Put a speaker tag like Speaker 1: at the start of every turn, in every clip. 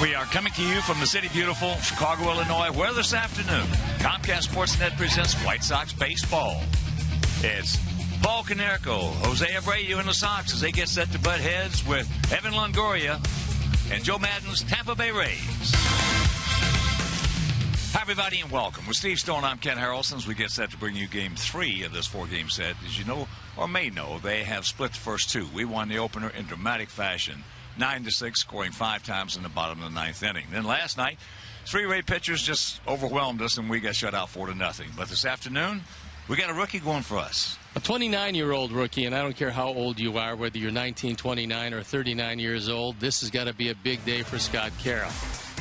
Speaker 1: We are coming to you from the city beautiful Chicago, Illinois, where this afternoon Comcast Sportsnet presents White Sox baseball. It's Paul Konerko, Jose Abreu in the Sox as they get set to butt heads with Evan Longoria and Joe Maddon's Tampa Bay Rays. Hi, everybody, and welcome. With Steve Stone, I'm Ken Harrelson as we get set to bring you Game 3 of this four-game set. As you know, or may know, they have split the first two. We won the opener in dramatic fashion, 9-6, scoring 5 times in the bottom of the ninth inning. Then last night, three-way pitchers just overwhelmed us, and we got shut out 4-0. But this afternoon, we got a rookie going for us.
Speaker 2: A 29-year-old rookie, and I don't care how old you are, whether you're 19, 29, or 39 years old, this has got to be a big day for Scott Carroll.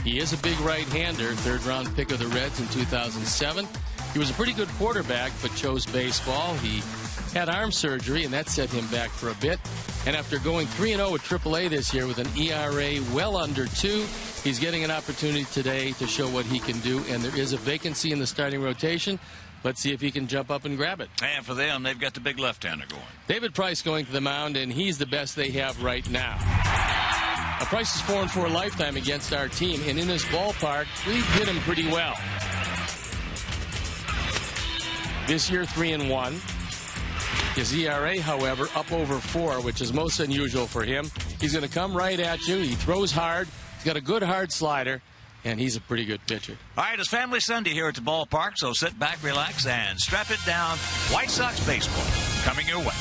Speaker 2: He is a big right-hander, third-round pick of the Reds in 2007. He was a pretty good quarterback, but chose baseball. He had arm surgery, and that set him back for a bit. And after going 3-0 with AAA this year with an ERA well under 2, he's getting an opportunity today to show what he can do. And there is a vacancy in the starting rotation. Let's see if he can jump up and grab it.
Speaker 1: And for them, they've got the big left-hander going.
Speaker 2: David Price going to the mound, and he's the best they have right now. Price is 4-4 lifetime against our team, and in this ballpark, we've hit him pretty well. This year, 3-1. His ERA, however, up over 4, which is most unusual for him. He's going to come right at you. He throws hard. He's got a good hard slider, and he's a pretty good pitcher.
Speaker 1: All right, it's Family Sunday here at the ballpark, so sit back, relax, and strap it down. White Sox baseball coming your way.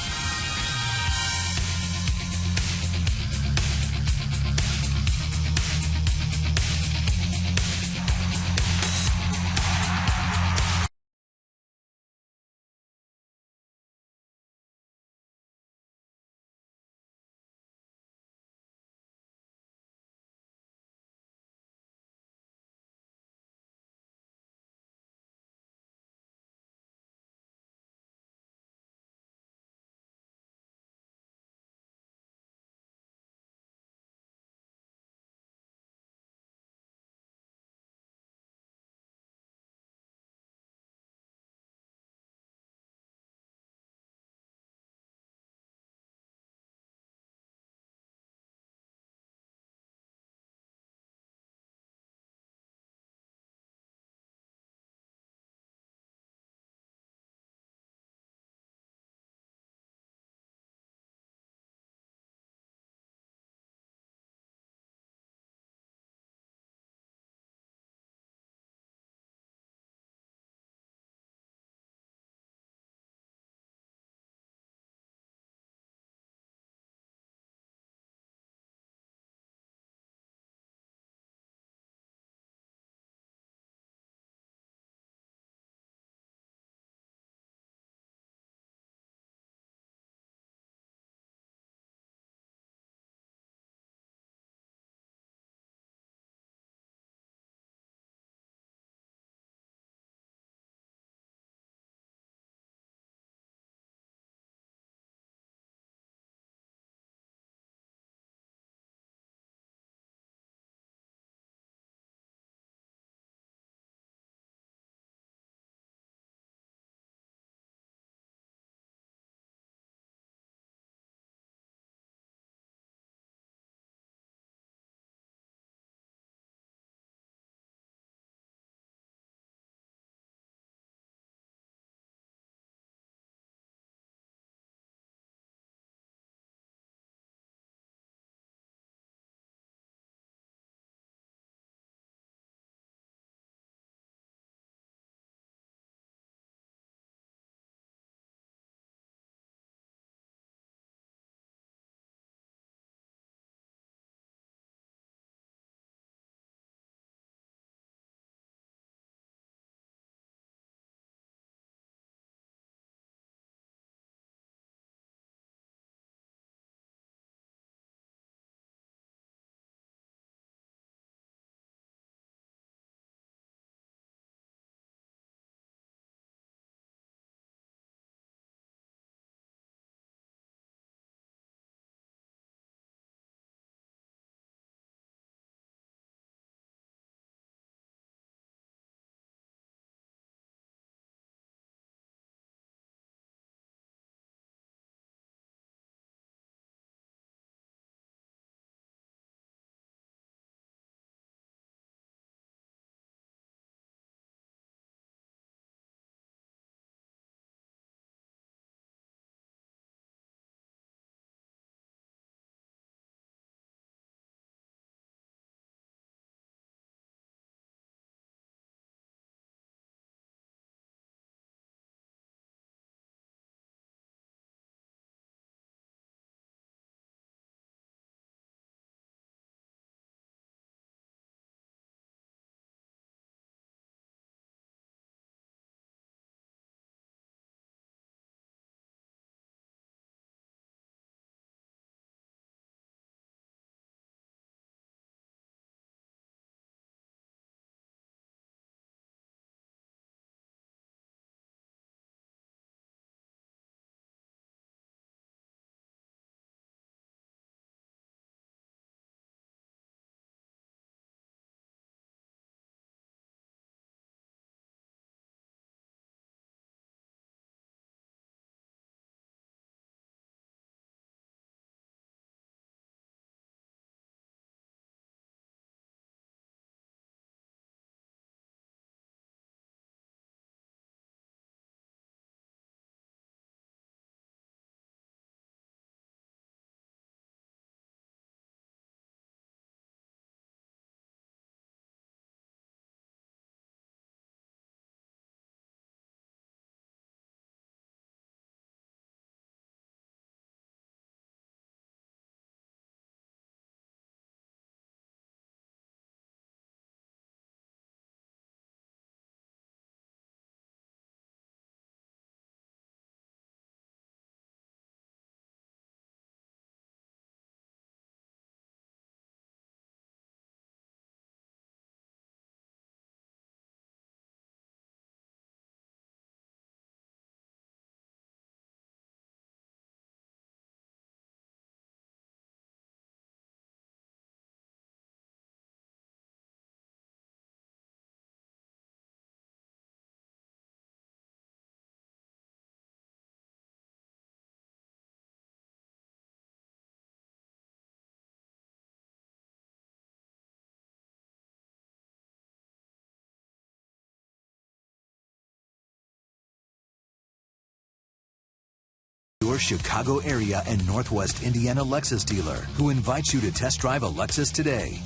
Speaker 3: Your Chicago area and Northwest Indiana Lexus dealer, who invites you to test drive a Lexus today.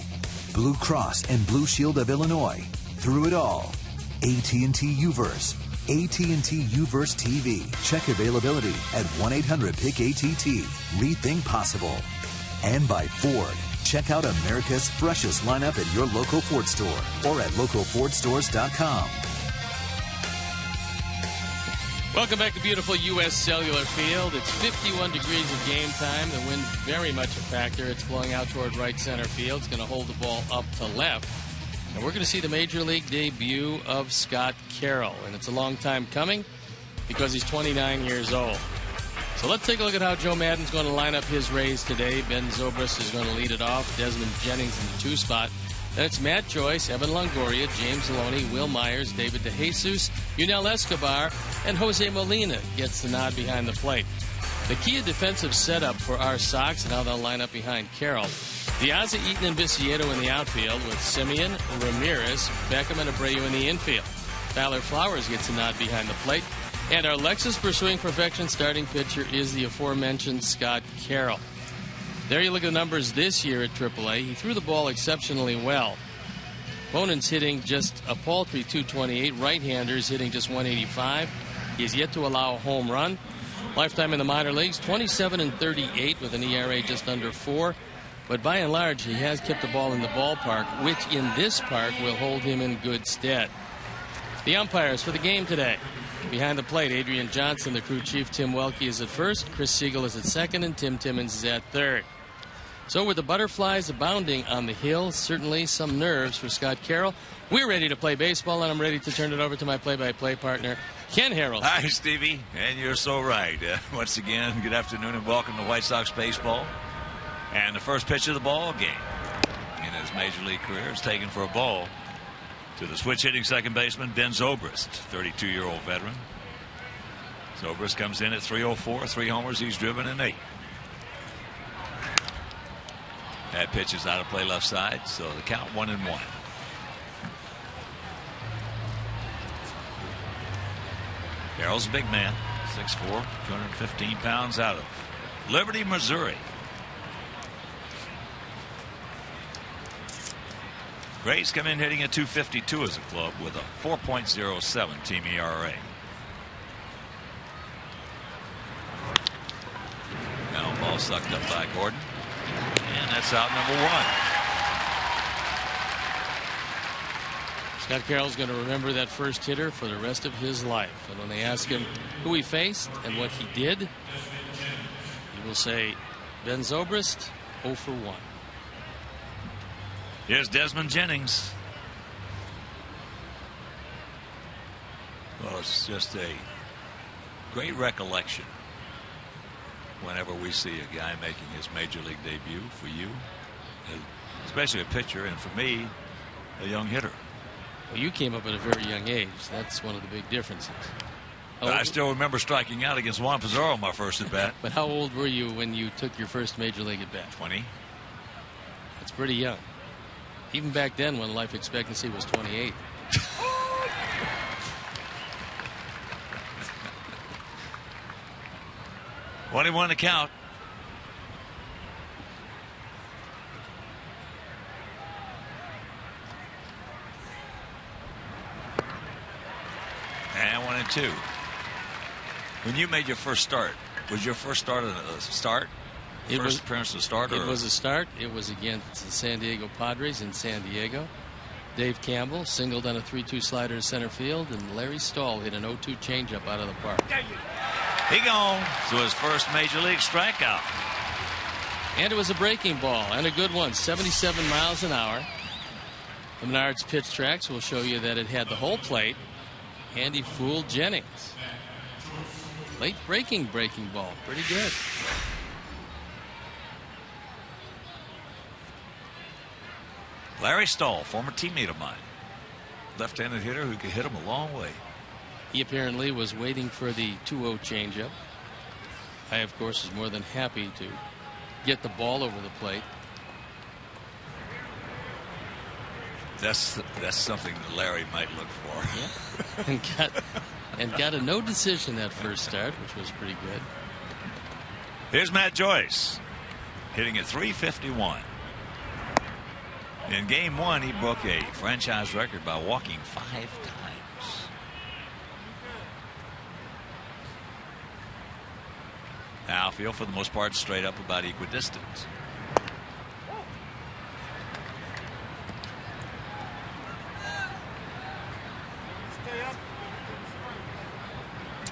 Speaker 3: Blue Cross and Blue Shield of Illinois. Through it all. AT&T Uverse. AT&T Uverse TV. Check availability at 1-800-PIC-ATT. Rethink possible. And by Ford. Check out America's freshest lineup at your local Ford store or at localfordstores.com.
Speaker 2: Welcome back to beautiful U.S. Cellular Field. It's 51 degrees of game time. The wind very much a factor. It's blowing out toward right center field. It's going to hold the ball up to left. And we're going to see the Major League debut of Scott Carroll. And it's a long time coming because he's 29 years old. So let's take a look at how Joe Maddon's going to line up his Rays today. Ben Zobrist is going to lead it off. Desmond Jennings in the 2 spot. Then it's Matt Joyce, Evan Longoria, James Loney, Will Myers, David DeJesus, Yunel Escobar, and Jose Molina gets the nod behind the plate. The key defensive setup for our Sox and how they'll line up behind Carroll. Diaza, Eaton, and Vicieto in the outfield with Simeon, Ramirez, Beckham, and Abreu in the infield. Tyler Flowers gets a nod behind the plate. And our Lexus pursuing perfection starting pitcher is the aforementioned Scott Carroll. There you look at the numbers this year at AAA. He threw the ball exceptionally well. Opponents hitting just a paltry 228. Right-handers hitting just 185. He has yet to allow a home run. Lifetime in the minor leagues, 27-38 with an ERA just under 4. But by and large, he has kept the ball in the ballpark, which in this park will hold him in good stead. The umpires for the game today. Behind the plate, Adrian Johnson, the crew chief. Tim Welke is at first. Chris Siegel is at second, and Tim Timmons is at third. So with the butterflies abounding on the hill, certainly some nerves for Scott Carroll. We're ready to play baseball, and I'm ready to turn it over to my play-by-play partner, Ken Harrelson.
Speaker 1: Hi, Stevie, and you're so right. Once again, good afternoon and welcome to White Sox baseball. And the first pitch of the ball game in his Major League career is taken for a ball to the switch-hitting second baseman, Ben Zobrist, 32-year-old veteran. Zobrist comes in at 304, 3 homers. He's driven in 8. That pitch is out of play left side, so the count 1-1. Carroll's a big man, 6'4", 215 pounds, out of Liberty, Missouri. Rays come in hitting at 252 as a club with a 4.07 team ERA. Now ball sucked up by Gordon. And that's out number 1.
Speaker 2: Scott Carroll's going to remember that first hitter for the rest of his life. And when they ask him who he faced and what he did, he will say, Ben Zobrist, 0 for 1.
Speaker 1: Here's Desmond Jennings. Well, it's just a great recollection whenever we see a guy making his Major League debut for you, especially a pitcher, and for me, a young hitter.
Speaker 2: Well, you came up at a very young age. That's one of the big differences.
Speaker 1: I still remember striking out against Juan Pizarro my first at bat.
Speaker 2: But how old were you when you took your first Major League at bat?
Speaker 1: 20.
Speaker 2: That's pretty young. Even back then when life expectancy was 28.
Speaker 1: (21) to count. And 1-2. When you made your first start, was your first start a start? First appearance to start?
Speaker 2: It was a start. It was against the San Diego Padres in San Diego. Dave Campbell singled on a 3-2 slider to center field, and Larry Stahl hit an 0-2 changeup out of the park.
Speaker 1: He gone. So his first Major League strikeout.
Speaker 2: And it was a breaking ball, and a good one, 77 miles an hour. The Menards pitch tracks will show you that it had the whole plate, and he fooled Jennings. Late breaking ball. Pretty good.
Speaker 1: Larry Stahl, former teammate of mine. Left-handed hitter who could hit him a long way.
Speaker 2: He apparently was waiting for the 2-0 changeup. I, of course, was more than happy to get the ball over the plate.
Speaker 1: That's something that Larry might look for.
Speaker 2: Yeah. and got a no decision that first start, which was pretty good.
Speaker 1: Here's Matt Joyce hitting at .351. In Game 1, he broke a franchise record by walking 5 times. Outfield, for the most part, straight up about equidistant.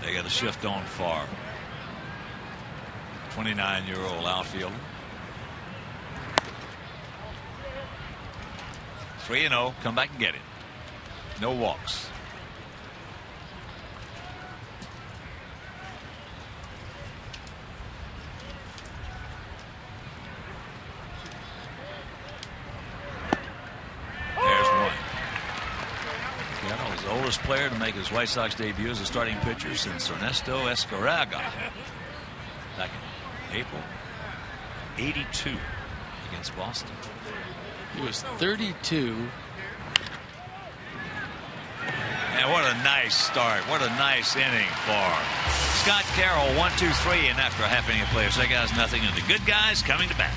Speaker 1: They got a shift on far. 29-year-old outfielder. 3-0. Come back and get it. No walks. There's one. He's the oldest player to make his White Sox debut as a starting pitcher since Ernesto Escarraga back in April '82 against Boston.
Speaker 2: He was 32.
Speaker 1: And what a nice start. What a nice inning for Scott Carroll. 1, 2, 3, and after a half inning of play, say guys nothing, and the good guys coming to bat.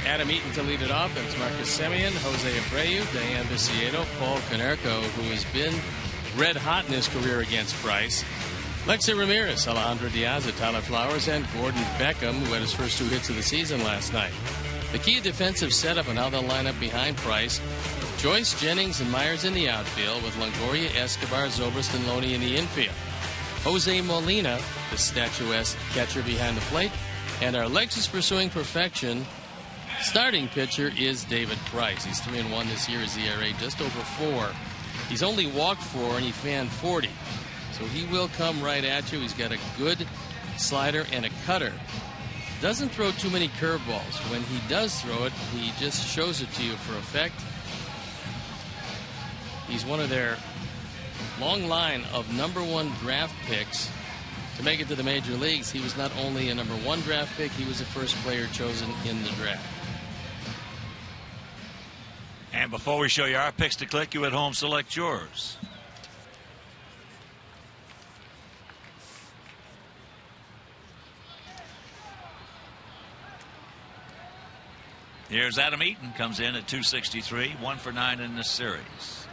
Speaker 2: Adam Eaton to lead it off. That's Marcus Semien, Jose Abreu, Diane Viciedo, Paul Konerko, who has been red hot in his career against Price. Lexi Ramirez, Alejandro Diaz, Tyler Flowers, and Gordon Beckham, who had his first 2 hits of the season last night. The key defensive setup and how they'll line up behind Price: Joyce, Jennings, and Myers in the outfield, with Longoria, Escobar, Zobrist, and Loney in the infield. Jose Molina, the statuesque catcher behind the plate, and our Lexus pursuing perfection starting pitcher is David Price. He's 3-1 this year. His ERA just over 4. He's only walked 4 and he fanned 40. So he will come right at you. He's got a good slider and a cutter. Doesn't throw too many curveballs. When he does throw it, he just shows it to you for effect. He's one of their long line of #1 draft picks to make it to the major leagues. He was not only a #1 draft pick, he was the first player chosen in the draft.
Speaker 1: And before we show you our picks to click, you at home select yours. Here's Adam Eaton, comes in at .263, 1 for 9 in this series.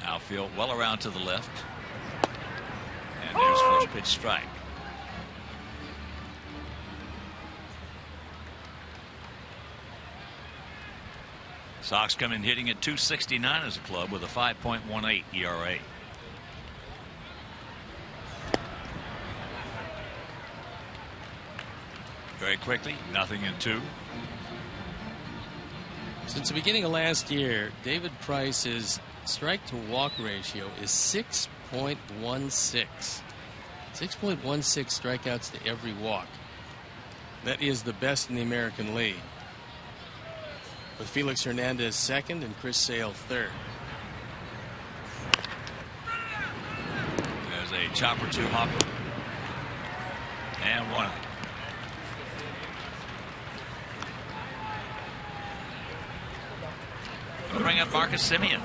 Speaker 1: Outfield well around to the left. And there's first pitch strike. Sox come in hitting at .269 as a club with a 5.18 ERA. Very quickly, nothing in 2.
Speaker 2: Since the beginning of last year, David Price's strike to walk ratio is 6.16. 6.16 strikeouts to every walk. That is the best in the American League. with Felix Hernandez second and Chris Sale third.
Speaker 1: There's a chopper to Hopper. And one. We'll bring up Marcus Semien.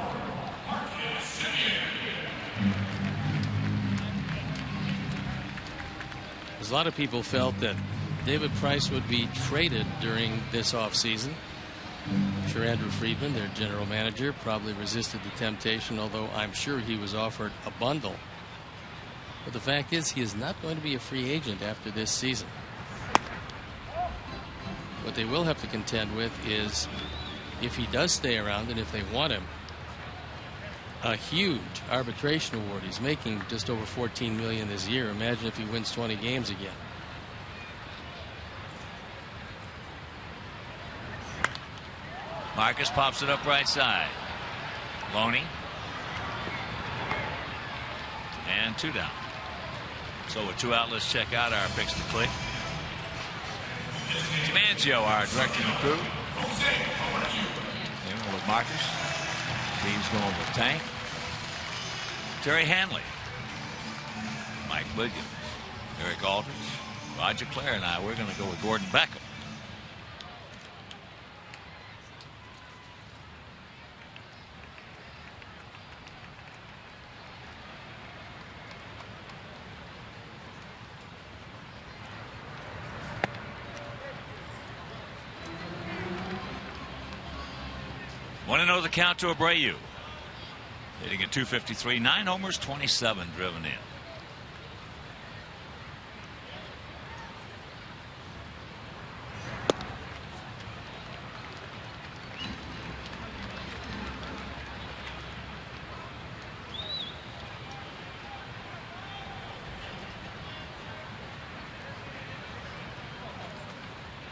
Speaker 2: There's a lot of people felt that David Price would be traded during this offseason. I'm sure Andrew Friedman, their general manager, probably resisted the temptation, although I'm sure he was offered a bundle. But the fact is, he is not going to be a free agent after this season. What they will have to contend with is, if he does stay around and if they want him, a huge arbitration award. He's making just over $14 million this year. Imagine if he wins 20 games again.
Speaker 1: Marcus pops it up right side. Loney. And 2 down. So with 2 out, let's check out our picks to click. Mangio, our director of the crew. With Marcus. He's going with Tank. Terry Hanley. Mike Williams. Eric Aldridge. Roger Clare and I, we're going to go with Gordon Beckham. Want to know the count to Abreu. Hitting at .253, 9 homers, 27 driven in.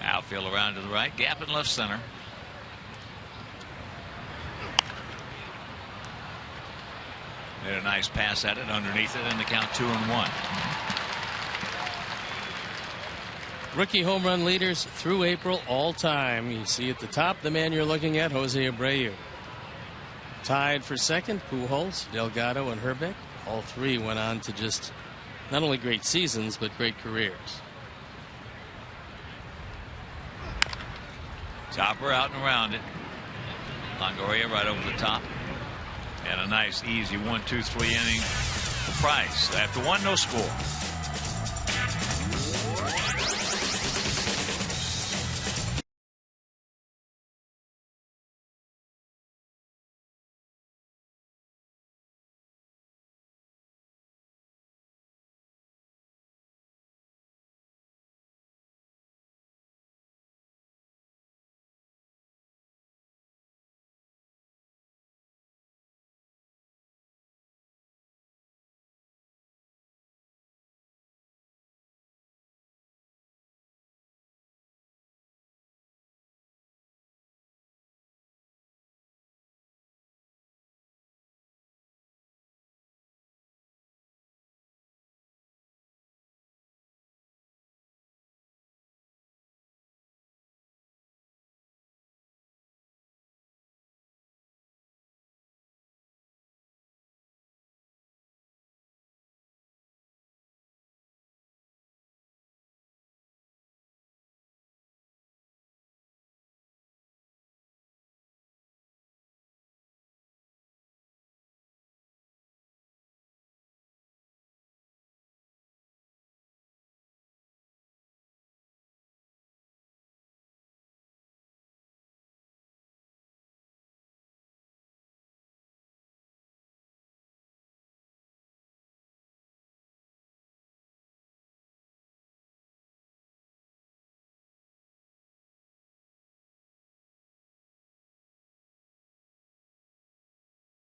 Speaker 1: Outfield around to the right, gap in left center. Made a nice pass at it underneath it, and the count 2-1.
Speaker 2: Rookie home run leaders through April all time. You see at the top the man you're looking at, Jose Abreu. Tied for second, Pujols, Delgado, and Herbeck. All three went on to just not only great seasons, but great careers.
Speaker 1: Chopper out and around it. Longoria right over the top. And a nice, easy 1-2-3 inning for Price. After 1, no score.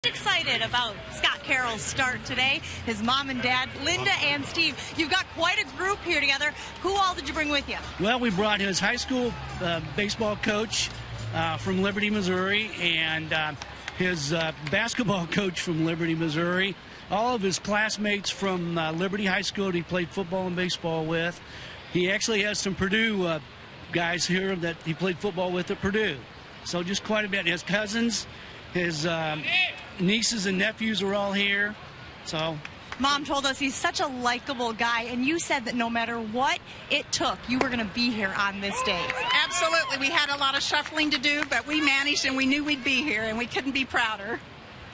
Speaker 4: Excited about Scott Carroll's start today. His mom and dad, Linda and Steve. You've got quite a group here together. Who all did you bring with you?
Speaker 5: Well, we brought his high school baseball coach from Liberty, Missouri, and his basketball coach from Liberty, Missouri. All of his classmates from Liberty High School that he played football and baseball with. He actually has some Purdue guys here that he played football with at Purdue. So just quite a bit. His cousins, his nieces and nephews are all here. So
Speaker 4: Mom told us he's such a likable guy, and you said that no matter what it took, you were going to be here on this day.
Speaker 6: Absolutely. We had a lot of shuffling to do, but we managed, and we knew we'd be here, and we couldn't be prouder.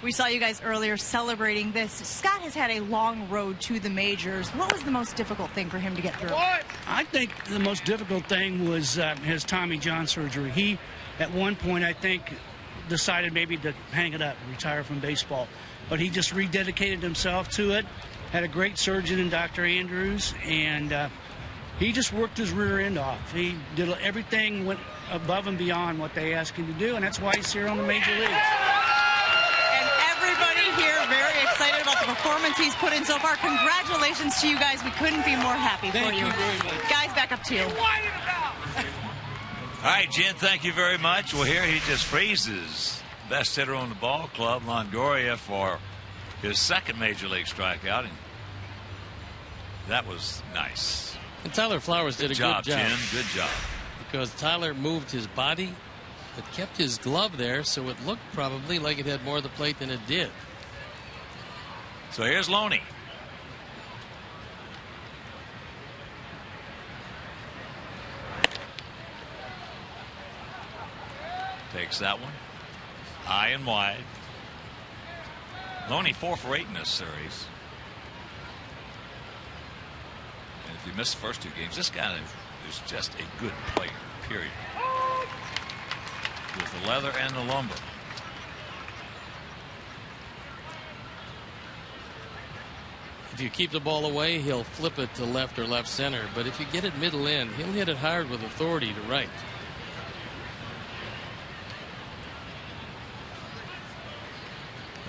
Speaker 4: We saw you guys earlier celebrating this. Scott has had a long road to the majors. What was the most difficult thing for him to get through?
Speaker 5: I think the most difficult thing was his Tommy John surgery. He, at one point, I think, decided maybe to hang it up, retire from baseball. But he just rededicated himself to it, had a great surgeon in Dr. Andrews, and he just worked his rear end off. He did everything, went above and beyond what they asked him to do, and that's why he's here on the major leagues.
Speaker 4: And everybody here very excited about the performance he's put in so far. Congratulations to you guys. We couldn't be more happy for you.
Speaker 5: Thank you very much.
Speaker 4: Guys, back up to you.
Speaker 1: All right, Jen, thank you very much. Well, here he just freezes best hitter on the ball club, Longoria, for his second major league strikeout, and that was nice.
Speaker 2: And Tyler Flowers did a good job.
Speaker 1: Jen. Good job.
Speaker 2: Because Tyler moved his body, but kept his glove there, so it looked probably like it had more of the plate than it did.
Speaker 1: So here's Loney. Takes that one. High and wide. Loney 4 for 8 in this series. And if you miss the first 2 games, this guy is just a good player, period. With the leather and the lumber.
Speaker 2: If you keep the ball away, he'll flip it to left or left center. But if you get it middle in, he'll hit it hard with authority to right.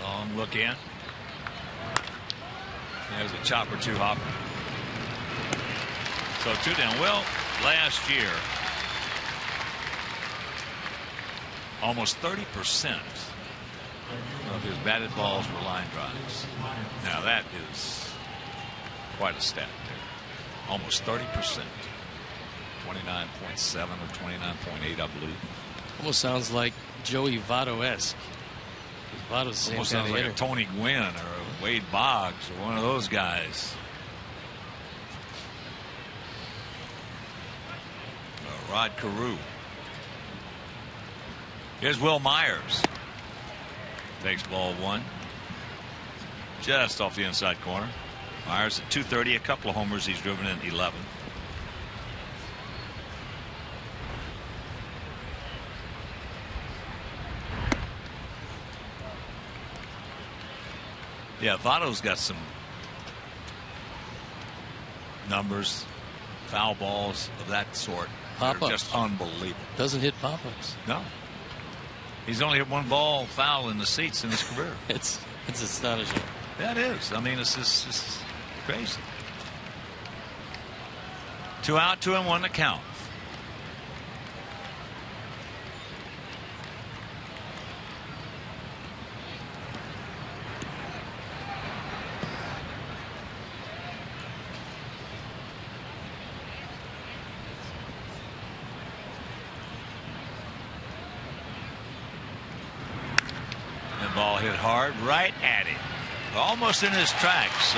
Speaker 1: Long look in. There's a chopper 2 hopper. So 2 down. Well, last year, almost 30% of his batted balls were line drives. Now that is quite a stat there. Almost 30%. 29.7 or 29.8, I believe.
Speaker 2: Almost sounds like Joey Votto-esque. Votto's the same
Speaker 1: Almost
Speaker 2: kind
Speaker 1: sounds
Speaker 2: of
Speaker 1: like
Speaker 2: hitter.
Speaker 1: a Tony Gwynn or a Wade Boggs or one of those guys. Rod Carew. Here's Will Myers. Takes ball 1. Just off the inside corner. Myers at 230, a couple of homers. He's driven in 11. Yeah, Votto's got some numbers, foul balls of that sort.
Speaker 2: Pop-ups.
Speaker 1: Just unbelievable.
Speaker 2: Doesn't hit pop-ups.
Speaker 1: No. He's only hit 1 ball foul in the seats in his career.
Speaker 2: It's astonishing.
Speaker 1: That is. I mean, it's just crazy. 2 out, 2-1 to count. Ball hit hard right at him, almost in his tracks. So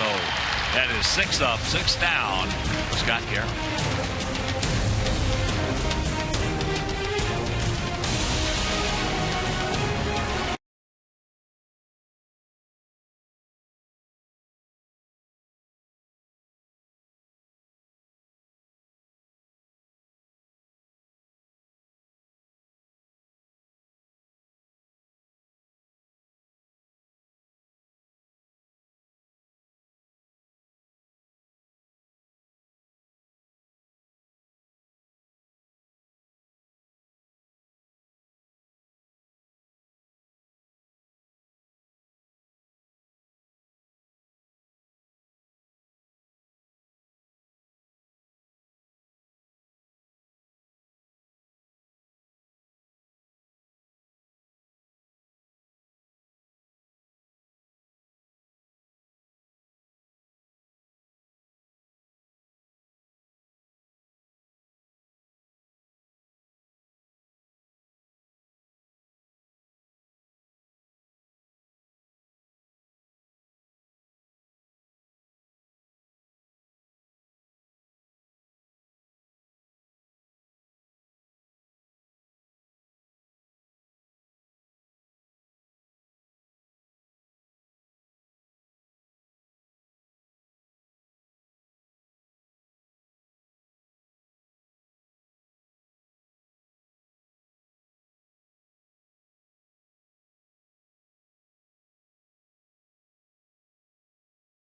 Speaker 1: that is 6 up, 6 down for Scott Carroll.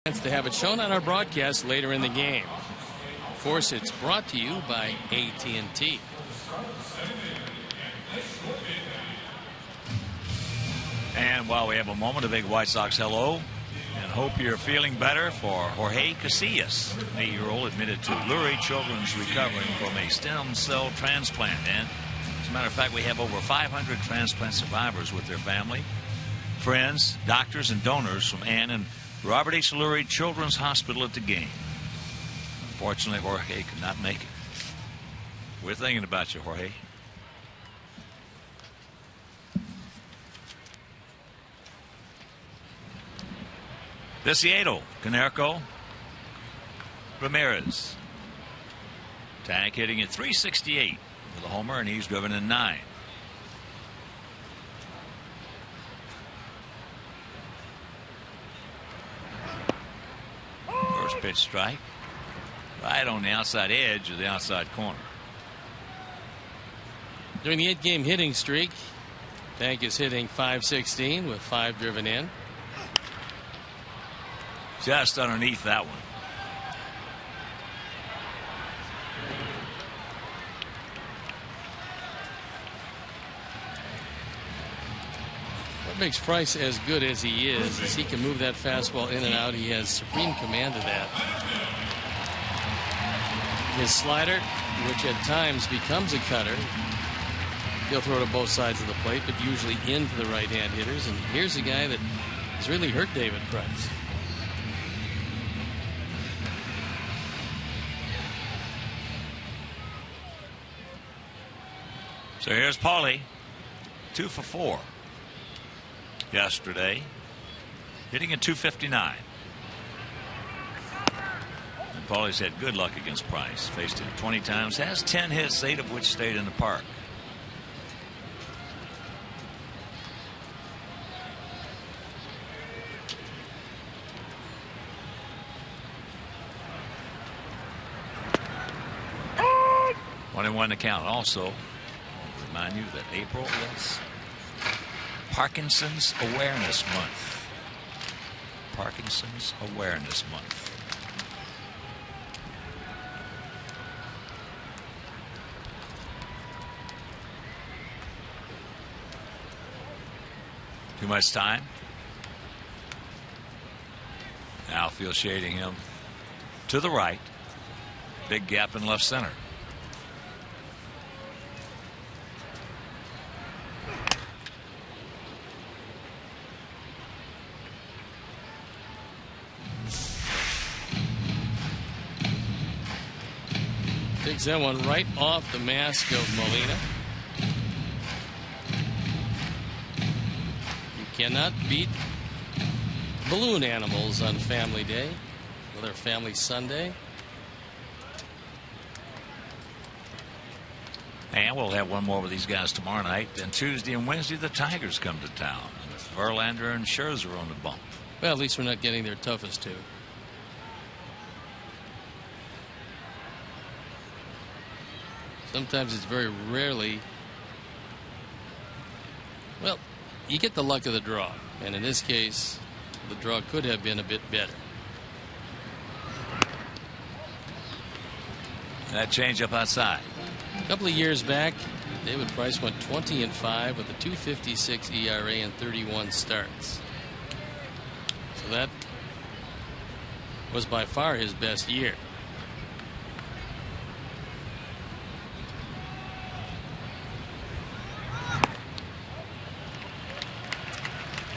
Speaker 2: To have it shown on our broadcast later in the game. Of course, it's brought to you by AT&T.
Speaker 1: And while we have a moment, a big White Sox hello. And hope you're feeling better for Jorge Casillas, an 8-year-old admitted to Lurie Children's recovering from a stem cell transplant. And as a matter of fact, we have over 500 transplant survivors with their family, friends, doctors, and donors from Ann and Robert H. Lurie Children's Hospital at the game. Unfortunately, Jorge could not make it. We're thinking about you, Jorge. Viciedo, Canerco, Ramirez. Tank hitting at 368 with a homer, and he's driven in 9. First pitch strike. Right on the outside edge of the outside corner.
Speaker 2: During the 8-game hitting streak, Tank is hitting .516 with 5 driven in.
Speaker 1: Just underneath that one.
Speaker 2: What makes Price as good as he is he can move that fastball in and out. He has supreme command of that. His slider, which at times becomes a cutter, he'll throw to both sides of the plate, but usually into the right-hand hitters. And here's a guy that has really hurt David Price.
Speaker 1: So here's Paulie, 2 for 4 yesterday, hitting at .259. And Paulie's had good luck against Price. Faced him 20 times, has 10 hits, 8 of which stayed in the park. One and 1 to count. Also, remind you that April is Parkinson's Awareness Month. Parkinson's Awareness Month. Too much time. Outfield shading him to the right. Big gap in left center.
Speaker 2: Takes that one right off the mask of Molina. You cannot beat balloon animals on Family Day, another Family Sunday.
Speaker 1: And we'll have one more with these guys tomorrow night. Then Tuesday and Wednesday, the Tigers come to town. Verlander and Scherzer on the bump.
Speaker 2: Well, at least we're not getting their toughest two. Sometimes it's very rarely. Well, you get the luck of the draw. And in this case, the draw could have been a bit better.
Speaker 1: That changeup outside.
Speaker 2: A couple of years back, David Price went 20-5 with a .256 ERA and 31 starts. So that was by far his best year.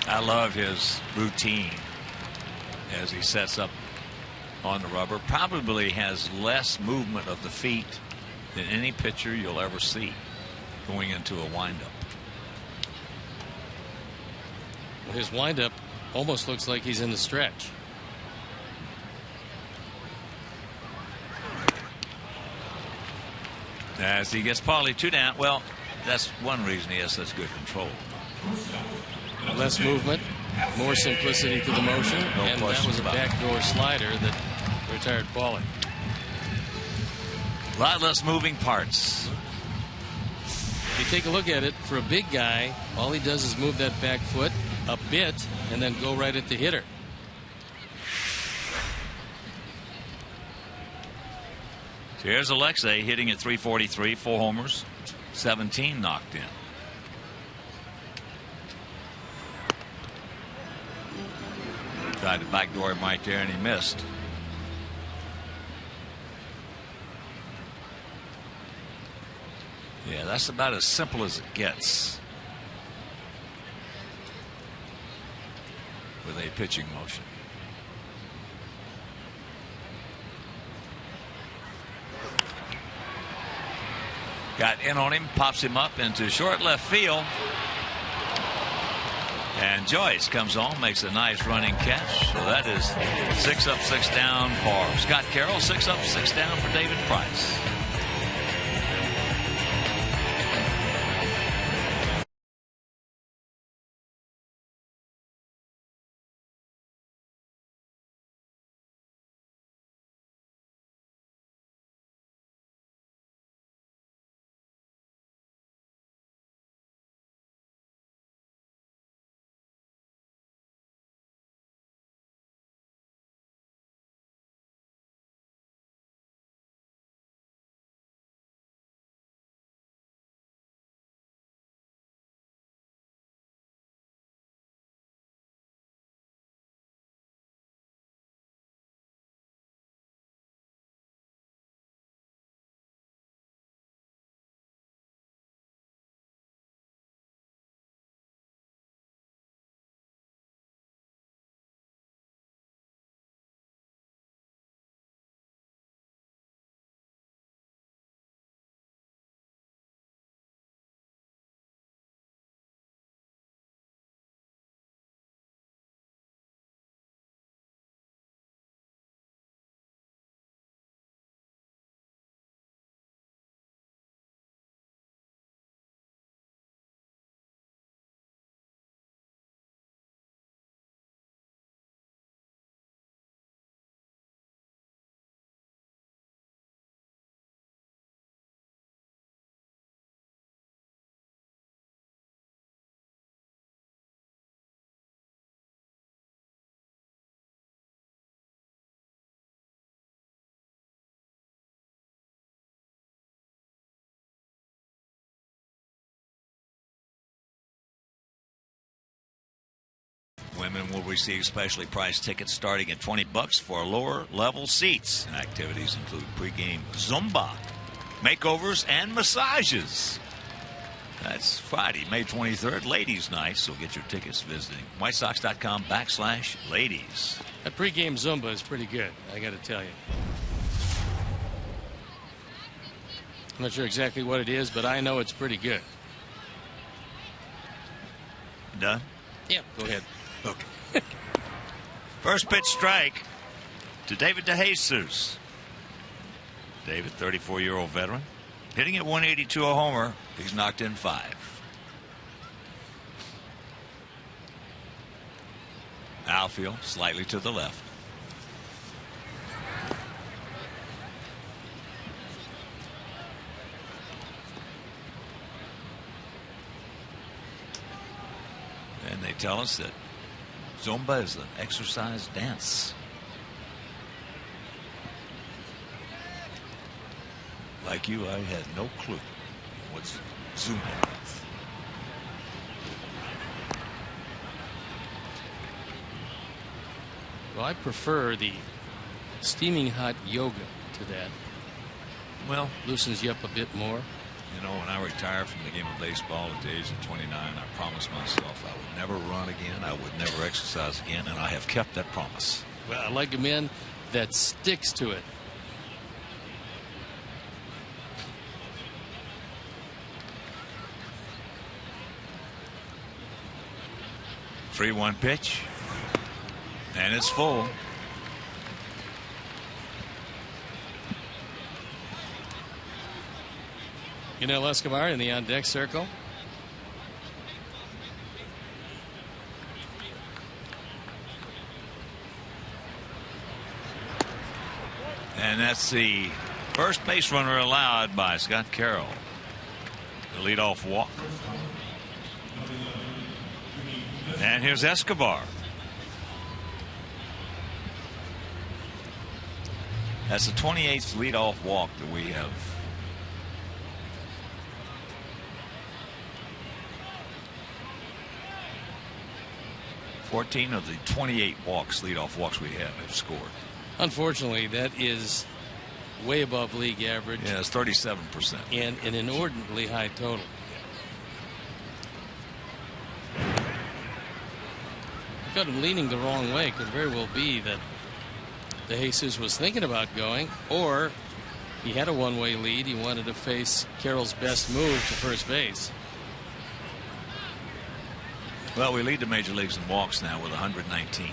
Speaker 1: I love his routine as he sets up on the rubber. Probably has less movement of the feet than any pitcher you'll ever see going into a windup.
Speaker 2: Well, his windup almost looks like he's in the stretch.
Speaker 1: As he gets Paulie 2 down. Well, that's one reason he has such good control.
Speaker 2: Less movement, more simplicity to the motion, and that was a backdoor slider that retired Paulie.
Speaker 1: A lot less moving parts.
Speaker 2: If you take a look at it, for a big guy, all he does is move that back foot a bit and then go right at the hitter.
Speaker 1: Here's Alexei hitting at .343, 4 homers, 17 knocked in. Tried to backdoor him right there, and he missed. Yeah, that's about as simple as it gets with a pitching motion. Got in on him, pops him up into short left field. And Joyce comes on, makes a nice running catch. So that is 6 up, 6 down for Scott Carroll, 6 up, 6 down for David Price. Women will receive specially priced tickets starting at $20 for lower level seats. Activities include pregame Zumba, makeovers, and massages. That's Friday, May 23rd, ladies' night. So get your tickets visiting WhiteSox.com/ladies.
Speaker 2: That pregame Zumba is pretty good, I got to tell you. I'm not sure exactly what it is, but I know it's pretty good.
Speaker 1: Done?
Speaker 2: Yeah, go ahead.
Speaker 1: Okay. First pitch strike to David DeJesus. David, 34-year-old veteran, hitting at 182 a homer. He's knocked in 5. Outfield slightly to the left. And they tell us that Zumba is an exercise dance. Like you, I had no clue what's Zumba.
Speaker 2: Well, I prefer the steaming hot yoga to that.
Speaker 1: Well,
Speaker 2: loosens you up a bit more.
Speaker 1: You know, when I retired from the game of baseball at the age of 29, I promised myself I would never run again, I would never exercise again, and I have kept that promise.
Speaker 2: Well, I like a man that sticks to it.
Speaker 1: Free 1 pitch, and it's full.
Speaker 2: Yunel Escobar in the on-deck circle.
Speaker 1: And that's the first base runner allowed by Scott Carroll. The leadoff walk. And here's Escobar. That's the 28th leadoff walk that we have. Fourteen of the 28 leadoff walks we have scored.
Speaker 2: Unfortunately, that is way above league average.
Speaker 1: Yeah, it's 37%.
Speaker 2: And an inordinately high total. Got him leaning the wrong way. Could very well be that De Jesus was thinking about going, or he had a one-way lead. He wanted to face Carroll's best move to first base.
Speaker 1: Well, we lead the major leagues in walks now with 119.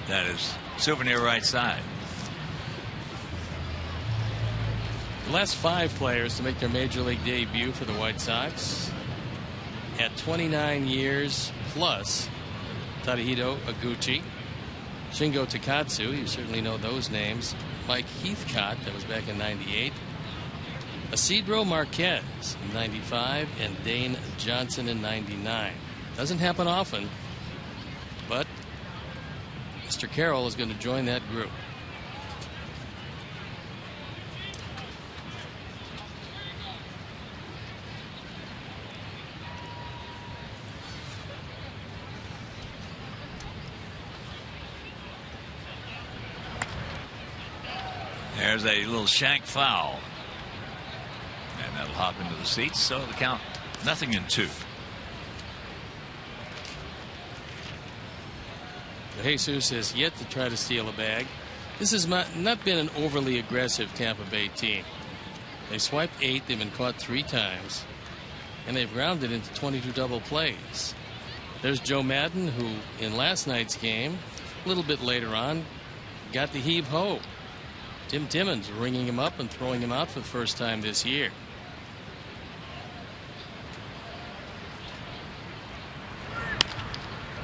Speaker 1: That is souvenir right side.
Speaker 2: The last 5 players to make their major league debut for the White Sox at 29 years plus: Tadahito Iguchi, Shingo Takatsu, you certainly know those names, Mike Heathcott, that was back in '98, Isidro Marquez in '95, and Dane Johnson in '99. Doesn't happen often, but Mr. Carroll is going to join that group.
Speaker 1: There's a little shank foul. And that'll hop into the seats, so the count 0-2.
Speaker 2: Jesus has yet to try to steal a bag. This has not been an overly aggressive Tampa Bay team. They swiped 8, they've been caught 3 times, and they've grounded into 22 double plays. There's Joe Madden, who in last night's game, a little bit later on, got the heave-ho. Tim Timmons ringing him up and throwing him out for the first time this year.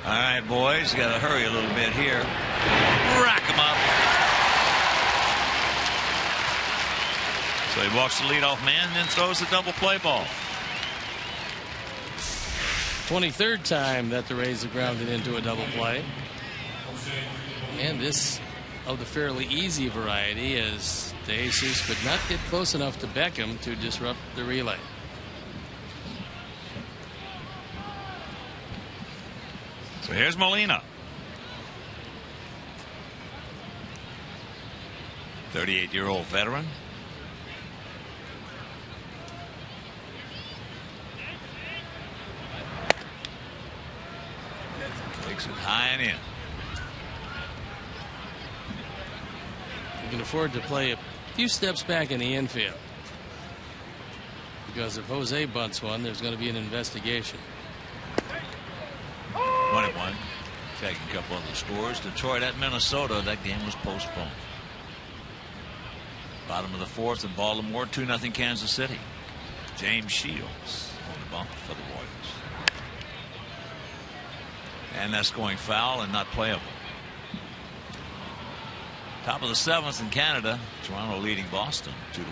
Speaker 1: All right, boys, got to hurry a little bit here. Rack him up. So he walks the leadoff man and then throws the double play ball.
Speaker 2: 23rd time that the Rays have grounded into a double play. And this of the fairly easy variety, as De Jesus could not get close enough to Beckham to disrupt the relay.
Speaker 1: So here's Molina. 38-year-old veteran. Takes it high and in.
Speaker 2: You can afford to play a few steps back in the infield, because if Jose bunts one, there's going to be an investigation.
Speaker 1: 1-1. Taking a couple other scores. Detroit at Minnesota. That game was postponed. Bottom of the 4th in Baltimore. 2-0 Kansas City. James Shields on the bump for the Royals. And that's going foul and not playable. Top of the 7th in Canada. Toronto leading Boston 2-1.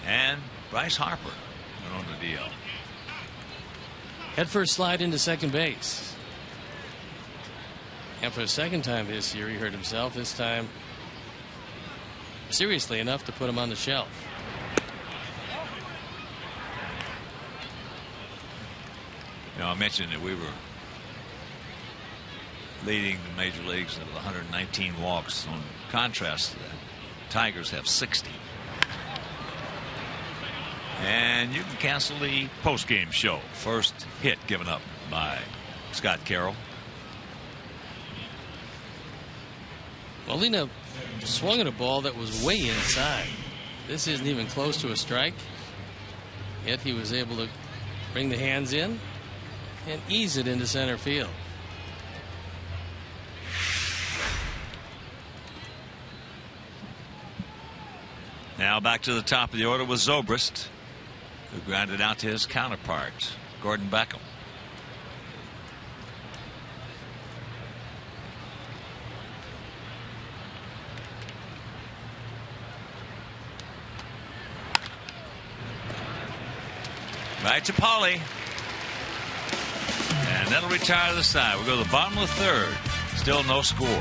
Speaker 1: And Bryce Harper went on the DL.
Speaker 2: Head first slide into second base. And for the second time this year, he hurt himself. This time seriously enough to put him on the shelf.
Speaker 1: You know, I mentioned that we were leading the major leagues with 119 walks. On contrast to that, Tigers have 60. And you can cancel the post-game show. First hit given up by Scott Carroll.
Speaker 2: Molina swung at a ball that was way inside. This isn't even close to a strike. Yet he was able to bring the hands in and ease it into center field.
Speaker 1: Now back to the top of the order with Zobrist, who grounded out to his counterpart, Gordon Beckham. Right to Pauly. And that'll retire to the side. We go to the bottom of the third. Still no score.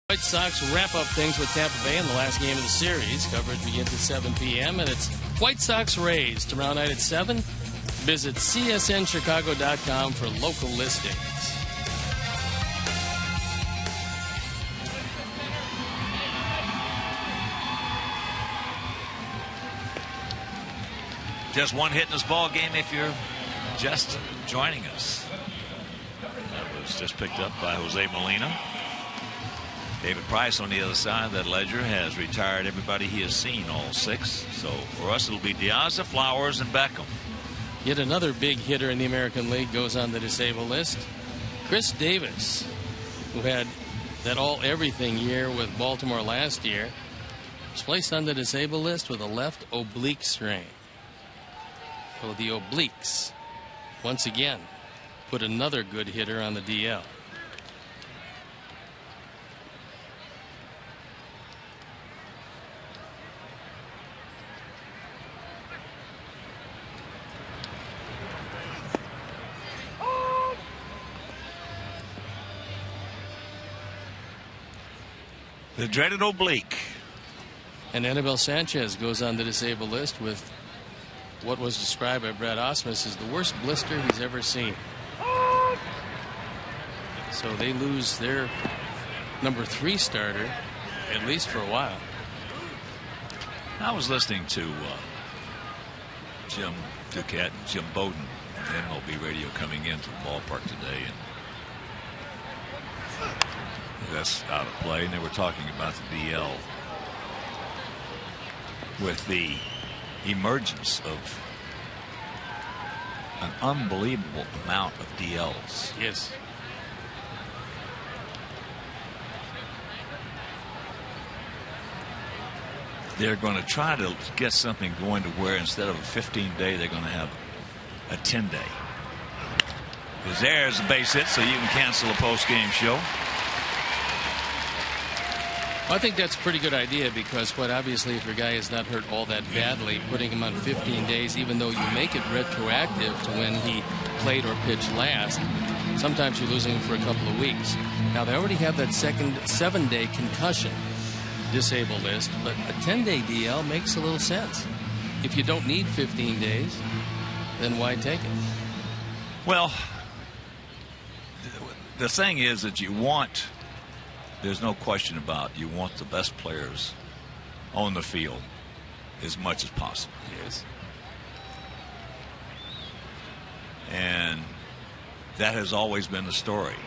Speaker 2: White Sox wrap up things with Tampa Bay in the last game of the series. Coverage begins at 7 p.m. and it's White Sox Rays tomorrow night at 7. Visit csnchicago.com for local listings.
Speaker 1: Just one hit in this ball game if you're just joining us. That was just picked up by Jose Molina. David Price on the other side of that ledger has retired everybody he has seen, all 6. So for us, it'll be Diaz, Flowers, and Beckham.
Speaker 2: Yet another big hitter in the American League goes on the disabled list. Chris Davis, who had that all-everything year with Baltimore last year, was placed on the disabled list with a left oblique strain. So the obliques, once again, put another good hitter on the DL.
Speaker 1: The dreaded oblique.
Speaker 2: And Anibal Sanchez goes on the disabled list with what was described by Brad Osmus as the worst blister he's ever seen. So they lose their number 3 starter, at least for a while.
Speaker 1: I was listening to Jim Duquette and Jim Bowden on the MLB radio coming into the ballpark today, and that's out of play. And they were talking about the DL with the emergence of an unbelievable amount of DLs.
Speaker 2: Yes.
Speaker 1: They're going to try to get something going to where instead of a 15-day, they're going to have a 10-day. Because there's a base hit, so you can cancel a post-game show.
Speaker 2: I think that's a pretty good idea because, quite obviously, if your guy is not hurt all that badly, putting him on 15 days, even though you make it retroactive to when he played or pitched last, sometimes you're losing him for a couple of weeks. Now, they already have that second 7-day concussion disabled list, but a 10-day DL makes a little sense. If you don't need 15 days, then why take it?
Speaker 1: Well, the thing is that you want, there's no question about, you want the best players on the field as much as possible.
Speaker 2: Yes.
Speaker 1: And that has always been the story.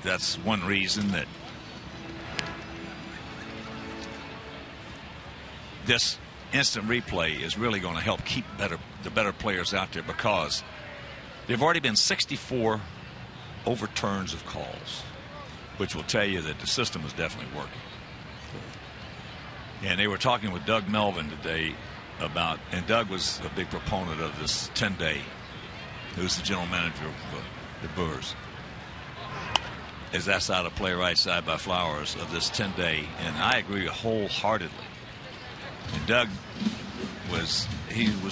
Speaker 1: That's one reason that this instant replay is really going to help keep the better players out there, because there have already been 64 overturns of calls, which will tell you that the system is definitely working. And they were talking with Doug Melvin today about, and Doug was a big proponent of this 10-day. Who's the general manager of the Brewers? Is that's how to play right side by Flowers of this 10-day, and I agree wholeheartedly. And Doug was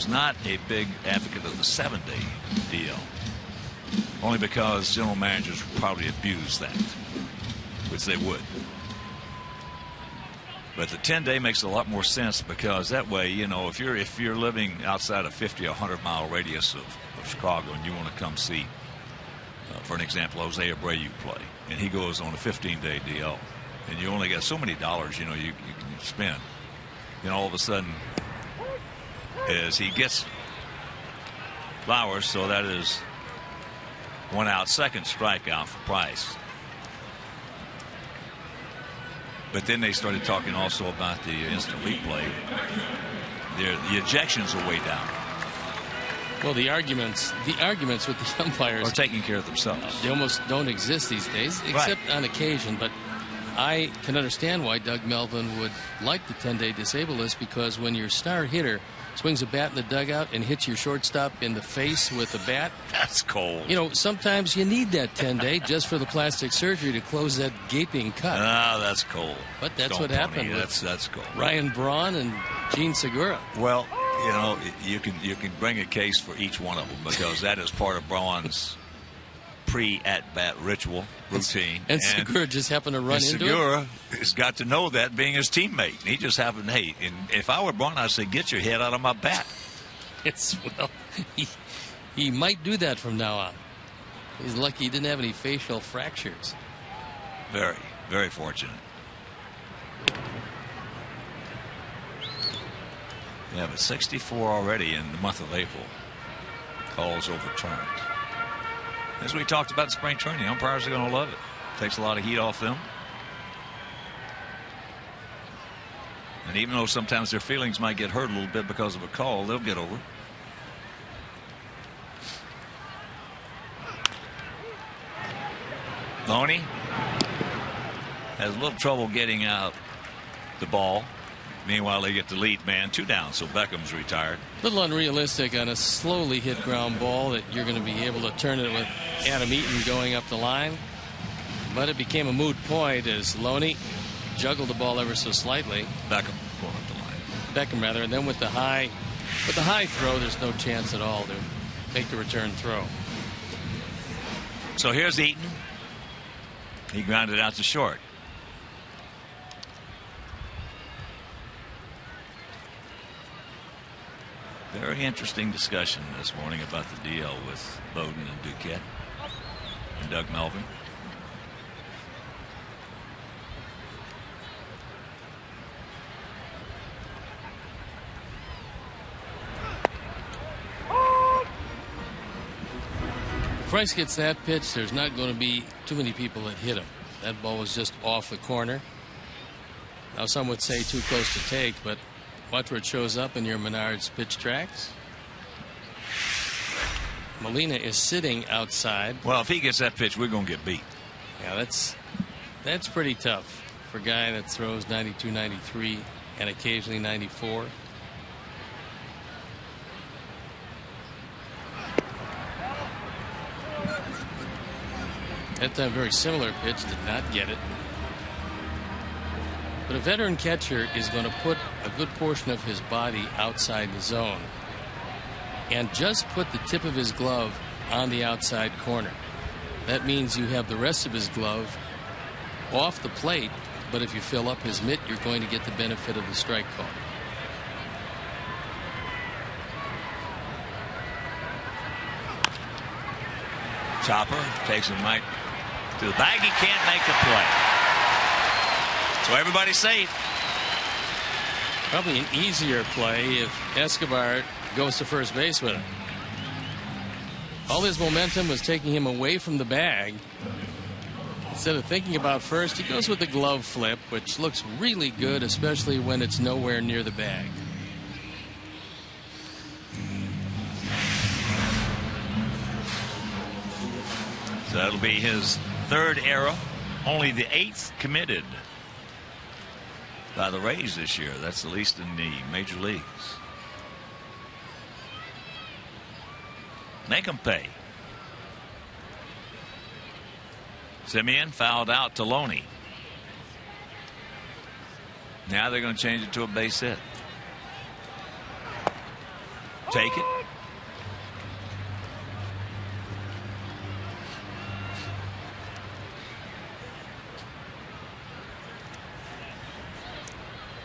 Speaker 1: not a big advocate of the 7-day deal, only because general managers would probably abuse that, which they would. But the 10-day makes a lot more sense, because that way, you know, if you're living outside a 50 or 100-mile radius of Chicago and you want to come see, for an example, Jose Abreu play, and he goes on a 15-day deal, and you only got so many dollars, you know, you can spend. You know, all of a sudden, as he gets Flowers, so that is 1 out, second strikeout for Price. But then they started talking also about the instant replay. The ejections are way down.
Speaker 2: Well, the arguments with the umpires
Speaker 1: are taking care of themselves.
Speaker 2: They almost don't exist these days, except on occasion. But I can understand why Doug Melvin would like the 10-day disable list, because when your star hitter swings a bat in the dugout and hits your shortstop in the face with a bat,
Speaker 1: that's cold.
Speaker 2: You know, sometimes you need that 10-day just for the plastic surgery to close that gaping cut.
Speaker 1: Ah, that's cold.
Speaker 2: But that's what happened.
Speaker 1: That's cold.
Speaker 2: Ryan Braun and Gene Segura.
Speaker 1: Well, you know, you can bring a case for each one of them, because that is part of Braun's pre-at-bat routine.
Speaker 2: And Segura just happened to run into
Speaker 1: Segura has got to know that, being his teammate. He just happened, hey, and if I were Braun, I'd say, get your head out of my bat.
Speaker 2: Well, he might do that from now on. He's lucky he didn't have any facial fractures.
Speaker 1: Very, very fortunate. Yeah, but 64 already in the month of April. Calls overturned. As we talked about in spring training, umpires are going to love it. Takes a lot of heat off them. And even though sometimes their feelings might get hurt a little bit because of a call, they'll get over it. Loney has a little trouble getting out the ball. Meanwhile, they get the lead man, 2 down, so Beckham's retired.
Speaker 2: A little unrealistic on a slowly hit ground ball that you're going to be able to turn it with Adam Eaton going up the line. But it became a moot point as Loney juggled the ball ever so slightly.
Speaker 1: Beckham going up the line.
Speaker 2: Beckham, rather, and then with the high throw, there's no chance at all to make the return throw.
Speaker 1: So here's Eaton. He grounded out to short. Very interesting discussion this morning about the deal with Bowden and Duquette and Doug Melvin.
Speaker 2: If Price gets that pitch, there's not going to be too many people that hit him. That ball was just off the corner. Now some would say too close to take, but watch where it shows up in your Menards pitch tracks. Molina is sitting outside.
Speaker 1: Well, if he gets that pitch, we're going to get beat.
Speaker 2: Yeah, that's pretty tough for a guy that throws 92, 93, and occasionally 94. That time, very similar pitch, did not get it. But a veteran catcher is going to put a good portion of his body outside the zone and just put the tip of his glove on the outside corner. That means you have the rest of his glove off the plate, but if you fill up his mitt, you're going to get the benefit of the strike call.
Speaker 1: Chopper takes him right to the bag. He can't make the play. So everybody's safe.
Speaker 2: Probably an easier play if Escobar goes to first base with it. All his momentum was taking him away from the bag. Instead of thinking about first, he goes with the glove flip, which looks really good, especially when it's nowhere near the bag.
Speaker 1: So that'll be his third error, only the 8th committed by the Rays this year. That's the least in the major leagues. Make them pay. Simeon fouled out to Loney. Now they're going to change it to a base hit. Take it.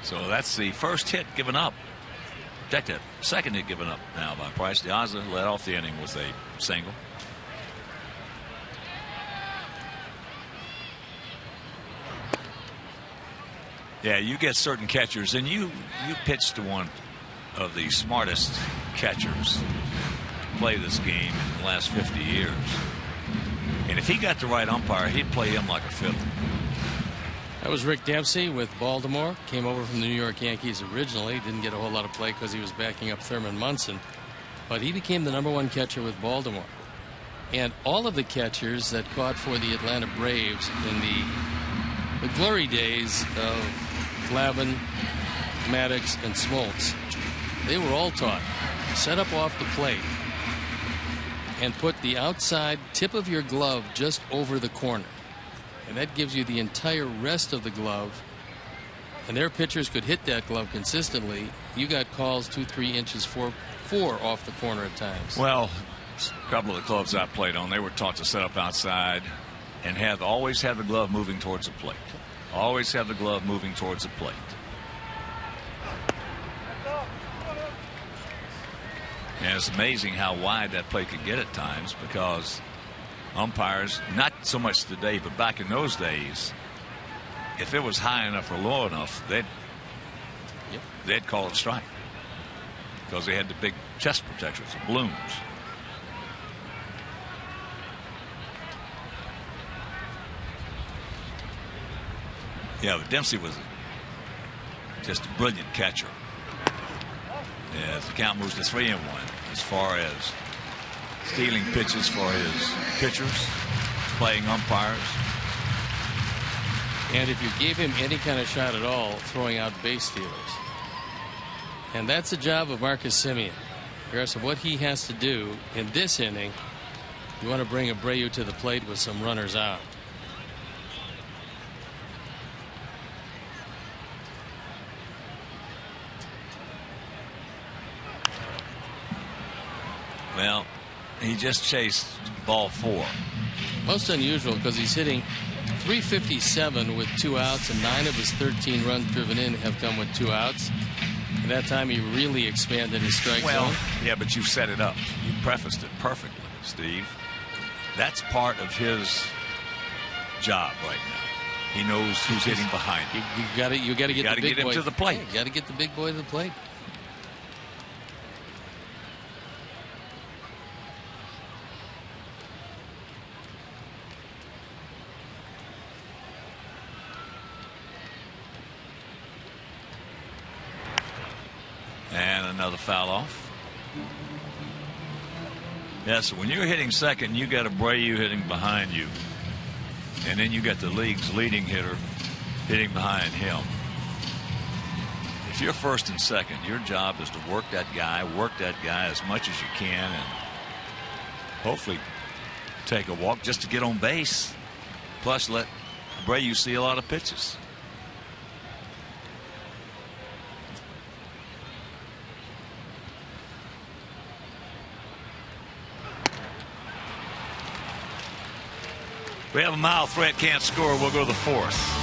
Speaker 1: So that's the first hit given up. Check that. Second hit given up now by Price. De Aza led off the inning with a single. Yeah, you get certain catchers, and you pitch to one of the smartest catchers play this game in the last 50 years. And if he got the right umpire, he'd play him like a fiddle.
Speaker 2: That was Rick Dempsey with Baltimore. Came over from the New York Yankees originally. Didn't get a whole lot of play because he was backing up Thurman Munson. But he became the #1 catcher with Baltimore. And all of the catchers that caught for the Atlanta Braves in the glory days of Glavine, Maddox, and Smoltz, they were all taught set up off the plate and put the outside tip of your glove just over the corner. And that gives you the entire rest of the glove. And their pitchers could hit that glove consistently. You got calls 2-3 inches, 4 off the corner at times.
Speaker 1: Well, a couple of the clubs I played on, they were taught to set up outside and always have the glove moving towards the plate. Always have the glove moving towards the plate. And it's amazing how wide that plate could get at times, because umpires, not so much today, but back in those days, if it was high enough or low enough, they'd call it a strike, because they had the big chest protectors, the balloons. Yeah, but Dempsey was just a brilliant catcher. As the count moves to 3-1, as far as stealing pitches for his pitchers, playing umpires.
Speaker 2: And if you gave him any kind of shot at all, throwing out base stealers. And that's the job of Marcus Semien. Regardless of what he has to do in this inning, you want to bring Abreu to the plate with some runners out.
Speaker 1: Well, he just chased ball 4.
Speaker 2: Most unusual, because he's hitting .357 with 2 outs, and 9 of his 13 runs driven in have come with 2 outs. And that time he really expanded his strike zone.
Speaker 1: Yeah, but you set it up. You prefaced it perfectly, Steve. That's part of his job right now. He knows who's hitting behind him.
Speaker 2: You got to get the big
Speaker 1: him
Speaker 2: boy
Speaker 1: to the plate.
Speaker 2: You got to get the big boy to the plate.
Speaker 1: And another foul off. Yes, when you're hitting second, you got Abreu hitting behind you. And then you got the league's leading hitter hitting behind him. If you're first and second, your job is to work that guy as much as you can, and hopefully take a walk just to get on base. Plus let Abreu see a lot of pitches. We have a mild threat, can't score. We'll go to the 4th.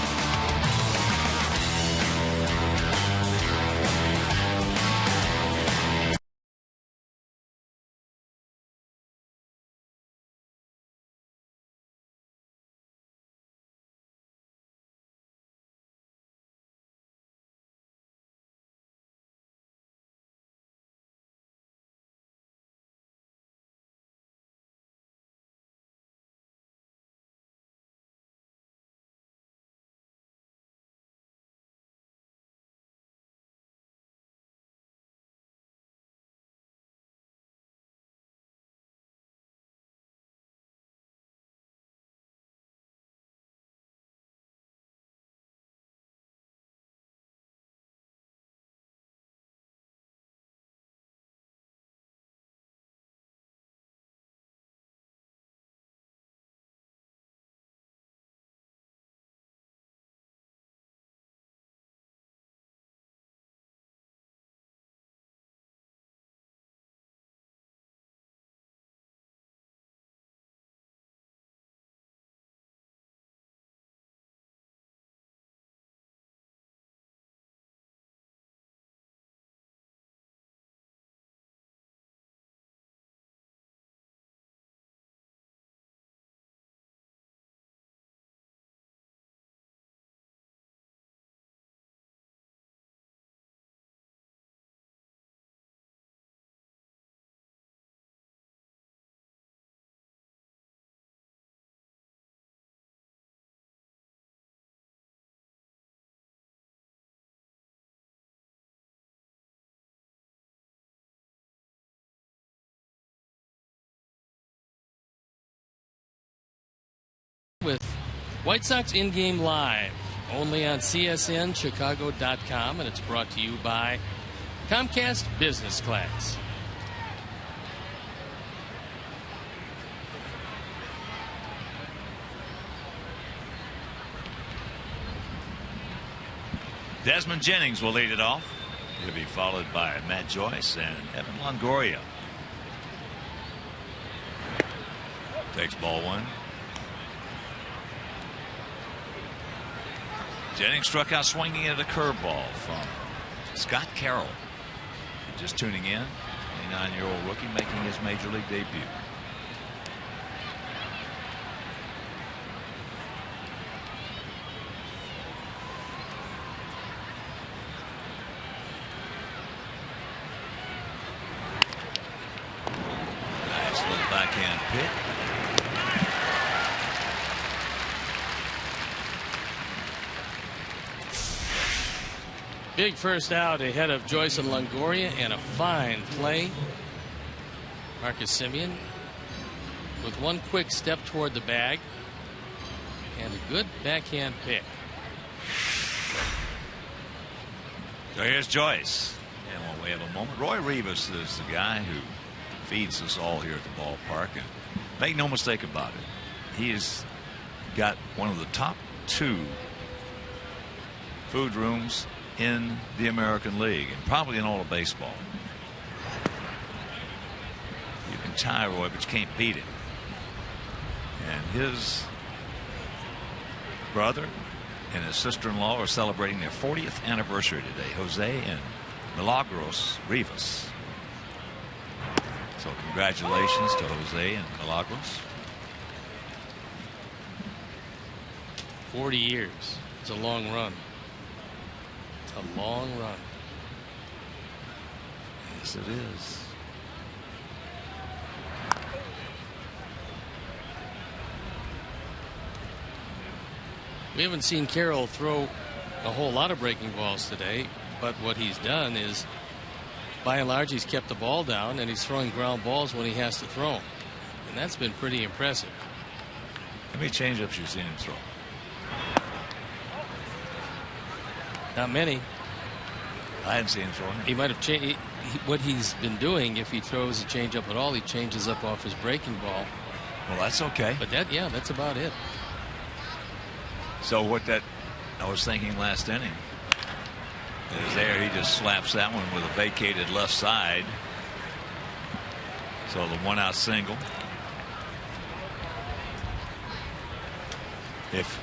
Speaker 2: White Sox in-game live, only on CSNChicago.com, and it's brought to you by Comcast Business Class.
Speaker 1: Desmond Jennings will lead it off. He'll be followed by Matt Joyce and Evan Longoria. Takes ball one. Jennings struck out swinging at a curveball from Scott Carroll. If you're just tuning in, 29-year-old rookie making his major league debut. Nice little backhand pick.
Speaker 2: Big first out ahead of Joyce and Longoria, and a fine play. Marcus Semien with one quick step toward the bag and a good backhand pick.
Speaker 1: So here's Joyce. And when we have a moment, Roy Rivas is the guy who feeds us all here at the ballpark. And make no mistake about it, he's got one of the top 2 food rooms in the American League and probably in all of baseball. You can tie Roy, but you can't beat him. And his brother and his sister-in-law are celebrating their 40th anniversary today, Jose and Milagros Rivas. So congratulations to Jose and Milagros.
Speaker 2: 40 years. It's a long run. A long run.
Speaker 1: Yes, it is.
Speaker 2: We haven't seen Carroll throw a whole lot of breaking balls today, but what he's done is, by and large, he's kept the ball down and he's throwing ground balls when he has to throw them. And that's been pretty impressive.
Speaker 1: How many changeups you've seen him throw?
Speaker 2: Not many.
Speaker 1: I hadn't seen him throw any.
Speaker 2: He might have changed. What he's been doing, if he throws a changeup at all, he changes up off his breaking ball.
Speaker 1: Well, that's okay.
Speaker 2: But that's about it.
Speaker 1: So what that I was thinking last inning is there he just slaps that one with a vacated left side. So the 1-out single. If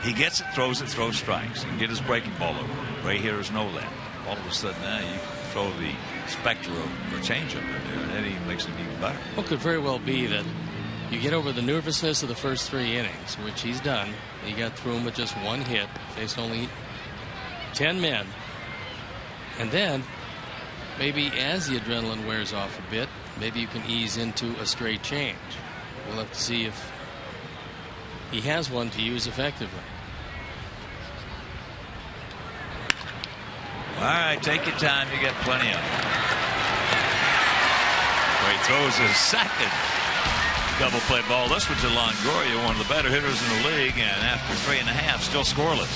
Speaker 1: he gets it, throws strikes, and get his breaking ball over. Great hitters know that. All of a sudden now you throw the specter of a changeup in there, and that even makes it even better.
Speaker 2: Well, it could very well be that you get over the nervousness of the first 3 innings, which he's done. He got through them with just 1 hit, faced only 10 men. And then maybe as the adrenaline wears off a bit, maybe you can ease into a straight change. We'll have to see if he has one to use effectively.
Speaker 1: All right, take your time. You got plenty of it. He throws his second double play ball. This was to Longoria, one of the better hitters in the league, and after 3.5, still scoreless.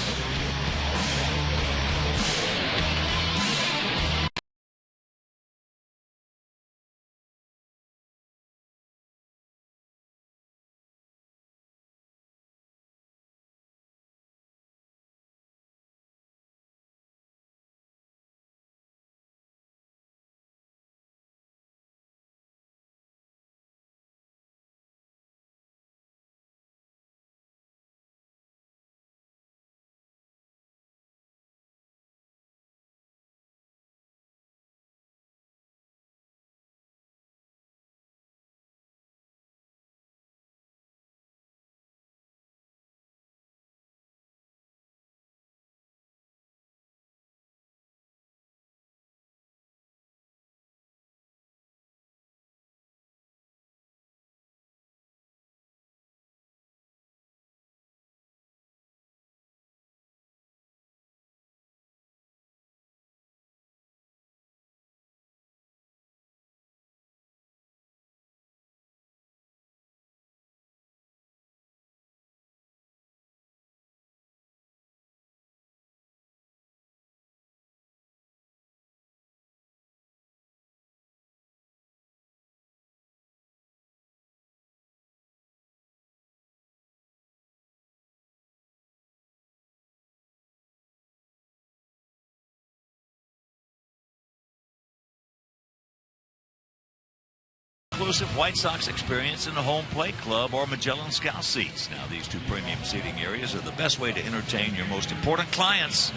Speaker 1: exclusive White Sox experience in the home plate club or Magellan Scout seats. Now, these two premium seating areas are the best way to entertain your most important clients,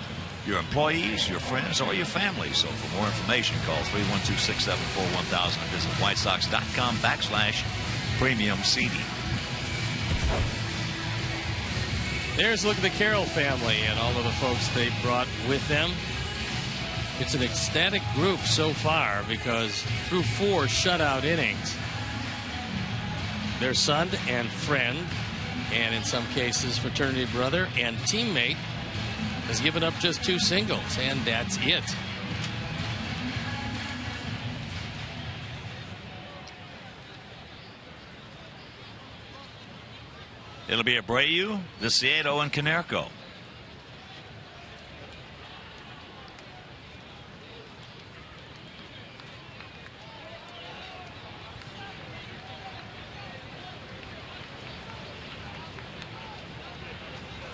Speaker 1: your employees, your friends, or your family. So for more information, call 312-674-1000 and visit whitesox.com/premium seating.
Speaker 2: There's a look at the Carroll family and all of the folks they brought with them. It's an ecstatic group so far because through 4 shutout innings, their son and friend, and in some cases fraternity brother and teammate, has given up just 2 singles, and that's it.
Speaker 1: It'll be Abreu, Viciedo, and Konerko.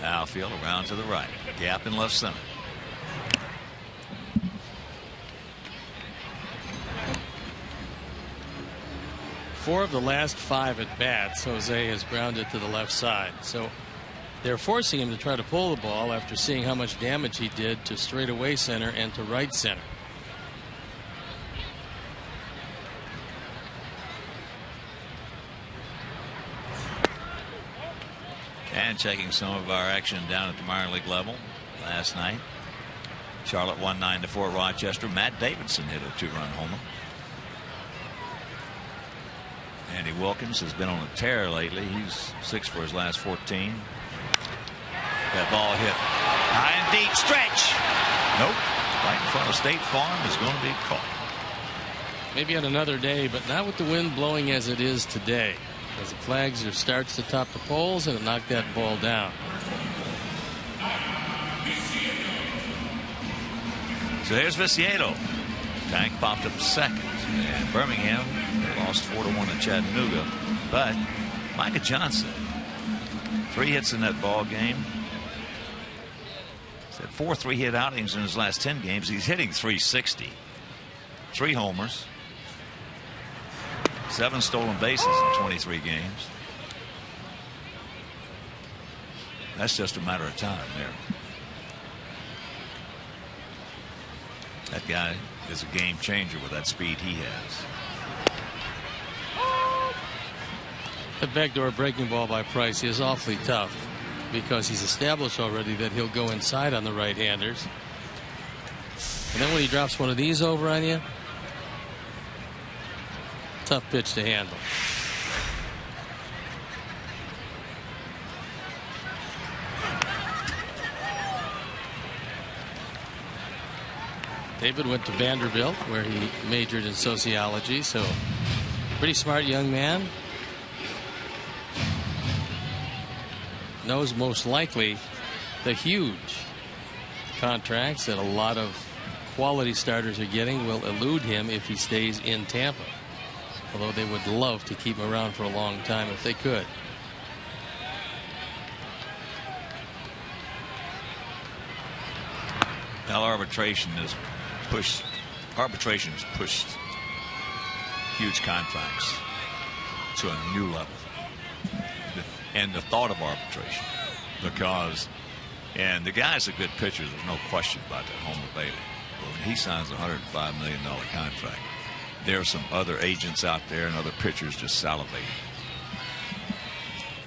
Speaker 1: Outfield around to the right. Gap in left center.
Speaker 2: Four of the last 5 at bats, Jose has grounded to the left side. So they're forcing him to try to pull the ball after seeing how much damage he did to straightaway center and to right center.
Speaker 1: And checking some of our action down at the minor league level last night. Charlotte won 9-4 Rochester. Matt Davidson hit a 2-run homer. Andy Wilkins has been on a tear lately. He's 6 for his last 14. That ball hit high and deep. Stretch. Nope. Right in front of State Farm is going to be caught.
Speaker 2: Maybe on another day, but not with the wind blowing as it is today. As the flags starts to top the poles and it knocked that ball down.
Speaker 1: So here's Viciedo. Tank popped up second. And Birmingham lost 4-1 at Chattanooga. But Micah Johnson, 3 hits in that ball game. He's had 4 3-hit outings in his last 10 games. He's hitting .360. 3 homers. 7 stolen bases in 23 games. That's just a matter of time there. That guy is a game changer with that speed he has.
Speaker 2: The backdoor breaking ball by Price is awfully tough because he's established already that he'll go inside on the right-handers. And then when he drops one of these over on you, tough pitch to handle. David went to Vanderbilt where he majored in sociology, so pretty smart young man. Knows most likely the huge contracts that a lot of quality starters are getting will elude him if he stays in Tampa. Although they would love to keep him around for a long time if they could.
Speaker 1: Now arbitration has pushed huge contracts to a new level. And the thought of arbitration, because, and the guy's a good pitcher, there's no question about that, Homer Bailey. But when he signs a $105 million contract, there are some other agents out there and other pitchers just salivating.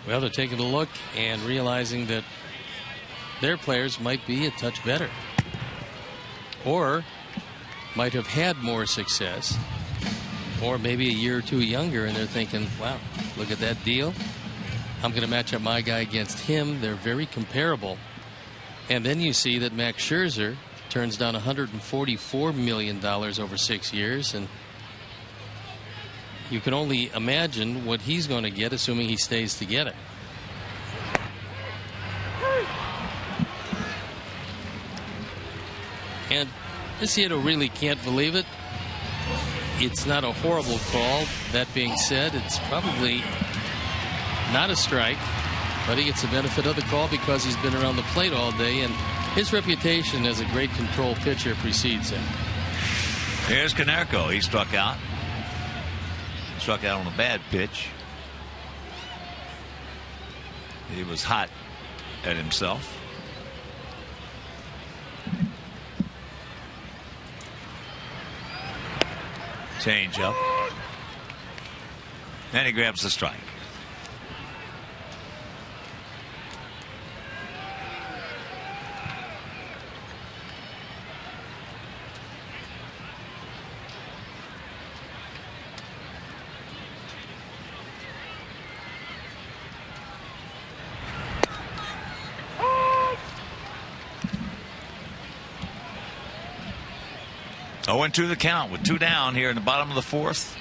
Speaker 2: Well, they're taking a look and realizing that their players might be a touch better, or might have had more success, or maybe a year or two younger, and they're thinking, wow, look at that deal. I'm going to match up my guy against him. They're very comparable. And then you see that Max Scherzer turns down $144 million over 6 years, and you can only imagine what he's going to get, assuming he stays together. And Viciedo really can't believe it. It's not a horrible call. That being said, it's probably not a strike, but he gets the benefit of the call because he's been around the plate all day, and his reputation as a great control pitcher precedes him.
Speaker 1: Here's Konerko. He struck out. struck out on a bad pitch. He was hot at himself. Change up. And he grabs the strike. Oh, and 2 the count with 2 down here in the bottom of the 4th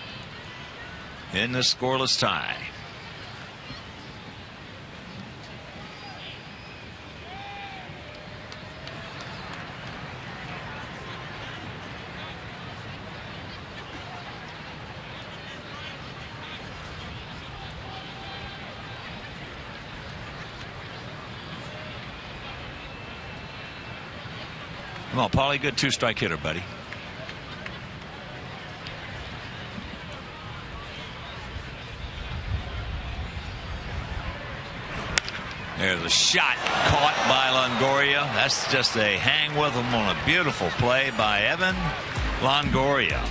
Speaker 1: in this scoreless tie. Come on, Paulie, good 2-strike hitter, buddy. There's a shot caught by Longoria. That's just a hang with him on a beautiful play by Evan Longoria.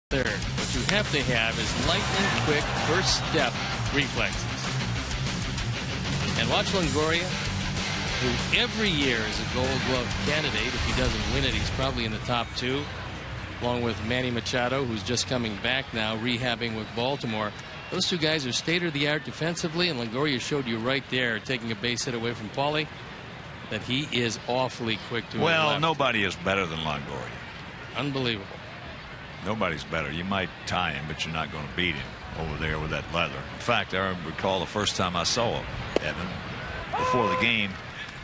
Speaker 2: Third, what you have to have is lightning quick first step reflexes. And watch Longoria, who every year is a Gold Glove candidate. If he doesn't win it, he's probably in the top 2, along with Manny Machado, who's just coming back now, rehabbing with Baltimore. Those 2 guys are state-of-the-art defensively, and Longoria showed you right there, taking a base hit away from Paulie, that he is awfully quick to his left.
Speaker 1: Well, nobody is better than Longoria.
Speaker 2: Unbelievable.
Speaker 1: Nobody's better. You might tie him, but you're not going to beat him over there with that leather. In fact, I recall the first time I saw him, Evan, before the game,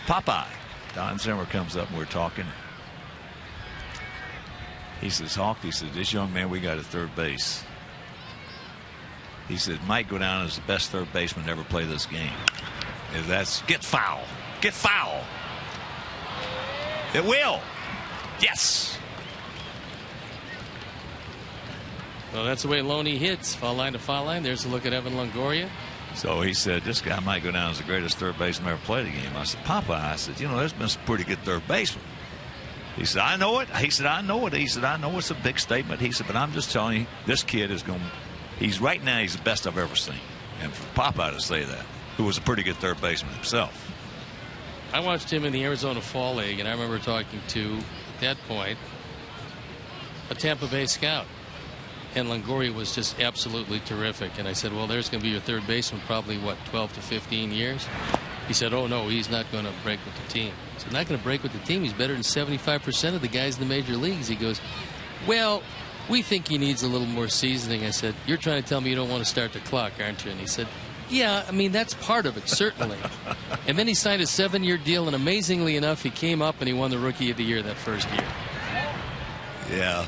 Speaker 1: Popeye. Don Zimmer comes up and we're talking. He says, Hawk, he said, this young man we got at third base. He said, might go down as the best third baseman to ever play this game. If that's get foul. Get foul. It will. Yes.
Speaker 2: Well, that's the way Loney hits. Foul line to foul line. There's a look at Evan Longoria.
Speaker 1: So he said, this guy might go down as the greatest third baseman ever played the game. I said, Popeye, I said, you know, there's been some pretty good third basemen. He said, I know it. He said, I know it. He said, I know it's a big statement. He said, but I'm just telling you, this kid is going to, he's right now, he's the best I've ever seen. And for Popeye to say that, who was a pretty good third baseman himself.
Speaker 2: I watched him in the Arizona Fall League, and I remember talking to, at that point, a Tampa Bay scout. And Longoria was just absolutely terrific. And I said, well, there's going to be your third baseman, probably, what, 12 to 15 years? He said, oh, no, he's not going to break with the team. I said, not going to break with the team. He's better than 75% of the guys in the major leagues. He goes, well, we think he needs a little more seasoning. I said, you're trying to tell me you don't want to start the clock, aren't you? And he said, yeah, I mean, that's part of it, certainly. And then he signed a 7-year deal, and amazingly enough, he came up and he won the Rookie of the Year that first year.
Speaker 1: Yeah.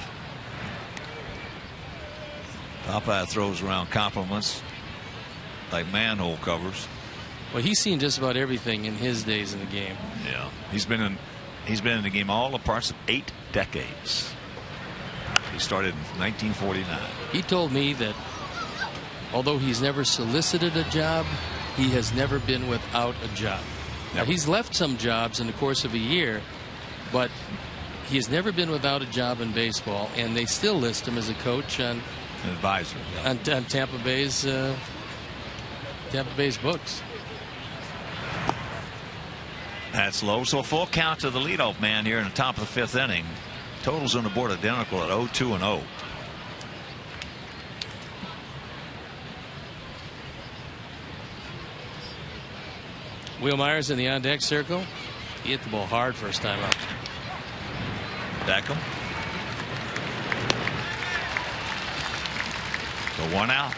Speaker 1: Popeye throws around compliments like manhole covers.
Speaker 2: Well, he's seen just about everything in his days in the game.
Speaker 1: Yeah, he's been in the game all the parts of 8 decades. He started in 1949.
Speaker 2: He told me that although he's never solicited a job, he has never been without a job. Now, he's left some jobs in the course of a year, but he has never been without a job in baseball, and they still list him as a coach on
Speaker 1: an advisor
Speaker 2: on Tampa Bay's books.
Speaker 1: That's low. So full count to the leadoff man here in the top of the 5th inning. Totals on the board identical at 0-2 and 0.
Speaker 2: Will Myers in the on-deck circle. He hit the ball hard first time up.
Speaker 1: Beckham. So 1 out.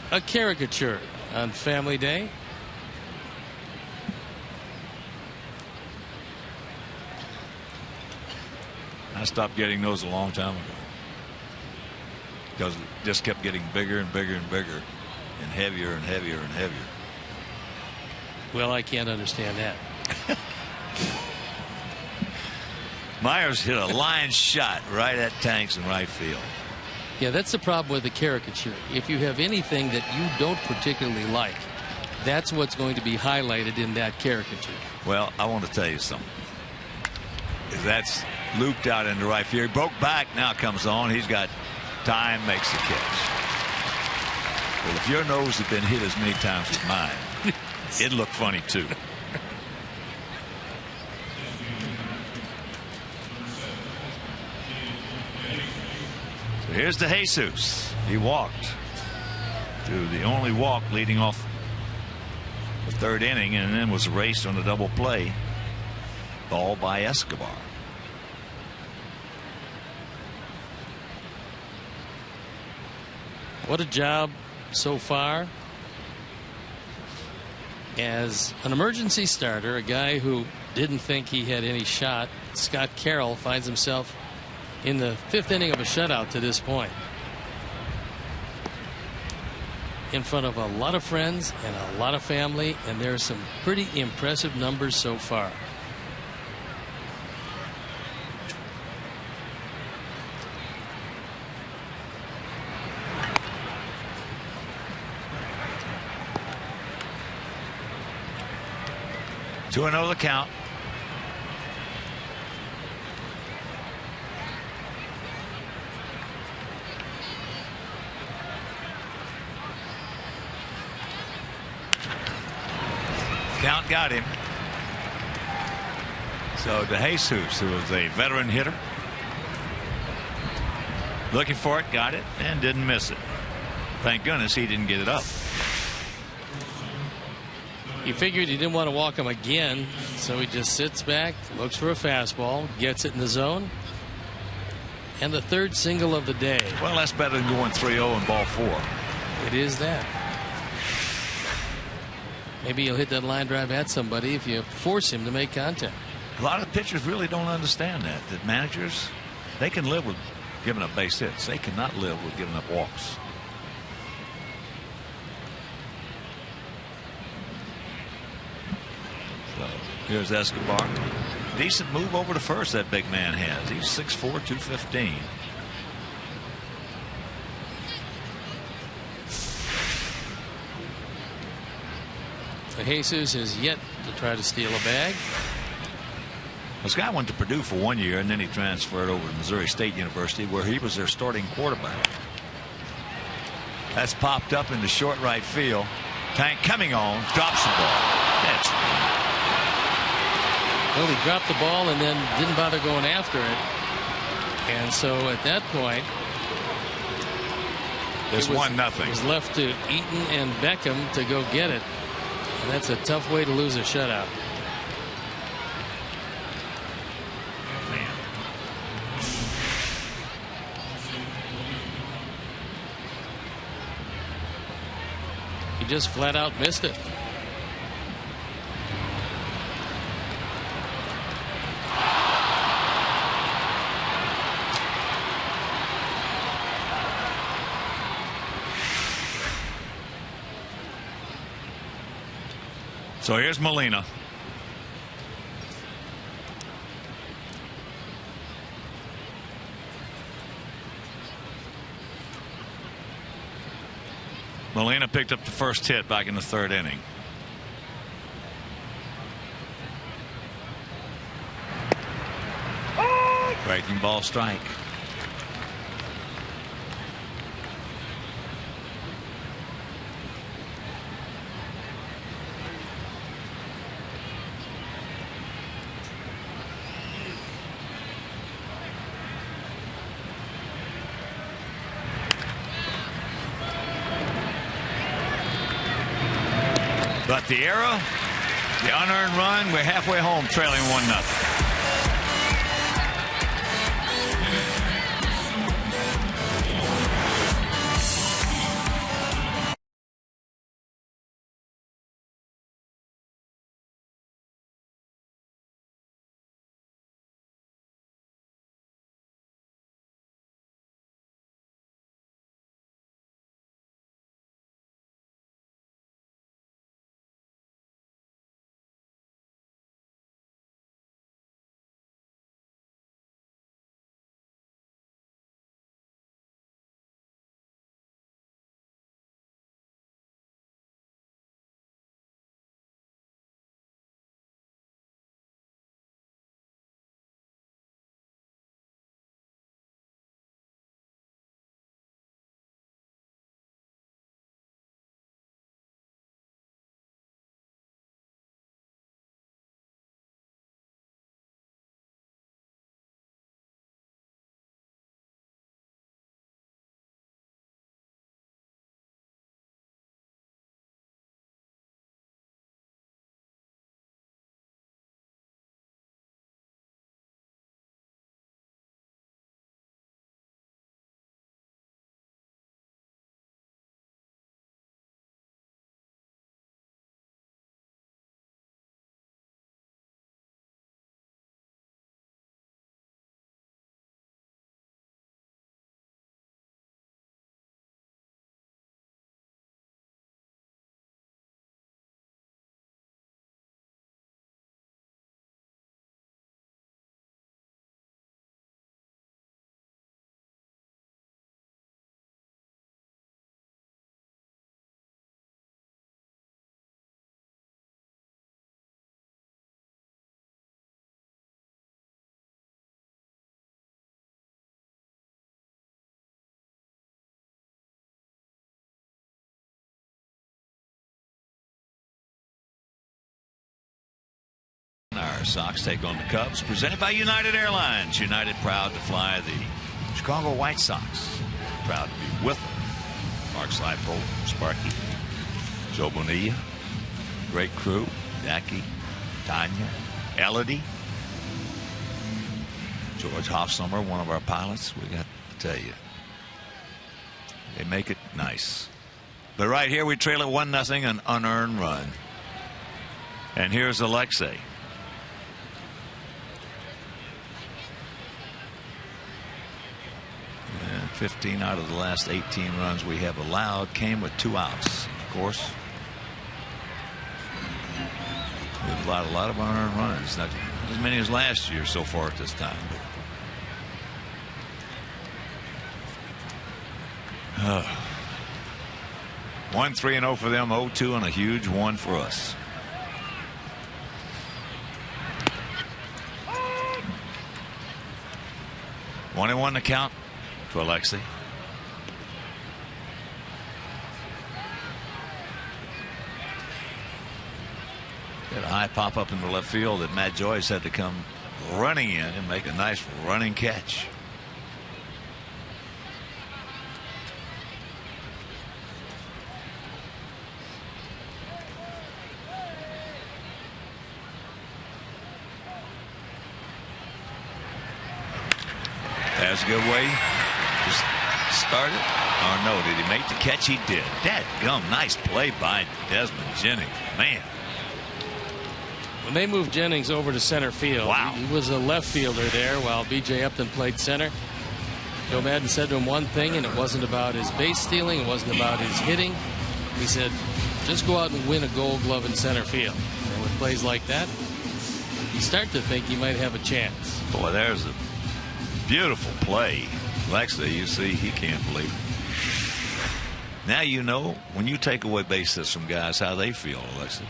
Speaker 2: A caricature on Family Day.
Speaker 1: I stopped getting those a long time ago because it just kept getting bigger and bigger and bigger and heavier and heavier and heavier.
Speaker 2: Well, I can't understand that.
Speaker 1: Myers hit a line shot right at Tanks in right field.
Speaker 2: Yeah, that's the problem with the caricature. If you have anything that you don't particularly like, that's what's going to be highlighted in that caricature.
Speaker 1: Well, I want to tell you something. That's looped out into right field. He broke back, now comes on. He's got time, makes the catch. Well, if your nose had been hit as many times as mine, it'd look funny too. So here's De Jesus. He walked to the only walk leading off the 3rd inning, and then was erased on a double play. Ball by Escobar.
Speaker 2: What a job so far. As an emergency starter, a guy who didn't think he had any shot, Scott Carroll finds himself in the 5th inning of a shutout to this point. In front of a lot of friends and a lot of family, and there are some pretty impressive numbers so far.
Speaker 1: Two and 0 the count. Count got him. So De Jesus, who was a veteran hitter, looking for it, got it, and didn't miss it. Thank goodness he didn't get it up.
Speaker 2: He figured he didn't want to walk him again, so he just sits back, looks for a fastball, gets it in the zone, and the 3rd single of the day.
Speaker 1: Well, that's better than going 3-0 in ball 4.
Speaker 2: It is that. Maybe he'll hit that line drive at somebody if you force him to make contact.
Speaker 1: A lot of pitchers really don't understand that managers, they can live with giving up base hits. They cannot live with giving up walks. So here's Escobar. Decent move over to first that big man has. He's 6'4", 215.
Speaker 2: Jesus is yet to try to steal a bag.
Speaker 1: This guy went to Purdue for 1 year, and then he transferred over to Missouri State University, where he was their starting quarterback. That's popped up into short right field. Tank coming on, drops the ball. That's...
Speaker 2: Well, he dropped the ball and then didn't bother going after it. And so at that point,
Speaker 1: it's 1-0.
Speaker 2: It was left to Eaton and Beckham to go get it. And that's a tough way to lose a shutout.
Speaker 1: Man.
Speaker 2: He just flat out missed it.
Speaker 1: So here's Molina. Molina picked up the first hit back in the 3rd inning. Breaking ball strike. But the error, the unearned run, we're halfway home trailing 1-0. Our Sox take on the Cubs, presented by United Airlines. United proud to fly the Chicago White Sox. Proud to be with them. Mark Slipole, Sparky, Joe Bonilla, great crew, Jackie, Tanya, Elodie, George Hoffsummer, one of our pilots. We got to tell you, they make it nice. But right here we trail it 1-0, an unearned run. And here's Alexei. And 15 out of the last 18 runs we have allowed came with 2 outs. Of course, we've allowed a lot of unearned runs. Not as many as last year so far at this time. But 1-3-0 for them, 0-2, and a huge 1 for us. One and 1 to count to Alexei. Had a high pop up in the left field that Matt Joyce had to come running in and make a nice running catch. That's a good way to start it. Or no, did he make the catch? He did. Dadgum, nice play by Desmond Jennings. Man.
Speaker 2: When they moved Jennings over to center field,
Speaker 1: wow.
Speaker 2: He was a left fielder there while B.J. Upton played center. Joe Madden said to him one thing, and it wasn't about his base stealing, it wasn't about his hitting. He said, just go out and win a Gold Glove in center field. And with plays like that, you start to think you might have a chance.
Speaker 1: Boy, there's a beautiful play. Lexa, you see, he can't believe it. Now you know when you take away base hits from guys how they feel, Lexa.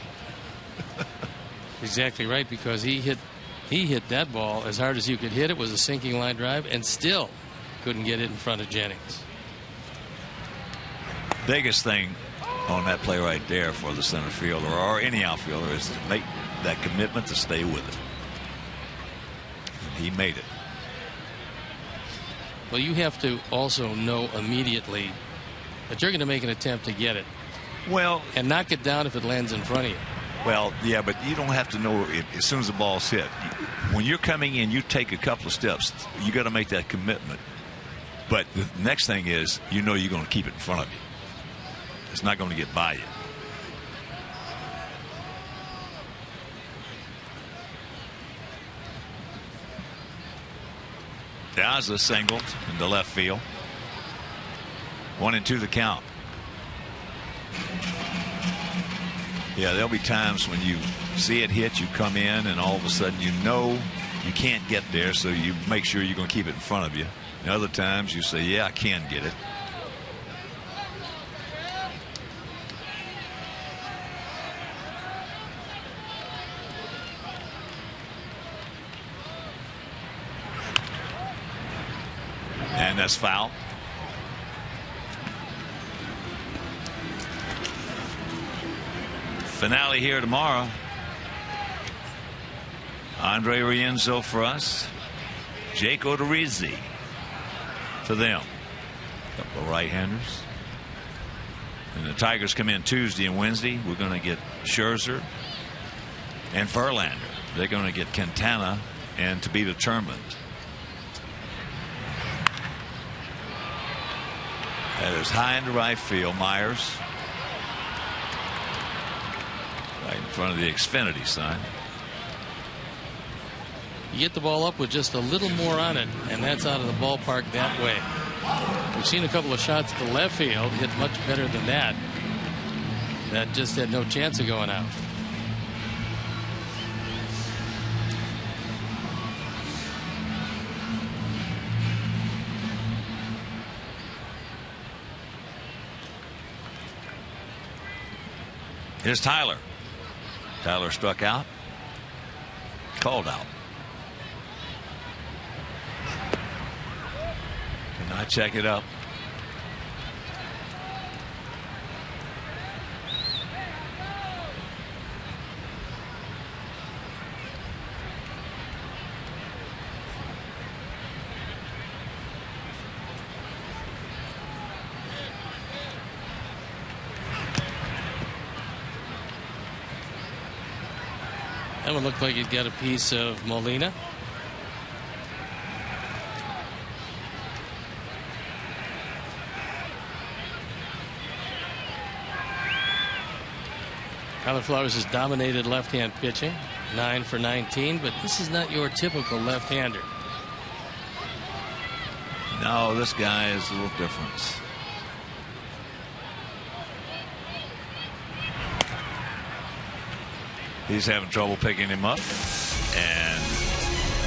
Speaker 2: Exactly right, because he hit that ball as hard as you could hit. It was a sinking line drive and still couldn't get it in front of Jennings.
Speaker 1: Biggest thing on that play right there for the center fielder or any outfielder is to make that commitment to stay with it. And he made it.
Speaker 2: Well, you have to also know immediately that you're going to make an attempt to get it.
Speaker 1: Well,
Speaker 2: and knock it down if it lands in front of you.
Speaker 1: Well, yeah, but you don't have to know it as soon as the ball's hit. When you're coming in, you take a couple of steps. You got to make that commitment. But the next thing is, you know you're going to keep it in front of you. It's not going to get by you. There's a single in the left field. 1-2 the count. Yeah, there'll be times when you see it hit, you come in, and all of a sudden you know you can't get there, so you make sure you're going to keep it in front of you. And other times you say, yeah, I can get it. And that's foul. Finale here tomorrow. Andre Rienzo for us. Jake Odorizzi for them. A couple of right-handers. And the Tigers come in Tuesday and Wednesday. We're going to get Scherzer and Verlander. They're going to get Quintana and to be determined. That is high into right field. Myers. Right in front of the Xfinity sign.
Speaker 2: You get the ball up with just a little more on it, and that's out of the ballpark that way. We've seen a couple of shots to left field hit much better than that. That just had no chance of going out.
Speaker 1: Here's Tyler. Tyler struck out. Called out. Can I check it up?
Speaker 2: That one looked like he'd got a piece of Molina. Kyler Flowers has dominated left-hand pitching, 9 for 19, but this is not your typical left-hander.
Speaker 1: No, this guy is a little different. He's having trouble picking him up. And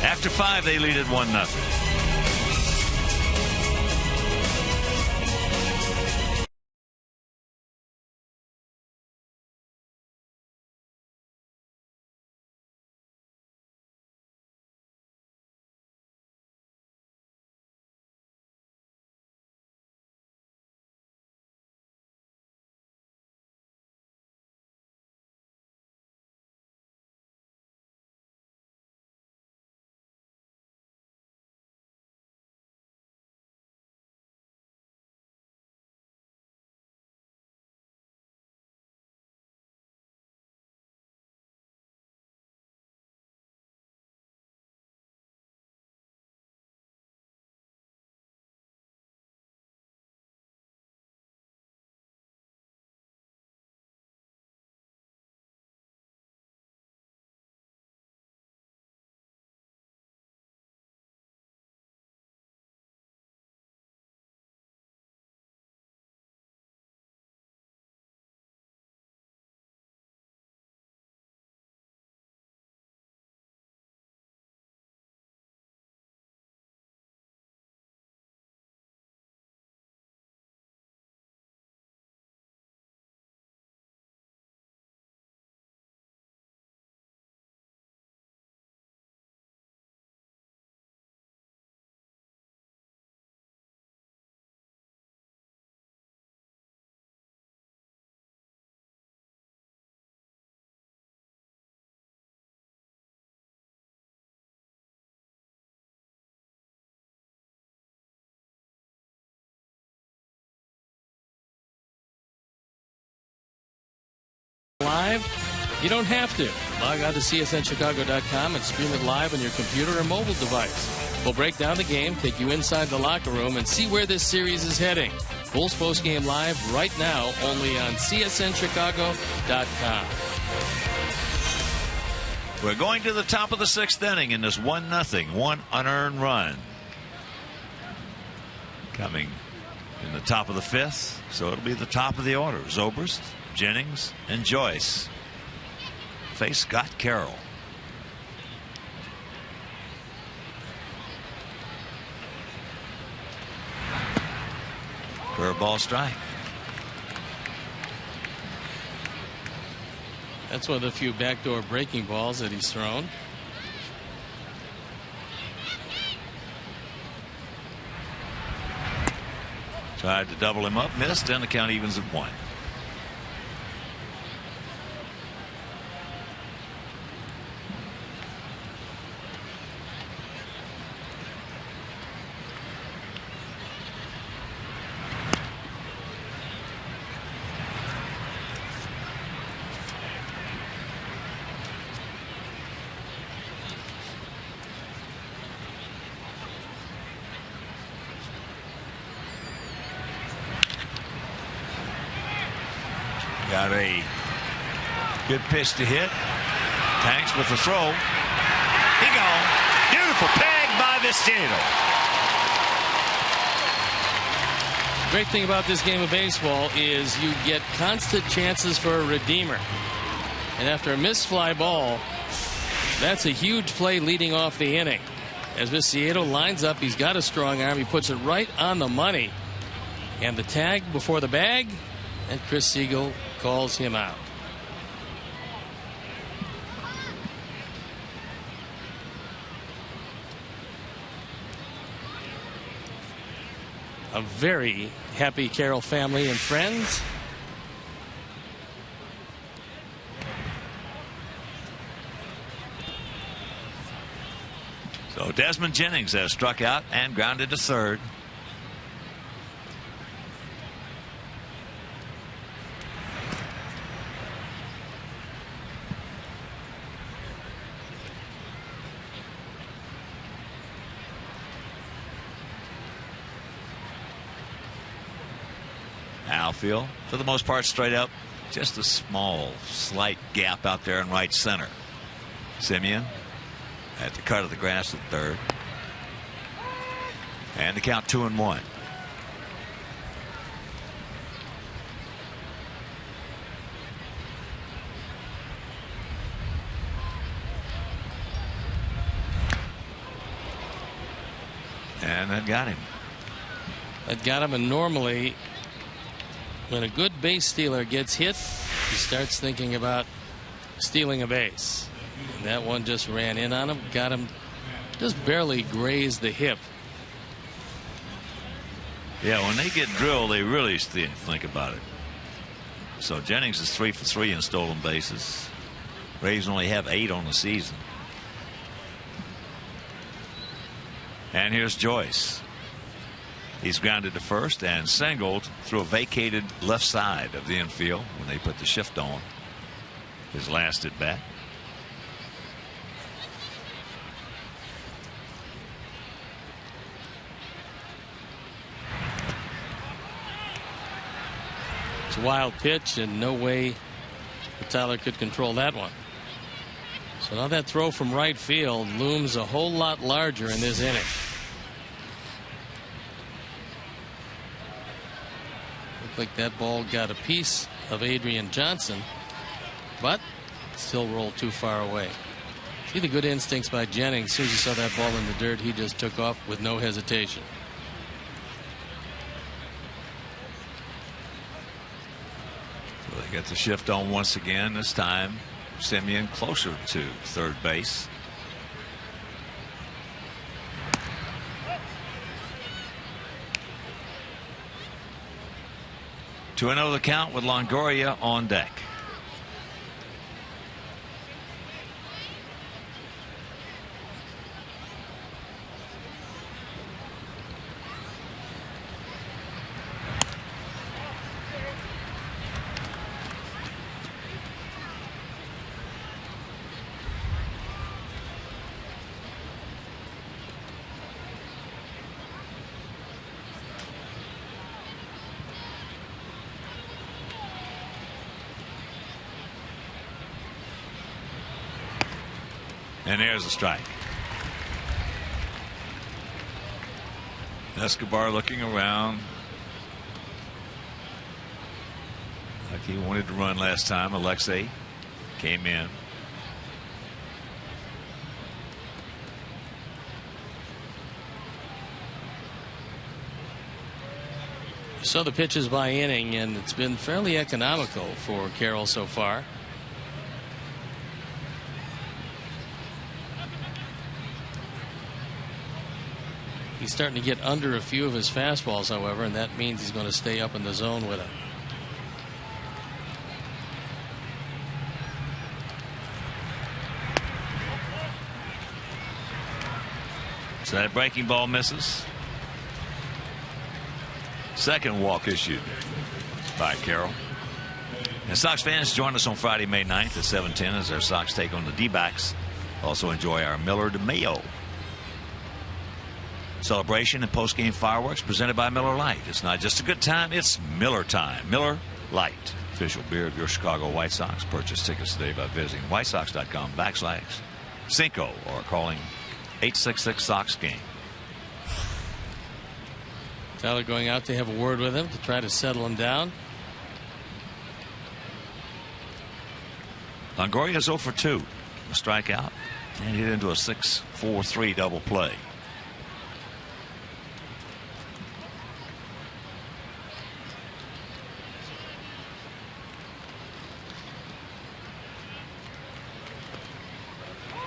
Speaker 1: after 5, they lead it 1-0.
Speaker 2: live? You don't have to. Log on to csnchicago.com and stream it live on your computer or mobile device. We'll break down the game, take you inside the locker room, and see where this series is heading. Bulls postgame live right now, only on csnchicago.com.
Speaker 1: We're going to the top of the 6th inning in this 1-0, one unearned run. Coming in the top of the 5th, so it'll be the top of the order. Zobrist, Jennings, and Joyce face Scott Carroll. Curveball strike.
Speaker 2: That's one of the few backdoor breaking balls that he's thrown.
Speaker 1: Tried to double him up, missed, and the count evens at 1. Got a good pitch to hit. Tanks with the throw. He gone. Beautiful peg by Vistino.
Speaker 2: Great thing about this game of baseball is you get constant chances for a redeemer. And after a missed fly ball, that's a huge play leading off the inning. As Vistino lines up, he's got a strong arm. He puts it right on the money. And the tag before the bag, and Chris Siegel calls him out. A very happy Carroll family and friends.
Speaker 1: So Desmond Jennings has struck out and grounded to third. Outfield, for the most part, straight up. Just a small, slight gap out there in right center. Simeon at the cut of the grass at third. And the count 2-1. And that got him.
Speaker 2: That got him, and normally when a good base stealer gets hit, he starts thinking about stealing a base. And that one just ran in on him, got him, just barely grazed the hip.
Speaker 1: Yeah, when they get drilled, they really think about it. So Jennings is 3 for 3 in stolen bases. Braves only have 8 on the season. And here's Joyce. He's grounded to first and singled through a vacated left side of the infield when they put the shift on his last at bat.
Speaker 2: It's a wild pitch, and no way Tyler could control that one. So now that throw from right field looms a whole lot larger in this inning. Looked like that ball got a piece of Adrian Johnson, but still rolled too far away. See the good instincts by Jennings. As soon as he saw that ball in the dirt, he just took off with no hesitation.
Speaker 1: So they get the shift on once again. This time Simeon closer to third base. To another count with Longoria on deck. And there's a strike. Escobar looking around like he wanted to run last time. Alexei came in.
Speaker 2: So the pitches by inning, and it's been fairly economical for Carroll so far. He's starting to get under a few of his fastballs, however, and that means he's going to stay up in the zone with it.
Speaker 1: So that breaking ball misses. Second walk issued by Carroll. And Sox fans, join us on Friday, May 9th at 7:10 as our Sox take on the D-backs. Also enjoy our Miller de Mayo celebration and post-game fireworks presented by Miller Lite. It's not just a good time, it's Miller time. Miller Lite, official beer of your Chicago White Sox. Purchase tickets today by visiting whitesox.com/Cinco or calling 866-SOX-GAME.
Speaker 2: Tyler going out to have a word with him to try to settle him down.
Speaker 1: Longoria's 0 for 2. A strikeout and hit into a 6-4-3 double play.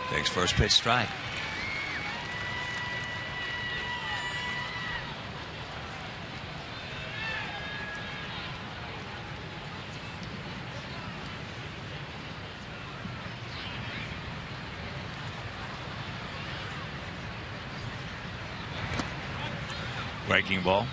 Speaker 1: Takes first pitch strike. Breaking ball.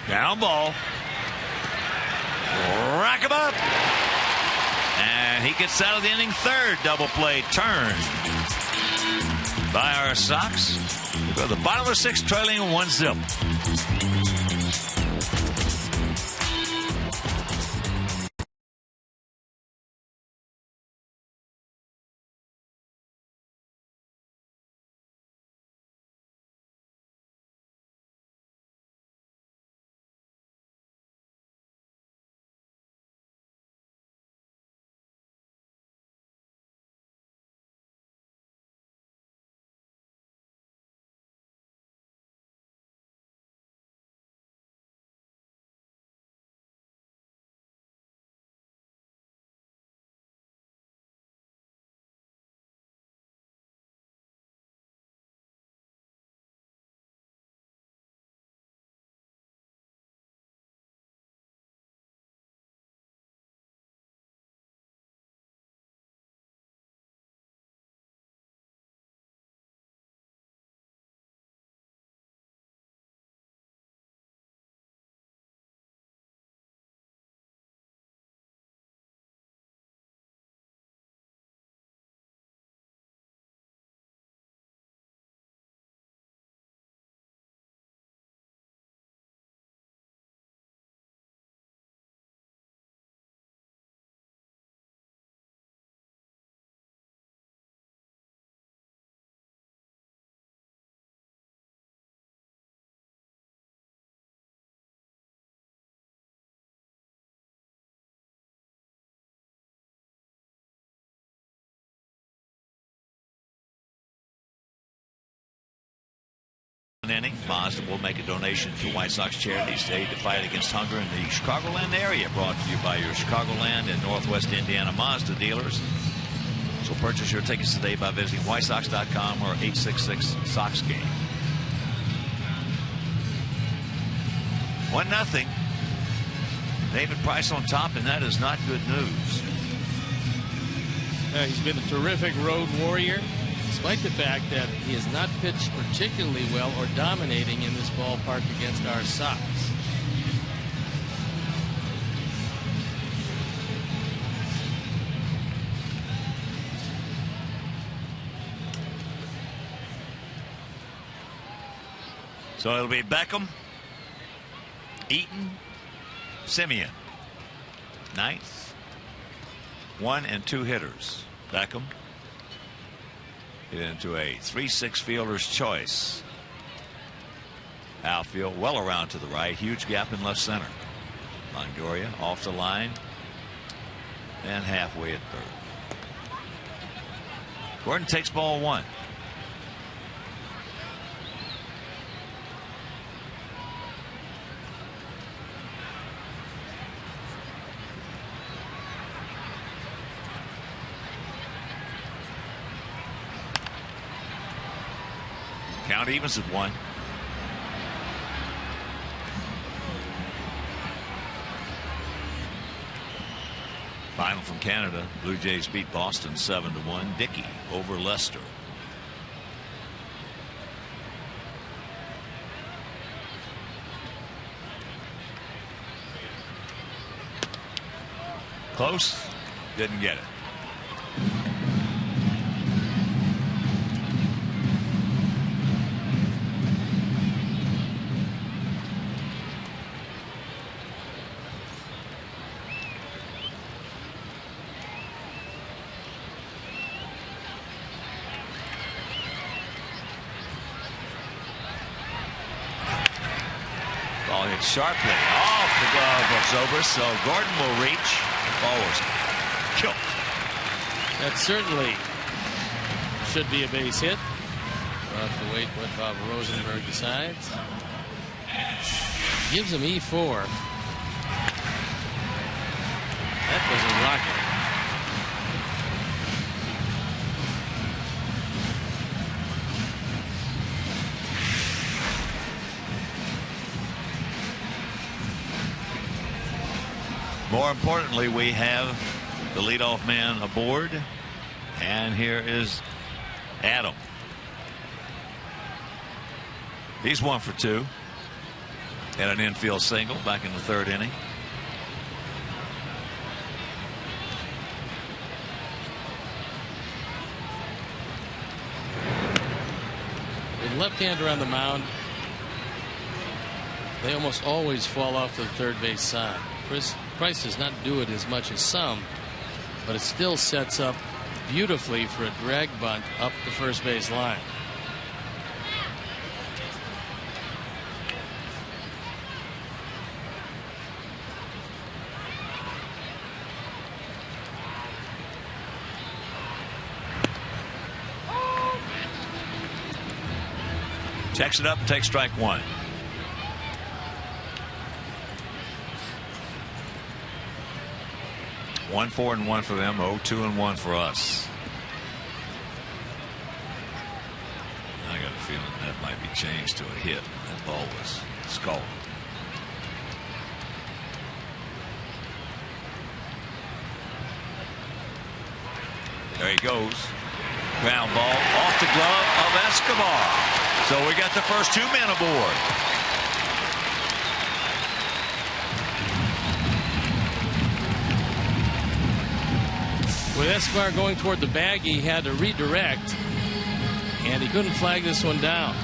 Speaker 1: Down ball. Rack him up. And he gets out of the inning third. Double play turn by our Sox. We go to the bottom of the sixth, trailing 1-0. Inning. Mazda will make a donation to White Sox charities today to fight against hunger in the Chicagoland area. Brought to you by your Chicagoland and Northwest Indiana Mazda dealers. So purchase your tickets today by visiting whitesox.com or 866-SOX-GAME. 1-0. David Price on top, and that is not good news.
Speaker 2: He's been a terrific road warrior. despite the fact that he has not pitched particularly well or dominating in this ballpark against our Sox.
Speaker 1: So it'll be Beckham, Eaton, Simeon. Ninth. 1 and 2 hitters. Beckham get into a 3-6 fielder's choice. Outfield well around to the right. Huge gap in left center. Longoria off the line and halfway at third. Gordon takes ball 1. Count evens at 1. Final from Canada. Blue Jays beat Boston 7-1. Dickey over Lester. Close. Didn't get it. Ball hit sharply off the glove of Zobrist, so Gordon will reach. Ball was killed.
Speaker 2: That certainly should be a base hit. We'll have to wait what Bob Rosenberg decides. Gives him E4. That was a rocket.
Speaker 1: More importantly, we have the leadoff man aboard, and here is Adam. He's 1 for 2. Had an infield single back in the 3rd inning.
Speaker 2: With left-hander on the mound, they almost always fall off to the third base side. Price does not do it as much as some, but it still sets up beautifully for a drag bunt up the first base line.
Speaker 1: Checks it up and takes strike 1. One 4-1 for them. 0-2-1 for us. I got a feeling that might be changed to a hit. That ball was scalded. There he goes. Ground ball off the glove of Escobar. So we got the first 2 men aboard.
Speaker 2: With Escobar going toward the bag, he had to redirect, and he couldn't flag this one down.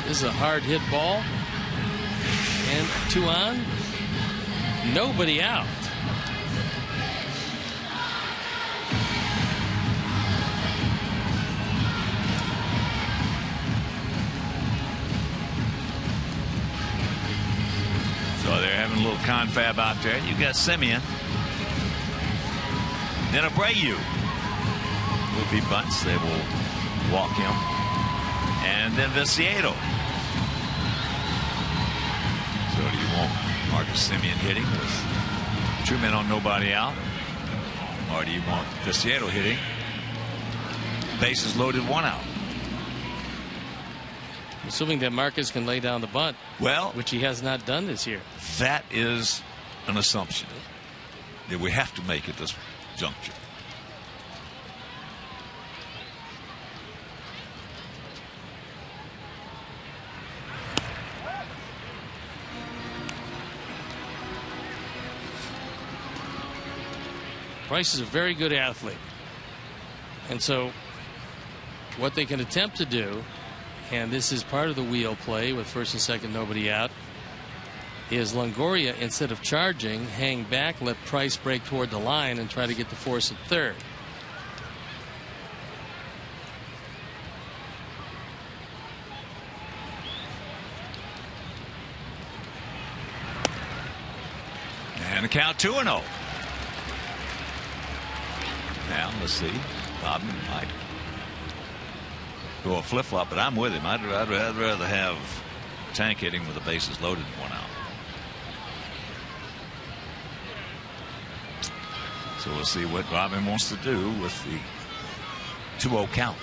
Speaker 2: This is a hard hit ball, and 2 on, nobody out.
Speaker 1: So they're having a little confab out there. You got Simeon. Then Abreu. If he bunts, they will walk him. And then Viciado. So do you want Marcus Simeon hitting with 2 men on nobody out? Or do you want Viciado hitting? Bases loaded, 1 out.
Speaker 2: Assuming that Marcus can lay down the bunt.
Speaker 1: Well,
Speaker 2: which he has not done this year.
Speaker 1: That is an assumption that we have to make at this juncture.
Speaker 2: Price is a very good athlete. And so what they can attempt to do, and this is part of the wheel play with first and second, nobody out, is Longoria, instead of charging, hang back, let Price break toward the line and try to get the force at third.
Speaker 1: And the count 2-0. Now let's see. Bob might go a flip-flop, but I'm with him. I'd rather have Tank hitting with the bases loaded and 1 out. So we'll see what Robin wants to do with the 2-0 count.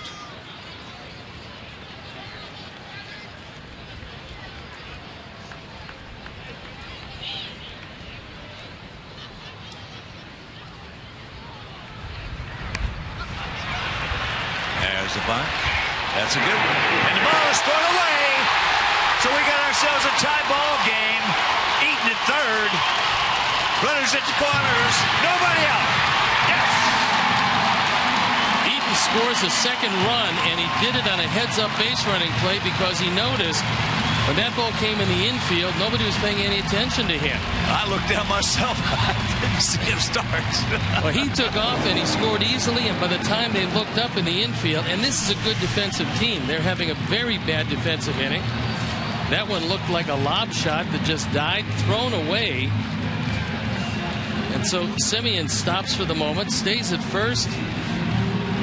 Speaker 1: There's the bunt. That's a good one. And the ball is thrown away. So we got ourselves a tie ball game. Eaton at third. Runners at the corners. Nobody out. Yes.
Speaker 2: Eaton scores a second run, and he did it on a heads-up base running play because he noticed when that ball came in the infield, nobody was paying any attention to him.
Speaker 1: I looked down myself. I didn't see him start.
Speaker 2: Well, he took off and he scored easily, and by the time they looked up in the infield, and this is a good defensive team. They're having a very bad defensive inning. That one looked like a lob shot that just died, thrown away. And so Semien stops for the moment, stays at first.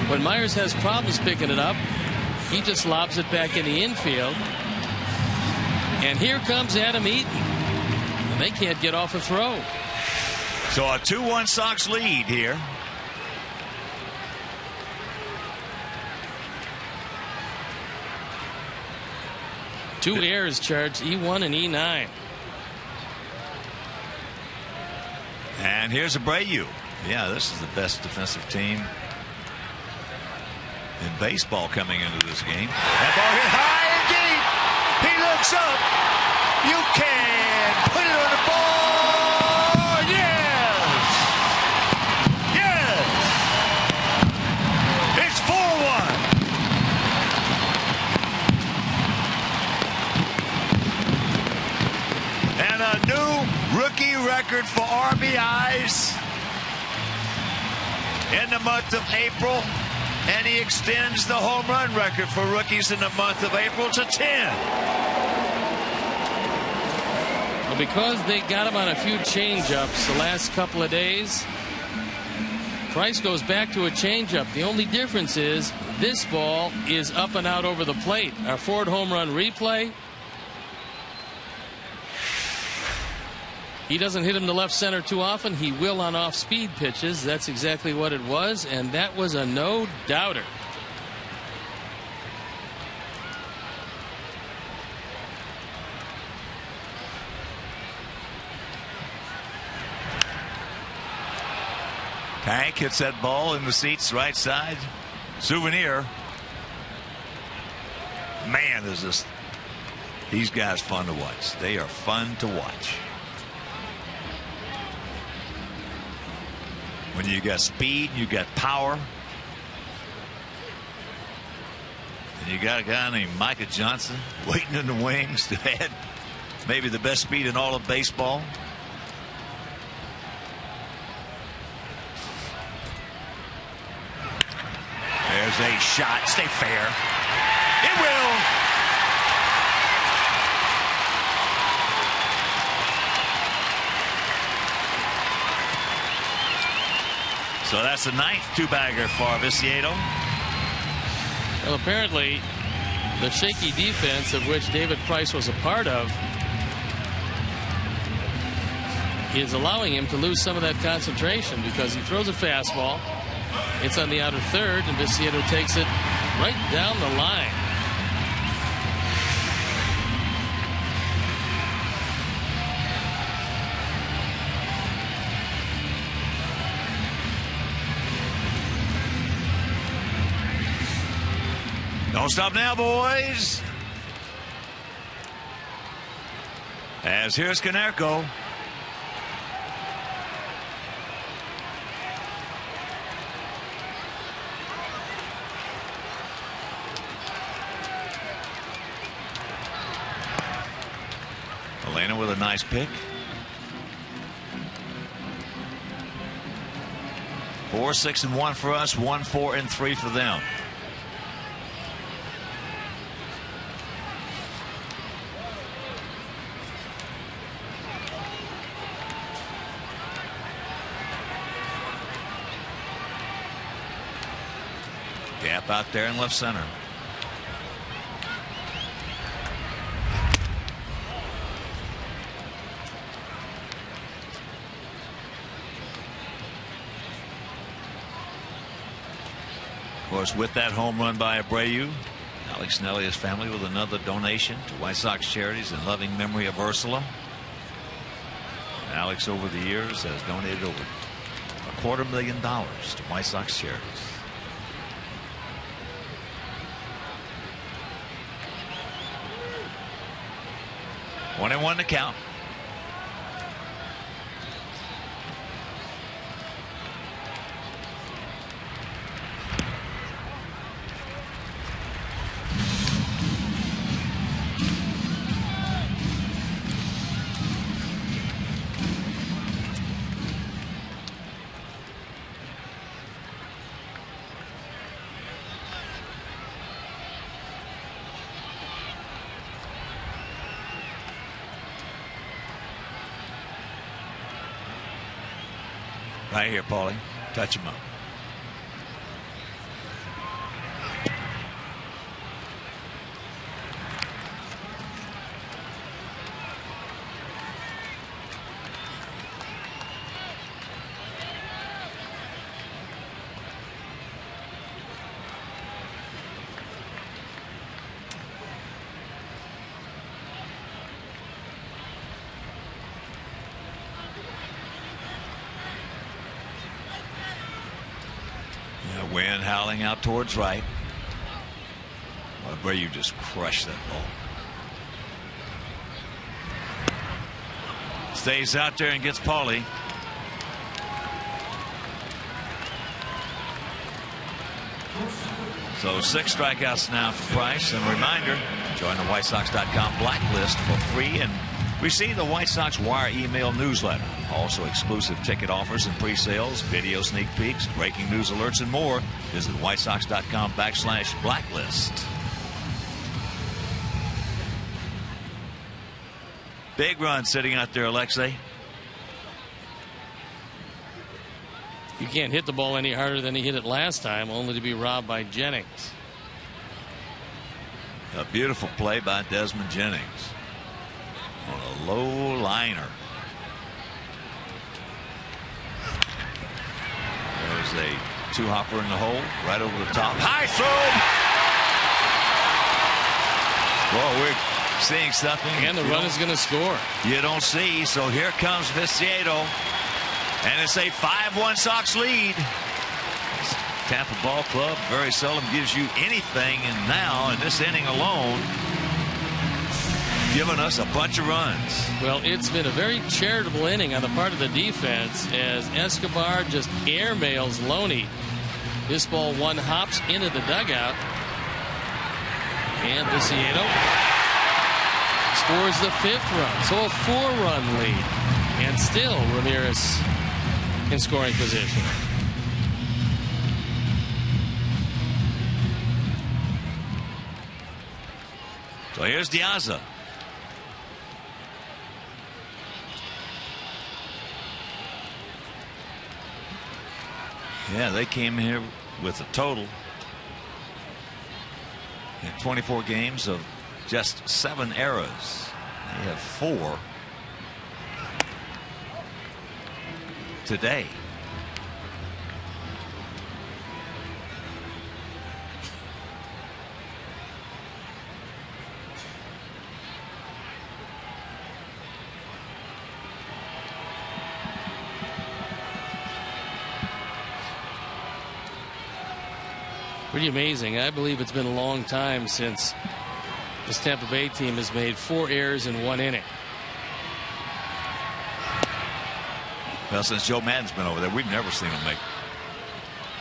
Speaker 2: When Myers has problems picking it up, he just lobs it back in the infield. And here comes Adam Eaton. And they can't get off a throw.
Speaker 1: So a 2-1 Sox lead here.
Speaker 2: Two errors charged, E1 and E9.
Speaker 1: And here's Abreu. Yeah, this is the best defensive team in baseball coming into this game. That ball hit high and deep. He looks up. You can put it on the ball. Yes. Yes. It's 4-1. And a new rookie record for RBIs in the month of April. And he extends the home run record for rookies in the month of April to 10.
Speaker 2: Well, because they got him on a few changeups the last couple of days, Price goes back to a changeup. The only difference is this ball is up and out over the plate. Our Ford home run replay, he doesn't hit him to left center too often. He will on off-speed pitches. That's exactly what it was, and that was a no-doubter.
Speaker 1: Tank hits that ball in the seats right side. Souvenir. Man, is this, these guys fun to watch. They are fun to watch. When you got speed, you got power. And you got a guy named Micah Johnson waiting in the wings to add maybe the best speed in all of baseball. There's a shot. Stay fair. It will. So that's the 9th two-bagger for Viciado.
Speaker 2: Well, apparently the shaky defense of which David Price was a part of is allowing him to lose some of that concentration because he throws a fastball. It's on the outer third, and Viciado takes it right down the line.
Speaker 1: Don't stop now, boys. As here's Canerco. nice pick. 4, 6, and 1 for us. 1, 4, and 3 for them. Gap out there in left center. Of course, with that home run by Abreu, Alex Nelly, his family, with another donation to White Sox charities in loving memory of Ursula. And Alex, over the years, has donated over $250,000 to White Sox charities. One and one to count. Right here, Paulie. Touch him up. Wind howling out towards right. Where you just crushed that ball. Stays out there and gets Paulie. So 6 strikeouts now for Price. And a reminder, join the WhiteSox.com blacklist for free and receive the White Sox Wire email newsletter. Also exclusive ticket offers and pre-sales, video sneak peeks, breaking news alerts, and more. Visit WhiteSox.com/blacklist. Big run sitting out there, Alexei.
Speaker 2: You can't hit the ball any harder than he hit it last time, only to be robbed by Jennings.
Speaker 1: A beautiful play by Desmond Jennings on a low liner. There's a two-hopper in the hole, right over the top. High throw! Well, we're seeing something.
Speaker 2: And the run is going to score.
Speaker 1: You don't see, so here comes Viciado. And it's a 5-1 Sox lead. Tampa Ball Club very seldom gives you anything, and now in this inning alone, giving us a bunch of runs.
Speaker 2: Well, it's been a very charitable inning on the part of the defense as Escobar just airmails Loney. This ball one hops into the dugout. And Viciado scores the 5th run. So a 4-run lead. And still Ramirez in scoring position.
Speaker 1: So here's Diaza. Yeah, they came here with a total in 24 games of just 7 errors. They have 4 today.
Speaker 2: Pretty amazing. I believe it's been a long time since this Tampa Bay team has made 4 errors in 1 inning.
Speaker 1: Well, since Joe Madden's been over there, we've never seen him make.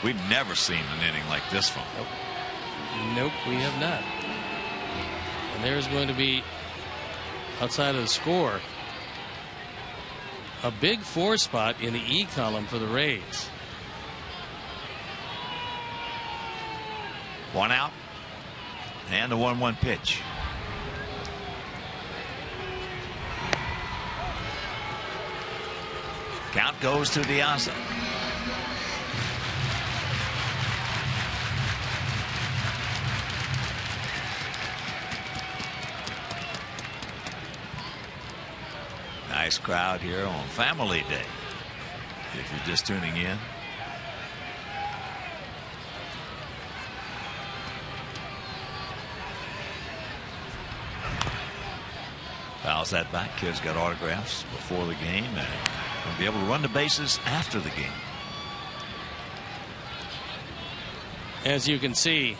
Speaker 1: We've never seen an inning like this one.
Speaker 2: Nope, we have not. And there's going to be, outside of the score, a big 4 spot in the E column for the Rays.
Speaker 1: 1 out. And the 1-1 pitch. Count goes to Diaz. Nice crowd here on Family Day, if you're just tuning in. Fouls that back. Kids got autographs before the game and will be able to run the bases after the game.
Speaker 2: As you can see,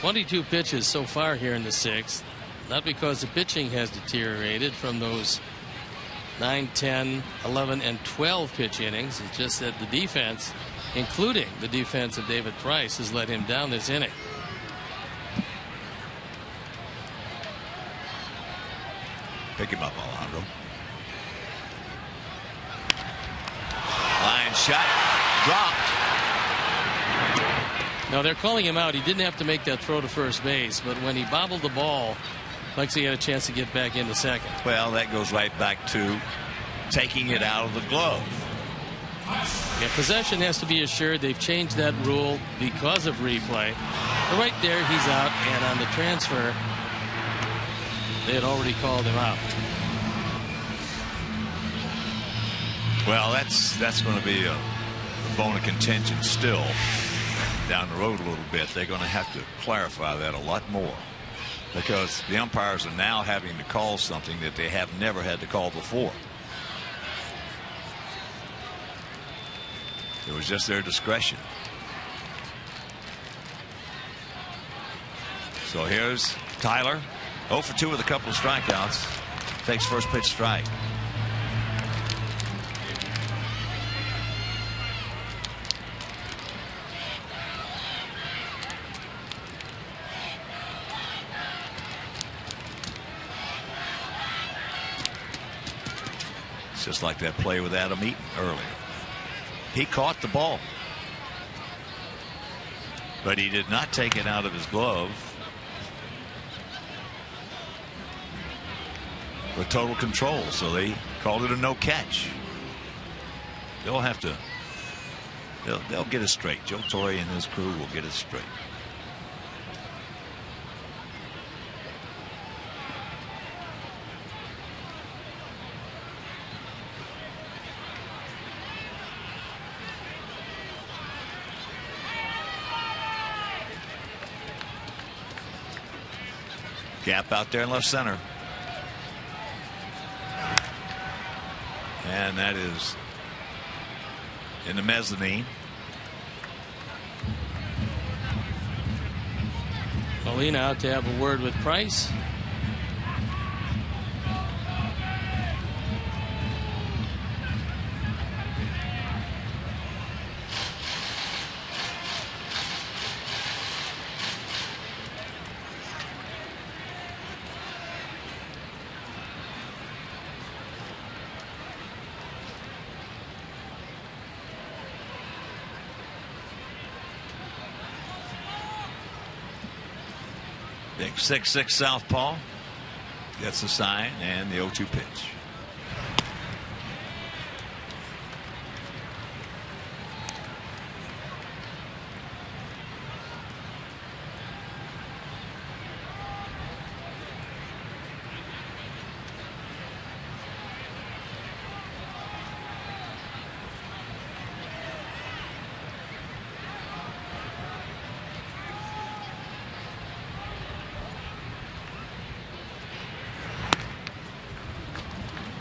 Speaker 2: 22 pitches so far here in the 6th. Not because the pitching has deteriorated from those 9, 10, 11, and 12 pitch innings. It's just that the defense, including the defense of David Price, has let him down this inning.
Speaker 1: Pick him up, Alejandro. Line shot. Dropped.
Speaker 2: Now they're calling him out. He didn't have to make that throw to first base, but when he bobbled the ball, like he had a chance to get back into second.
Speaker 1: Well, that goes right back to taking it out of the glove.
Speaker 2: Yeah, possession has to be assured. They've changed that rule because of replay. But right there, he's out, and on the transfer, they had already called him out.
Speaker 1: Well, that's going to be a bone of contention still down the road a little bit. They're going to have to clarify that a lot more, because the umpires are now having to call something that they have never had to call before. It was just their discretion. So here's Tyler, 0 for 2 with a couple of strikeouts. Takes first pitch strike. It's just like that play with Adam Eaton earlier. He caught the ball, but he did not take it out of his glove with total control, so they called it a no catch. They'll have to, they'll get it straight. Joe Torre and his crew will get it straight. Gap out there in left center. And that is in the mezzanine.
Speaker 2: Molina out to have a word with Price.
Speaker 1: Big 6'6" southpaw gets the sign and the 0-2 pitch.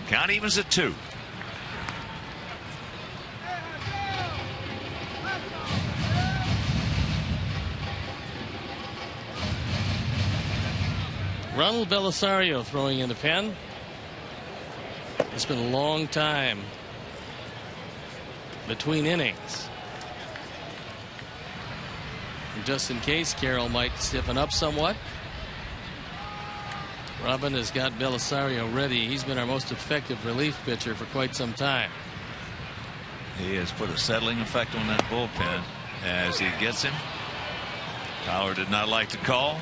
Speaker 1: Count evens at 2.
Speaker 2: Ronald Belisario throwing in the pen. It's been a long time between innings. And just in case, Carroll might stiffen up somewhat. Robin has got Belisario ready. He's been our most effective relief pitcher for quite some time.
Speaker 1: He has put a settling effect on that bullpen as he gets him. Tyler did not like the call.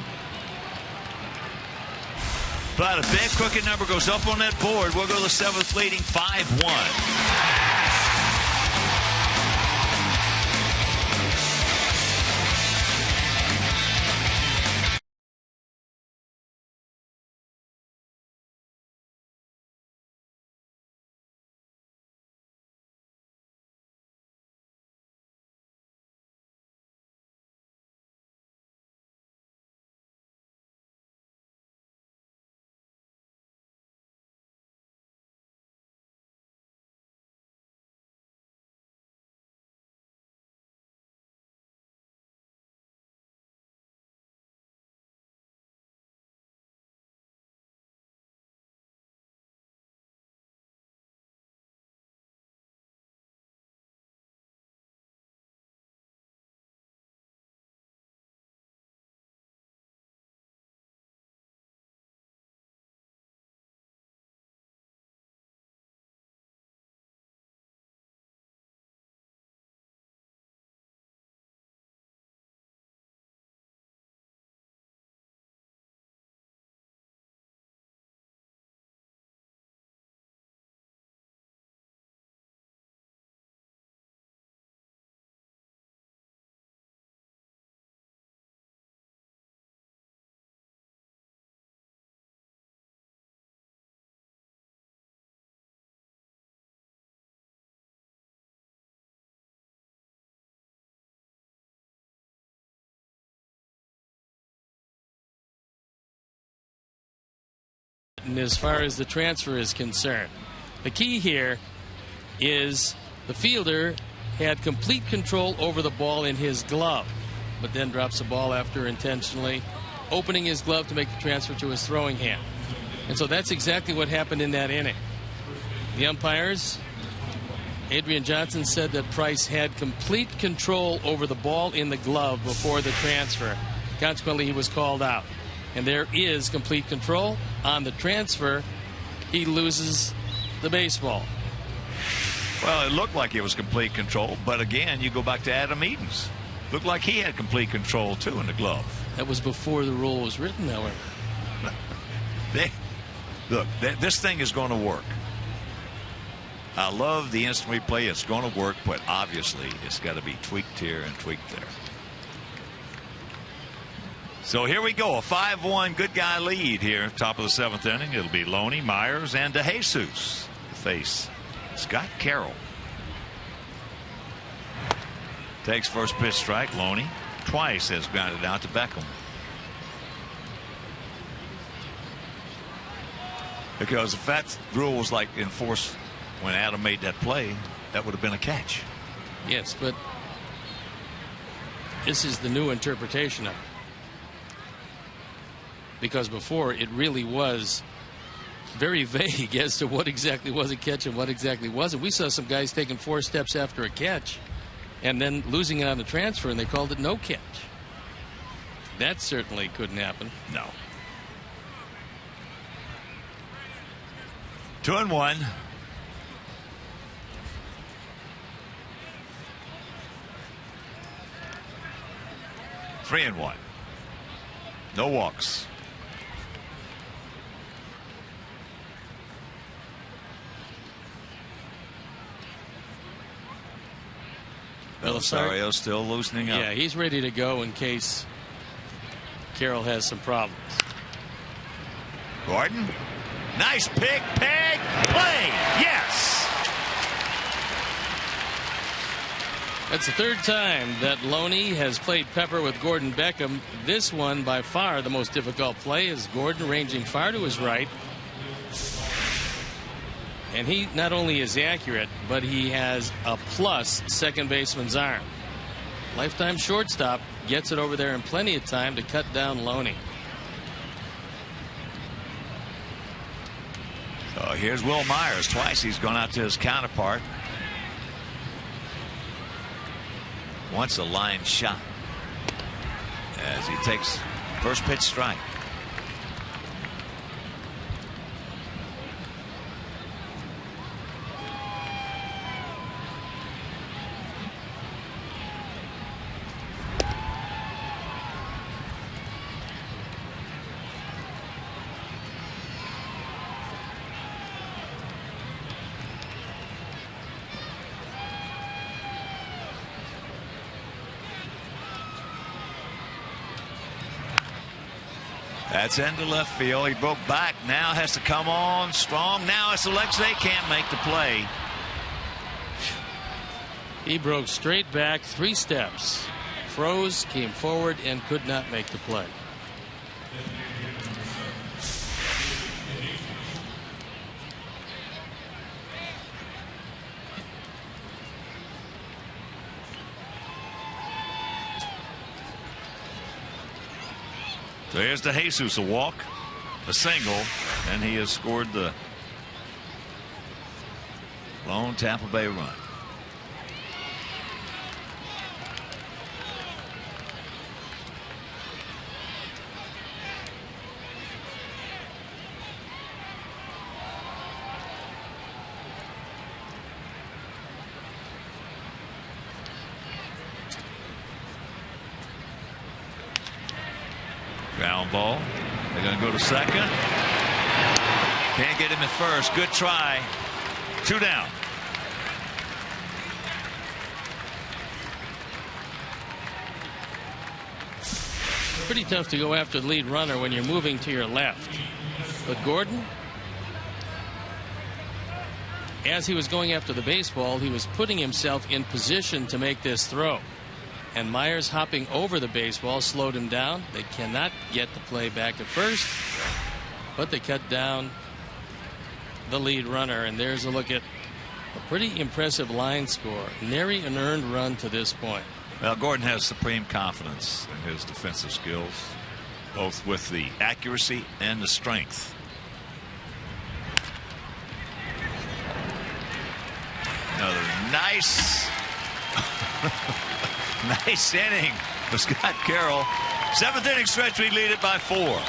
Speaker 1: But a big crooked number goes up on that board. We'll go to the 7th, leading 5-1.
Speaker 2: As far as the transfer is concerned, the key here is the fielder had complete control over the ball in his glove, but then drops the ball after intentionally opening his glove to make the transfer to his throwing hand. And so that's exactly what happened in that inning. The umpires, Adrian Johnson, said that Price had complete control over the ball in the glove before the transfer. Consequently, he was called out. And there is complete control. On the transfer, he loses the baseball.
Speaker 1: Well, it looked like it was complete control, but again, you go back to Adam Eaton's. Looked like he had complete control, too, in the glove.
Speaker 2: That was before the rule was written, however.
Speaker 1: Look, this thing is going to work. I love the instant replay. It's going to work, but obviously it's got to be tweaked here and tweaked there. So here we go, a 5-1 good guy lead here, top of the 7th inning. It'll be Loney, Myers, and DeJesus to face Scott Carroll. Takes first pitch strike. Loney twice has grounded out to Beckham. Because if that rule was like enforced when Adam made that play, that would have been a catch.
Speaker 2: Yes, but this is the new interpretation of it. Because before it really was very vague as to what exactly was a catch and what exactly wasn't. We saw some guys taking 4 steps after a catch and then losing it on the transfer, and they called it no catch. That certainly couldn't happen.
Speaker 1: No. 2-1. Three and 1. No walks. Belisario still loosening up.
Speaker 2: Yeah, he's ready to go in case Carroll has some problems.
Speaker 1: Gordon, nice pick, peg, play, yes.
Speaker 2: That's the 3rd time that Loney has played pepper with Gordon Beckham. This one, by far, the most difficult play is Gordon ranging far to his right. And he not only is accurate, but he has a plus second baseman's arm. Lifetime shortstop gets it over there in plenty of time to cut down Loney.
Speaker 1: So here's Will Myers. Twice he's gone out to his counterpart. Once a line shot as he takes first pitch strike. That's into left field. He broke back. Now has to come on strong. Now it's Alexei. Can't make the play.
Speaker 2: He broke straight back 3 steps. Froze, came forward, and could not make the play.
Speaker 1: So here's to Jesus, a walk, a single, and he has scored the lone Tampa Bay run. Ground ball. They're going to go to second. Can't get him at first. Good try. 2 down.
Speaker 2: Pretty tough to go after the lead runner when you're moving to your left. But Gordon, as he was going after the baseball, he was putting himself in position to make this throw. And Myers hopping over the baseball slowed him down. They cannot get the play back at first, but they cut down the lead runner. And there's a look at a pretty impressive line score. Nary an earned run to this point.
Speaker 1: Well, Gordon has supreme confidence in his defensive skills, both with the accuracy and the strength. Another nice nice inning for Scott Carroll. 7th inning stretch, we lead it by 4.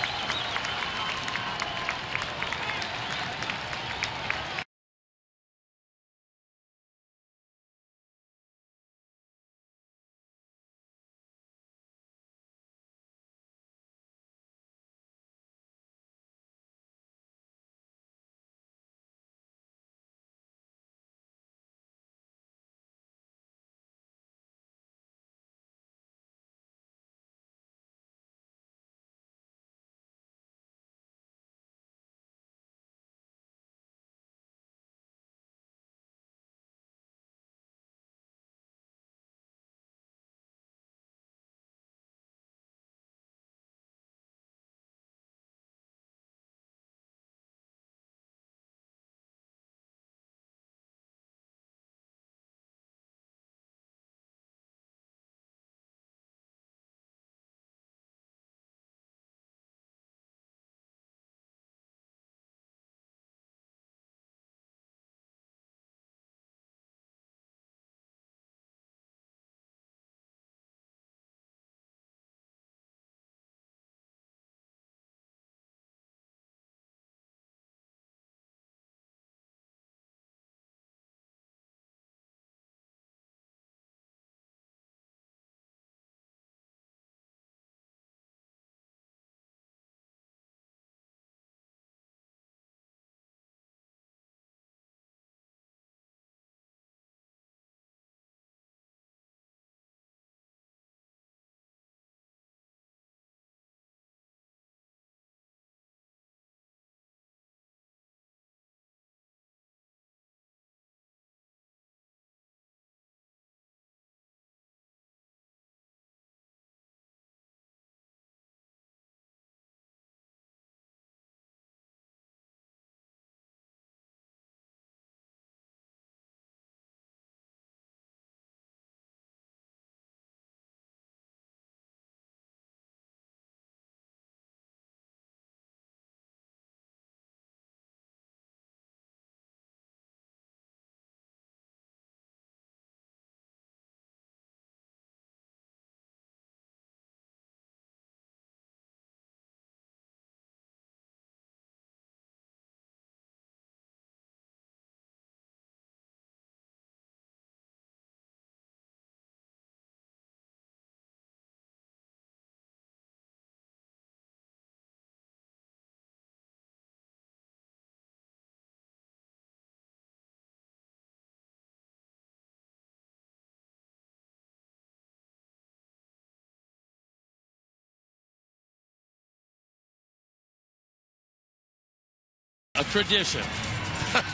Speaker 2: a tradition.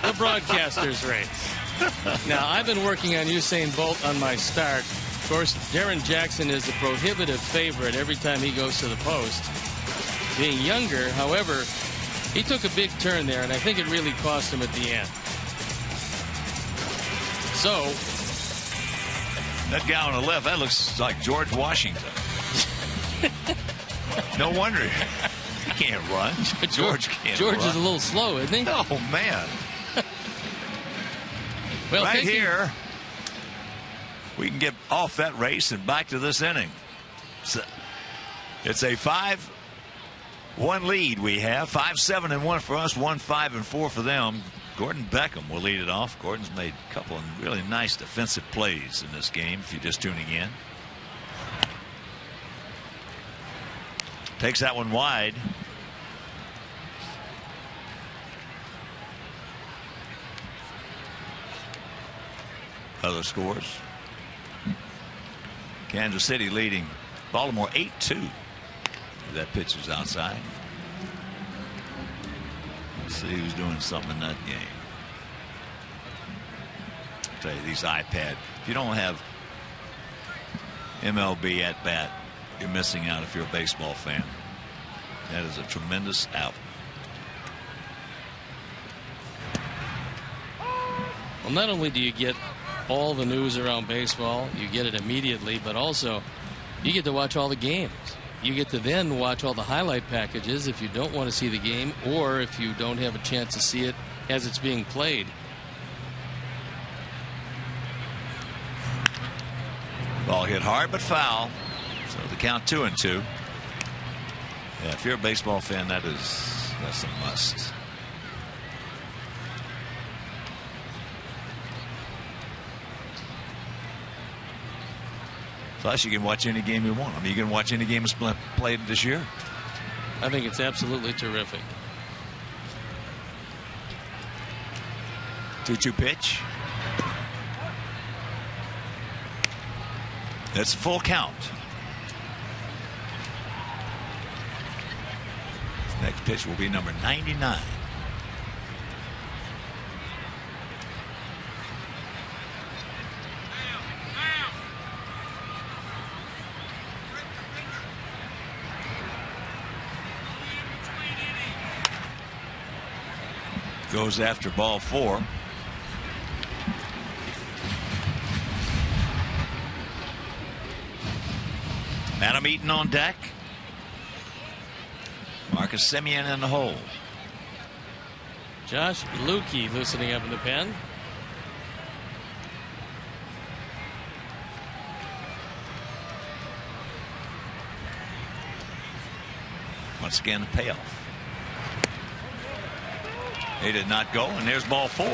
Speaker 2: The broadcaster's race. Now, I've been working on Usain Bolt on my start. Of course, Darren Jackson is the prohibitive favorite every time he goes to the post. Being younger, however, he took a big turn there, and I think it really cost him at the end. So,
Speaker 1: that guy on the left, that looks like George Washington. No wonder he can't run. George can't
Speaker 2: George
Speaker 1: run.
Speaker 2: is a little slow, isn't he?
Speaker 1: Oh, man.
Speaker 2: Well,
Speaker 1: right here, we can get off that race and back to this inning. It's a 5-1 lead we have. 5-7-1 for us, 1-5-4 for them. Gordon Beckham will lead it off. Gordon's made a couple of really nice defensive plays in this game, if you're just tuning in. Takes that one wide. Other scores. Kansas City leading Baltimore 8-2. That pitch is outside. Let's see who's doing something in that game. I'll tell you, these iPad, if you don't have MLB at bat, you're missing out if you're a baseball fan. That is a tremendous app.
Speaker 2: Well, not only do you get all the news around baseball, you get it immediately, but also you get to watch all the games. You get to then watch all the highlight packages if you don't want to see the game, or if you don't have a chance to see it as it's being played.
Speaker 1: Ball hit hard but foul. So the count 2-2. Yeah, if you're a baseball fan, that's a must. Plus, you can watch any game you want. I mean, you can watch any game that's played this year.
Speaker 2: I think it's absolutely terrific.
Speaker 1: 2-2 pitch. That's full count. Next pitch will be number 99. Goes after ball 4. Adam Eaton on deck. Marcus Semien in the hole.
Speaker 2: Josh Lukey loosening up in the pen.
Speaker 1: Once again, the payoff. He did not go, and there's ball 4.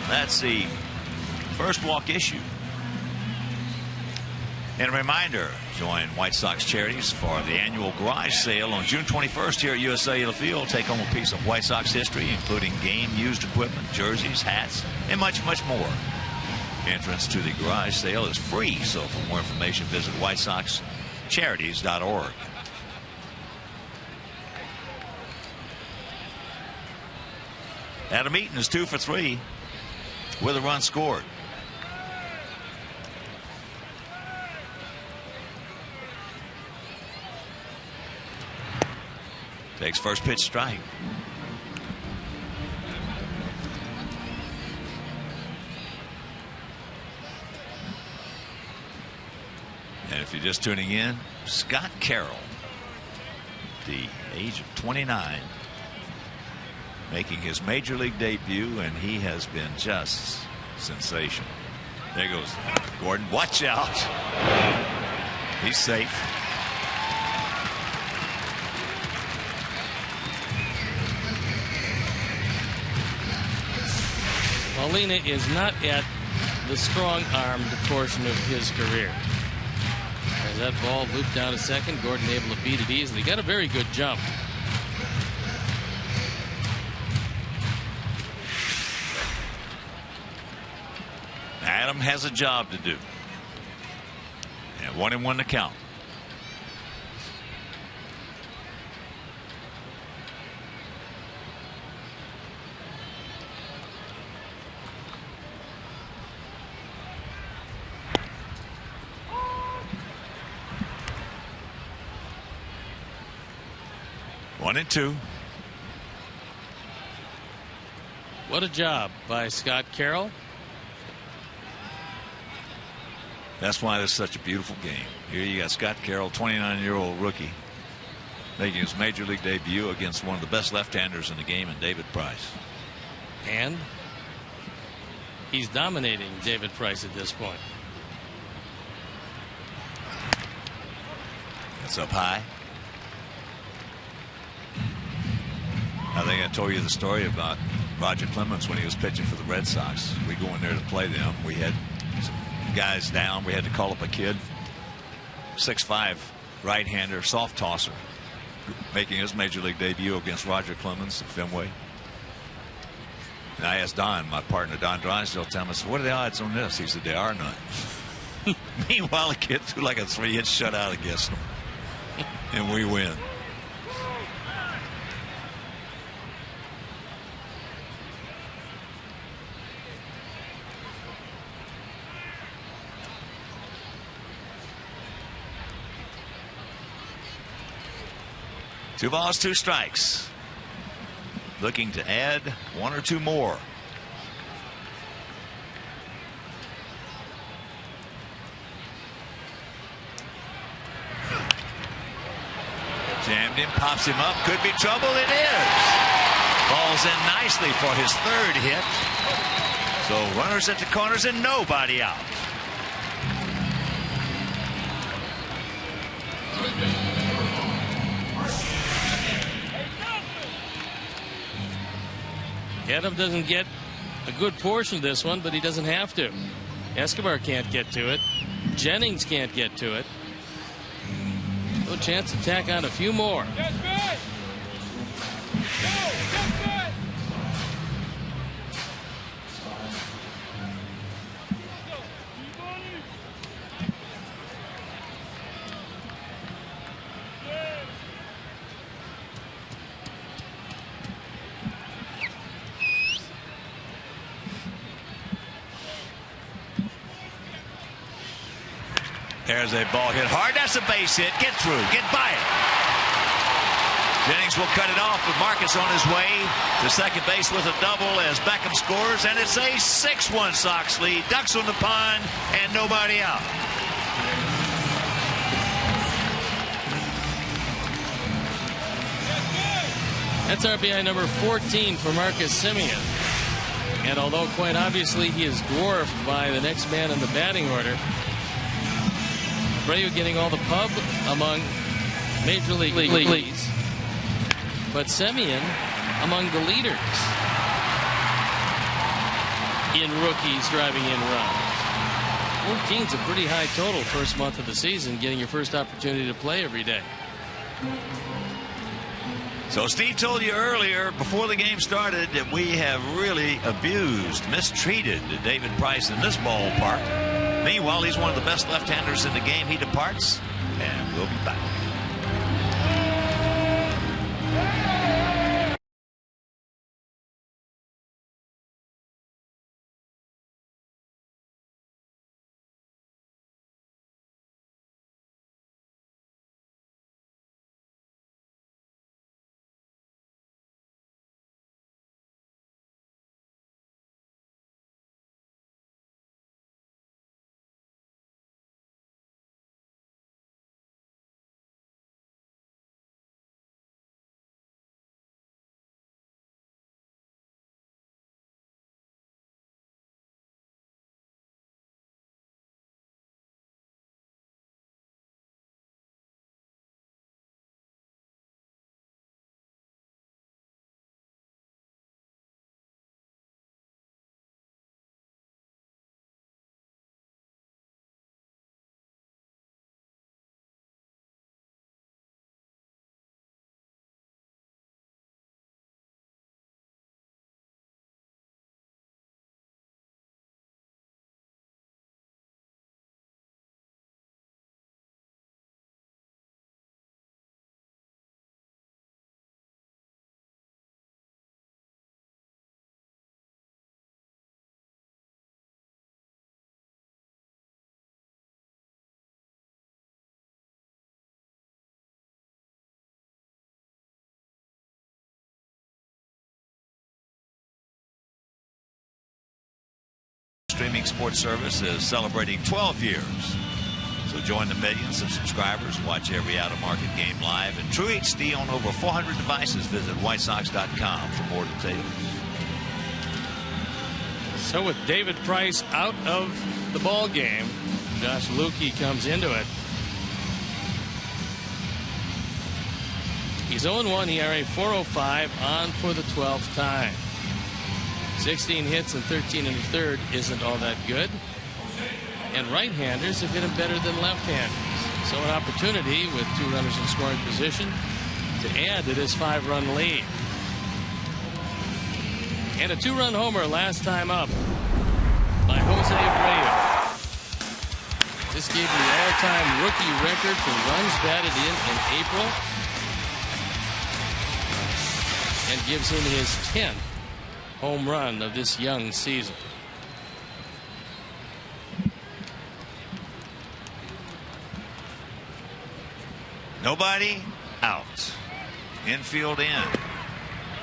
Speaker 1: That's the first walk issue. And a reminder, join White Sox Charities for the annual garage sale on June 21st here at US Cellular Field. Take home a piece of White Sox history, including game used equipment, jerseys, hats, and much, much more. Entrance to the garage sale is free, so for more information, visit WhiteSoxCharities.org. Adam Eaton is 2 for 3 with a run scored. Takes first pitch strike. And if you're just tuning in, Scott Carroll, the age of 29, making his major league debut, and he has been just sensational. There goes Gordon. Watch out. He's safe.
Speaker 2: Molina is not at the strong-armed portion of his career. As that ball looped down to second, Gordon able to beat it easily. Got a very good jump.
Speaker 1: Adam has a job to do. And 1-1 to count. 1-2.
Speaker 2: What a job by Scott Carroll.
Speaker 1: That's why this is such a beautiful game. Here you got Scott Carroll, 29-year-old rookie, making his major league debut against one of the best left-handers in the game, in David Price.
Speaker 2: And he's dominating David Price at this point.
Speaker 1: It's up high. I think I told you the story about Roger Clemens when he was pitching for the Red Sox. We go in there to play them. We had some guys down. We had to call up a kid, 6'5", right-hander, soft tosser, making his major league debut against Roger Clemens at Fenway. And I asked Don, my partner, Don Drysdale, tell me, what are the odds on this? He said, there are none. Meanwhile, the kid threw like a 3-hit shutout against him. And we win. Two balls, two strikes. Looking to add one or two more. Jammed him, pops him up. Could be trouble. It is. Falls in nicely for his third hit. So runners at the corners and nobody out.
Speaker 2: Adam doesn't get a good portion of this one, but he doesn't have to. Escobar can't get to it. Jennings can't get to it. No chance to tack on a few more.
Speaker 1: There's a ball hit hard. That's a base hit. Get through. Get by it. Jennings will cut it off, but Marcus on his way to second base with a double as Beckham scores, and it's a 6-1 Sox lead. Ducks on the pond and nobody out.
Speaker 2: That's RBI number 14 for Marcus Semien. And although quite obviously he is dwarfed by the next man in the batting order, Abreu getting all the pub among Major League leagues, but Semien among the leaders in rookies driving in runs. 14's a pretty high total first month of the season, getting your first opportunity to play every day.
Speaker 1: So Steve told you earlier before the game started that we have really abused, mistreated David Price in this ballpark. Meanwhile, he's one of the best left-handers in the game. He departs, and we'll be back. streaming sports service is celebrating 12 years. So join the millions of subscribers. Watch every out-of-market game live in True HD on over 400 devices. Visit whitesox.com for more details.
Speaker 2: So with David Price out of the ball game, Josh Lukey comes into it. He's 0-1, ERA .405, on for the 12th time. 16 hits and 13 in the third isn't all that good. And right-handers have hit him better than left-handers. So an opportunity with 2 runners in scoring position to add to this 5-run lead. And a 2-run homer last time up by Jose Abreu. This gave him the all-time rookie record for runs batted in April. And gives him his 10th home run of this young season.
Speaker 1: Nobody out. Infield in.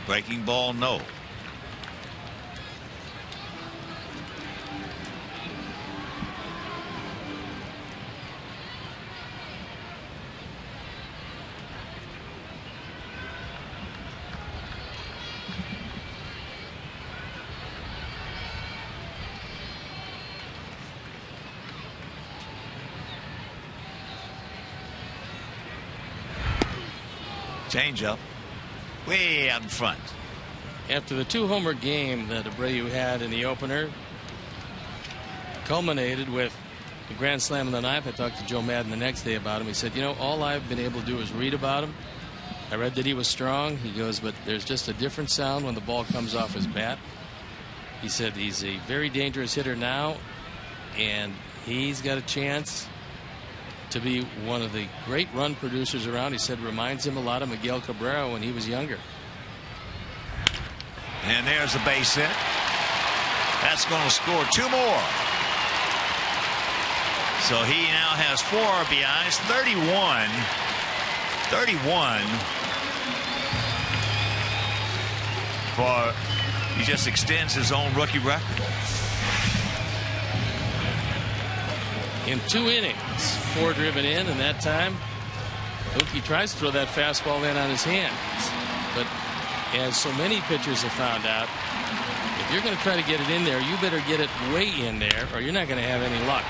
Speaker 1: Breaking ball, no. Changeup way out in front.
Speaker 2: After the 2-homer game that Abreu had in the opener culminated with the grand slam of the ninth, I talked to Joe Madden the next day about him. He said, you know, all I've been able to do is read about him. I read that he was strong. He goes, but there's just a different sound when the ball comes off his bat. He said he's a very dangerous hitter now, and he's got a chance to be one of the great run producers around. He said reminds him a lot of Miguel Cabrera when he was younger.
Speaker 1: And there's a base hit. That's going to score 2 more. So he now has 4 RBIs, 31. He just extends his own rookie record.
Speaker 2: In 2 innings, 4 driven in, and that time Lukey tries to throw that fastball in on his hands. But as so many pitchers have found out, if you're going to try to get it in there, you better get it way in there, or you're not going to have any luck.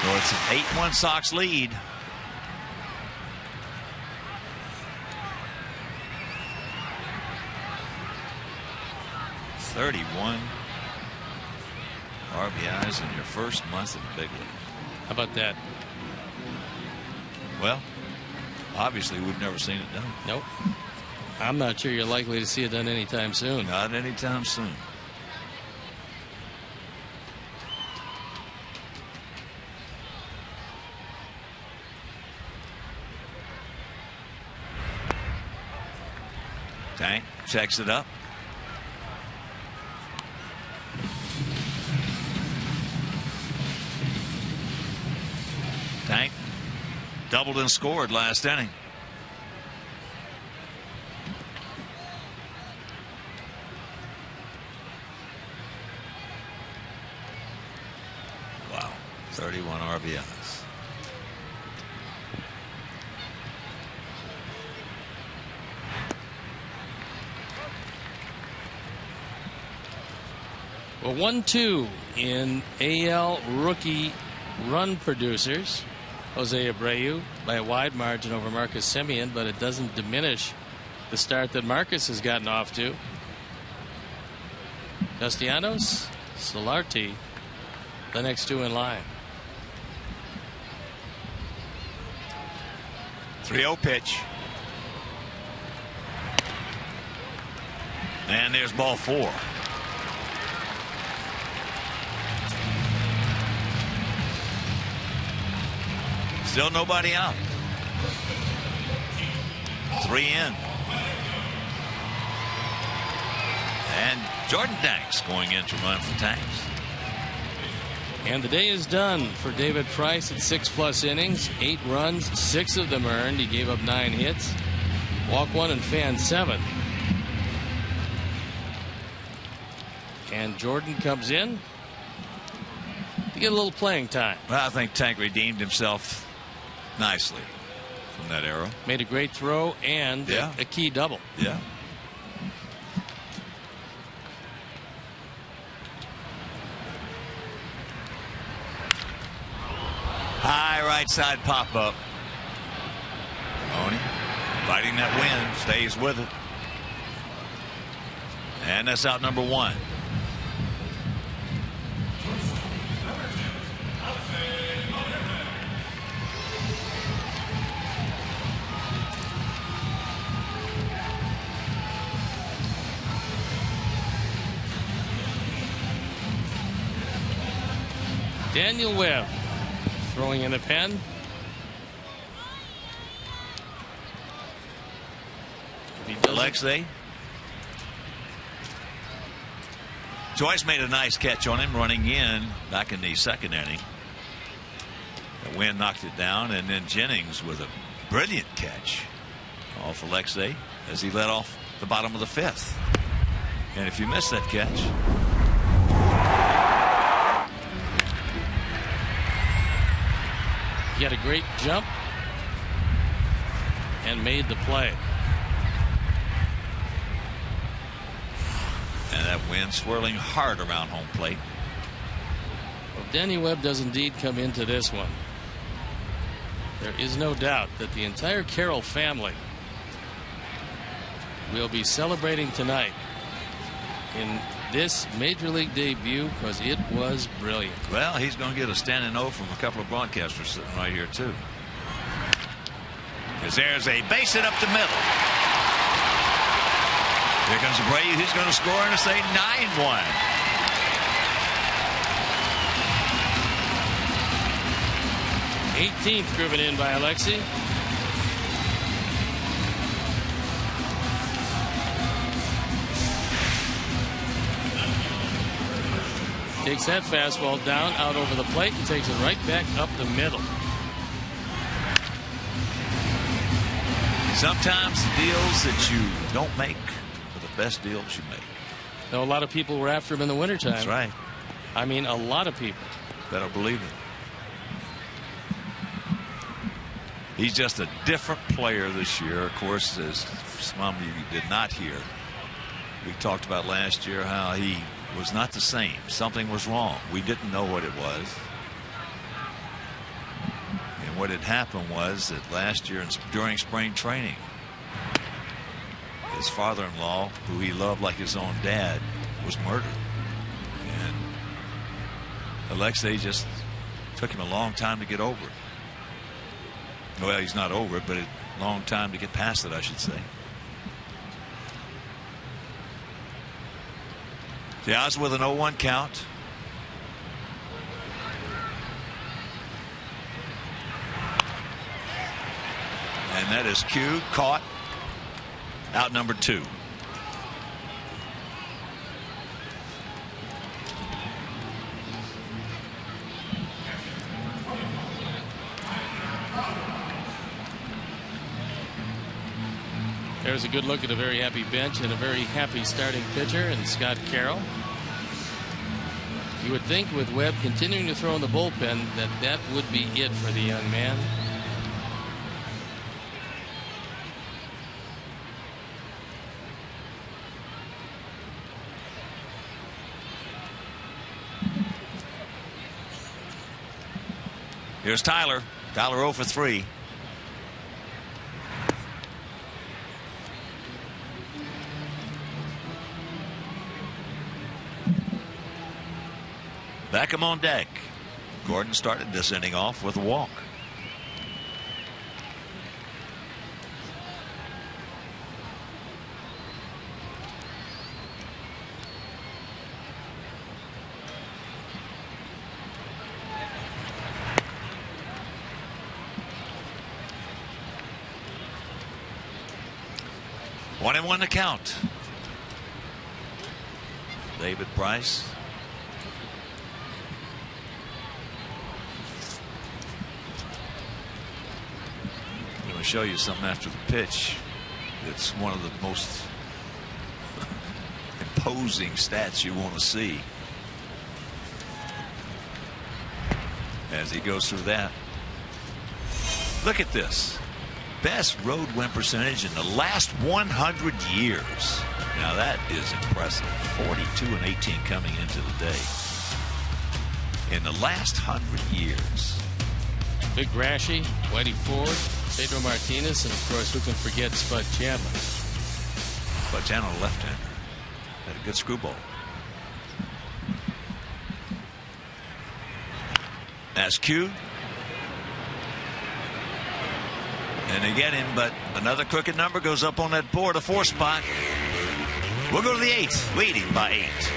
Speaker 1: So it's an 8-1 Sox lead. .31 RBIs in your first month in the big league.
Speaker 2: How about that?
Speaker 1: Well, obviously we've never seen it done.
Speaker 2: Nope. I'm not sure you're likely to see it done anytime soon.
Speaker 1: Not anytime soon. Tank checks it up. Tank doubled and scored last inning. Wow, 31 RBIs.
Speaker 2: Well, 1-2 in AL rookie run producers. Jose Abreu by a wide margin over Marcus Semien, but it doesn't diminish the start that Marcus has gotten off to. Castellanos, Solarte, the next 2 in line.
Speaker 1: 3-0 pitch. And there's ball 4. Still nobody out. 3 in. And Jordan Danks going in to run for Tanks.
Speaker 2: And the day is done for David Price at 6+ innings, 8 runs, 6 of them earned. He gave up 9 hits, walk 1 and fan 7. And Jordan comes in to get a little playing time.
Speaker 1: Well, I think Tank redeemed himself nicely from that arrow.
Speaker 2: Made a great throw and a key double.
Speaker 1: Yeah. High right side pop up. Mahoney fighting that wind, stays with it. And that's out number 1.
Speaker 2: Daniel Webb throwing in the pen.
Speaker 1: Alexei. Joyce made a nice catch on him running in back in the second inning. The wind knocked it down, and then Jennings with a brilliant catch off Alexei as he led off the bottom of the 5th. And if you missed that catch,
Speaker 2: he had a great jump and made the play.
Speaker 1: And that wind swirling hard around home plate.
Speaker 2: Well, Danny Webb does indeed come into this one. There is no doubt that the entire Carroll family will be celebrating tonight in this Major League debut because it was brilliant.
Speaker 1: Well, he's going to get a standing O from a couple of broadcasters sitting right here, too. Because there's a base hit up the middle. Here comes Abreu. He's going to score and it's a 9-1.
Speaker 2: '18th driven in by Alexei. Takes that fastball down, out over the plate, and takes it right back up the middle.
Speaker 1: Sometimes the deals that you don't make are the best deals you make.
Speaker 2: Now, a lot of people were after him in the wintertime.
Speaker 1: That's right.
Speaker 2: I mean, a lot of people.
Speaker 1: Better believe it. He's just a different player this year. Of course, as some of you did not hear, we talked about last year how he was not the same. Something was wrong. We didn't know what it was. And what had happened was that last year during spring training, his father-in-law, who he loved like his own dad, was murdered. And Alexei just took him a long time to get over it. Well, he's not over it, but a long time to get past it, I should say. Diaz with an 0-1 count. And that is Q caught. Out number 2.
Speaker 2: There's a good look at a very happy bench and a very happy starting pitcher in Scott Carroll. You would think with Webb continuing to throw in the bullpen that would be it for the young man.
Speaker 1: Here's Tyler. Tyler 0 for 3. Beckham on deck. Gordon started this inning off with a walk. One and one to count. David Price. I'm going to show you something after the pitch. It's one of the most imposing stats you want to see as he goes through that. Look at this. Best road win percentage in the last 100 years. Now that is impressive. 42-18 coming into the day. In the last 100 years.
Speaker 2: Big Grashy, Whitey Ford, Pedro Martinez, and of course, who can forget Spud Chandler?
Speaker 1: Spud Chandler, left-hander, had a good screwball. That's cute. And they get him, but another crooked number goes up on that board, a 4 spot. We'll go to the 8th, leading by 8.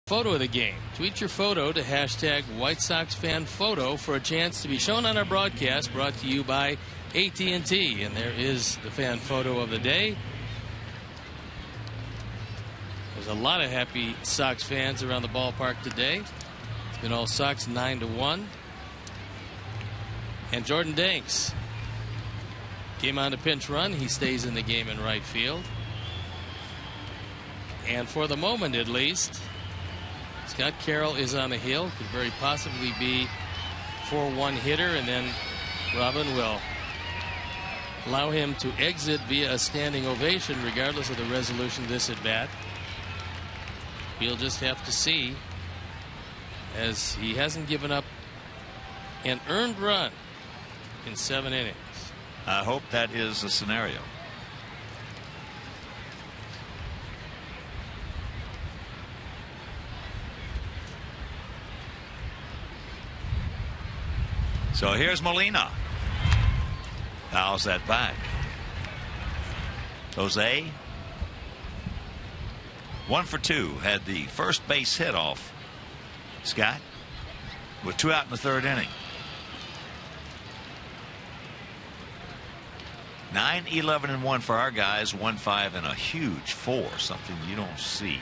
Speaker 2: Photo of the game. Tweet your photo to hashtag White Sox fan photo for a chance to be shown on our broadcast, brought to you by AT&T. And there is the fan photo of the day. There's a lot of happy Sox fans around the ballpark today. It's been all Sox 9-1. And Jordan Danks came on a pinch run. He stays in the game in right field. And for the moment, at least, Scott Carroll is on the hill. Could very possibly be 4-1 hitter, and then Robin will allow him to exit via a standing ovation regardless of the resolution of this at bat. We'll just have to see, as he hasn't given up an earned run in 7 innings.
Speaker 1: I hope that is the scenario. So here's Molina. Fouls that back. Jose, 1 for 2, had the first base hit off Scott with 2 out in the 3rd inning. 9-11-1 for our guys, 1-5 and a huge 4, something you don't see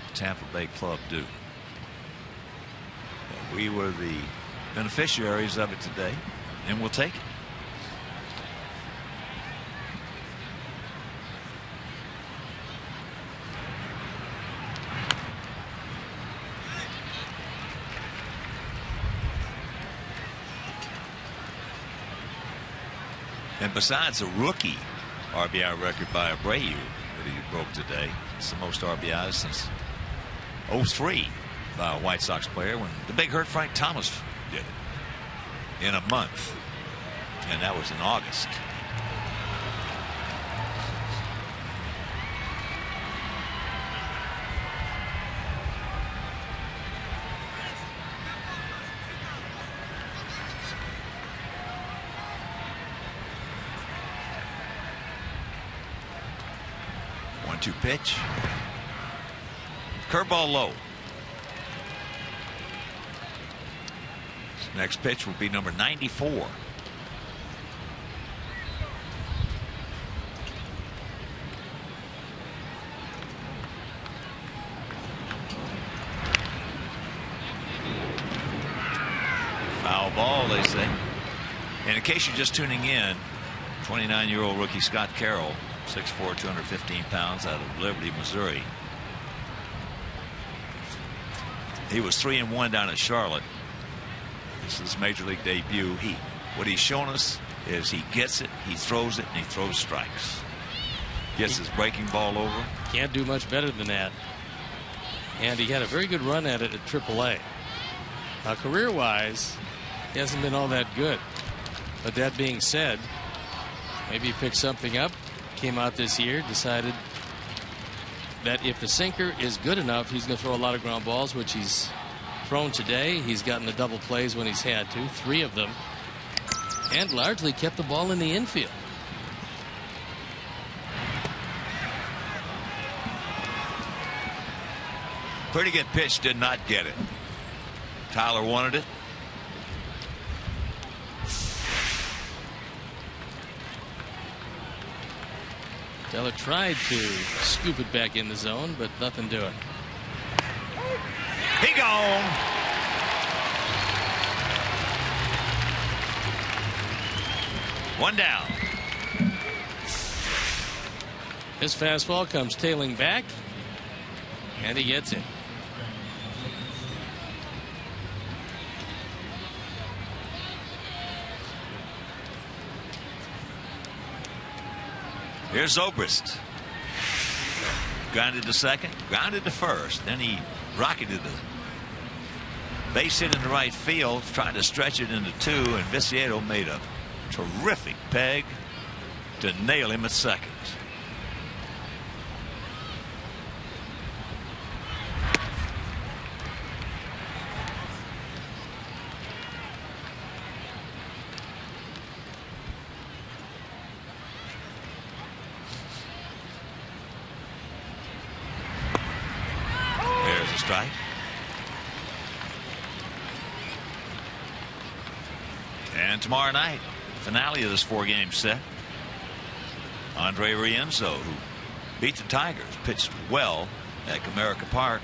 Speaker 1: the Tampa Bay club do. But we were the beneficiaries of it today, and we'll take it. And besides a rookie RBI record by Abreu that he broke today, it's the most RBIs since 03 by a White Sox player when the big hurt Frank Thomas did it in a month, and that was in August. One-two pitch. Curveball low. Next pitch will be number 94. Foul ball, they say. And in case you're just tuning in, 29-year-old rookie Scott Carroll, 6'4", 215 pounds, out of Liberty, Missouri. He was 3-1 down at Charlotte. This is his major league debut. What he's shown us is he gets it, he throws it, and he throws strikes. Gets his breaking ball over.
Speaker 2: Can't do much better than that. And he had a very good run at it at AAA. Now, career-wise, he hasn't been all that good. But that being said, maybe he picked something up, came out this year, decided that if the sinker is good enough, he's going to throw a lot of ground balls, which he's thrown today. He's gotten the double plays when he's had to, 3 of them, and largely kept the ball in the infield.
Speaker 1: Pretty good pitch, did not get it. Tyler wanted it.
Speaker 2: Teller tried to scoop it back in the zone, but nothing doing.
Speaker 1: He gone. One down.
Speaker 2: His fastball comes tailing back, and he gets it.
Speaker 1: Here's Zobrist. Grounded to second, grounded to first. Then he rocketed the base hit in the right field, trying to stretch it into 2, and Viciedo made a terrific peg to nail him at second. Strike. And tomorrow night, finale of this 4-game set. Andre Rienzo, who beat the Tigers, pitched well at Comerica Park.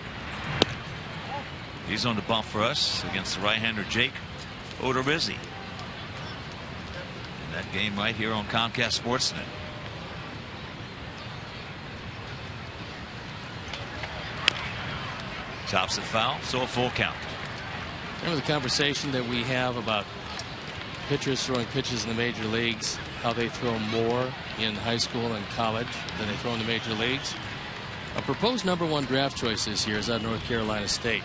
Speaker 1: He's on the bump for us against the right-hander Jake Odorizzi. In that game right here on Comcast Sportsnet. Chops it foul, so a full count.
Speaker 2: Remember the conversation that we have about pitchers throwing pitches in the major leagues, how they throw more in high school and college than they throw in the major leagues? A proposed #1 draft choice this year is out of North Carolina State.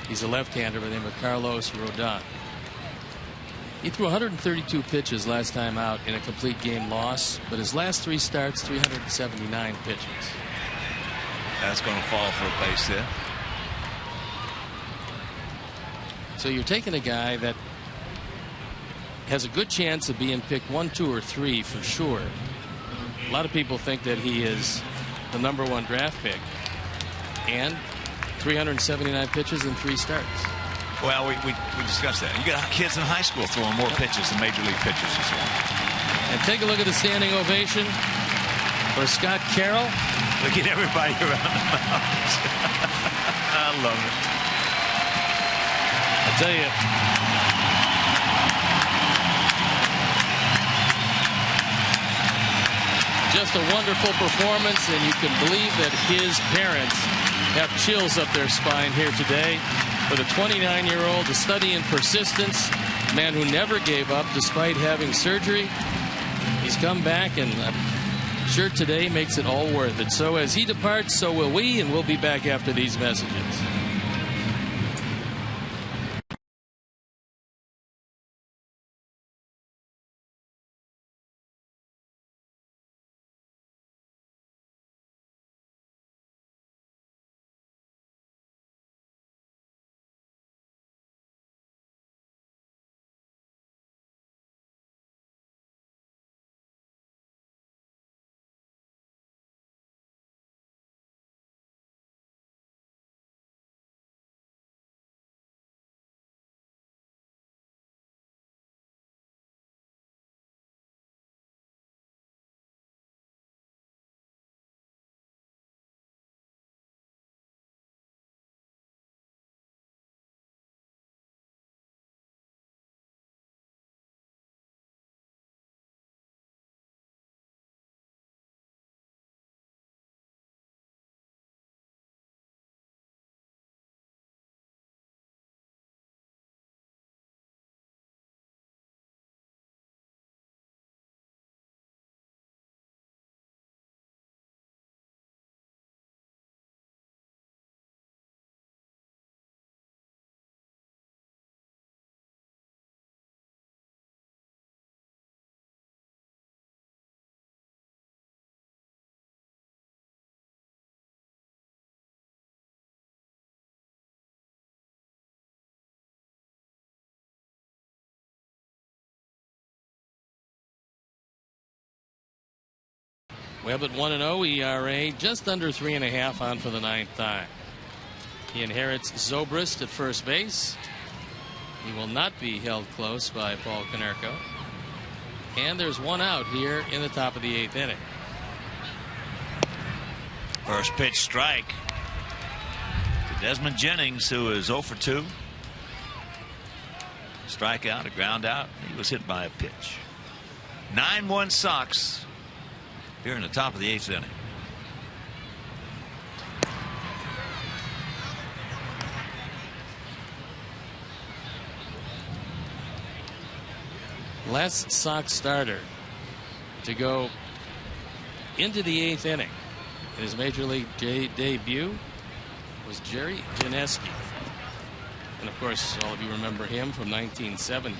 Speaker 2: He's a left-hander by the name of Carlos Rodon. He threw 132 pitches last time out in a complete game loss, but his last 3 starts, 379 pitches.
Speaker 1: That's going to fall for a base hit.
Speaker 2: So you're taking a guy that has a good chance of being picked 1, 2, or 3 for sure. A lot of people think that he is the #1 draft pick, and 379 pitches in 3 starts.
Speaker 1: Well, we discussed that. You got kids in high school throwing more pitches than major league pitchers this year.
Speaker 2: And take a look at the standing ovation for Scott Carroll.
Speaker 1: Look at everybody around the mound. I love it.
Speaker 2: I tell you, just a wonderful performance, and you can believe that his parents have chills up their spine here today. For the 29-year-old, the study in persistence, a man who never gave up despite having surgery. He's come back, and I'm sure today makes it all worth it. So as he departs, so will we, and we'll be back after these messages. Webb at 1-0 ERA, just under 3.5 on for the 9th time. He inherits Zobrist at first base. He will not be held close by Paul Konerko. And there's one out here in the top of the 8th inning.
Speaker 1: First pitch strike to Desmond Jennings, who is 0 for 2. Strikeout, a ground out. He was hit by a pitch. 9-1 Sox here in the top of the 8th inning.
Speaker 2: Last Sox starter to go into the 8th inning in his major league debut was Jerry Janeski. And of course, all of you remember him from 1970.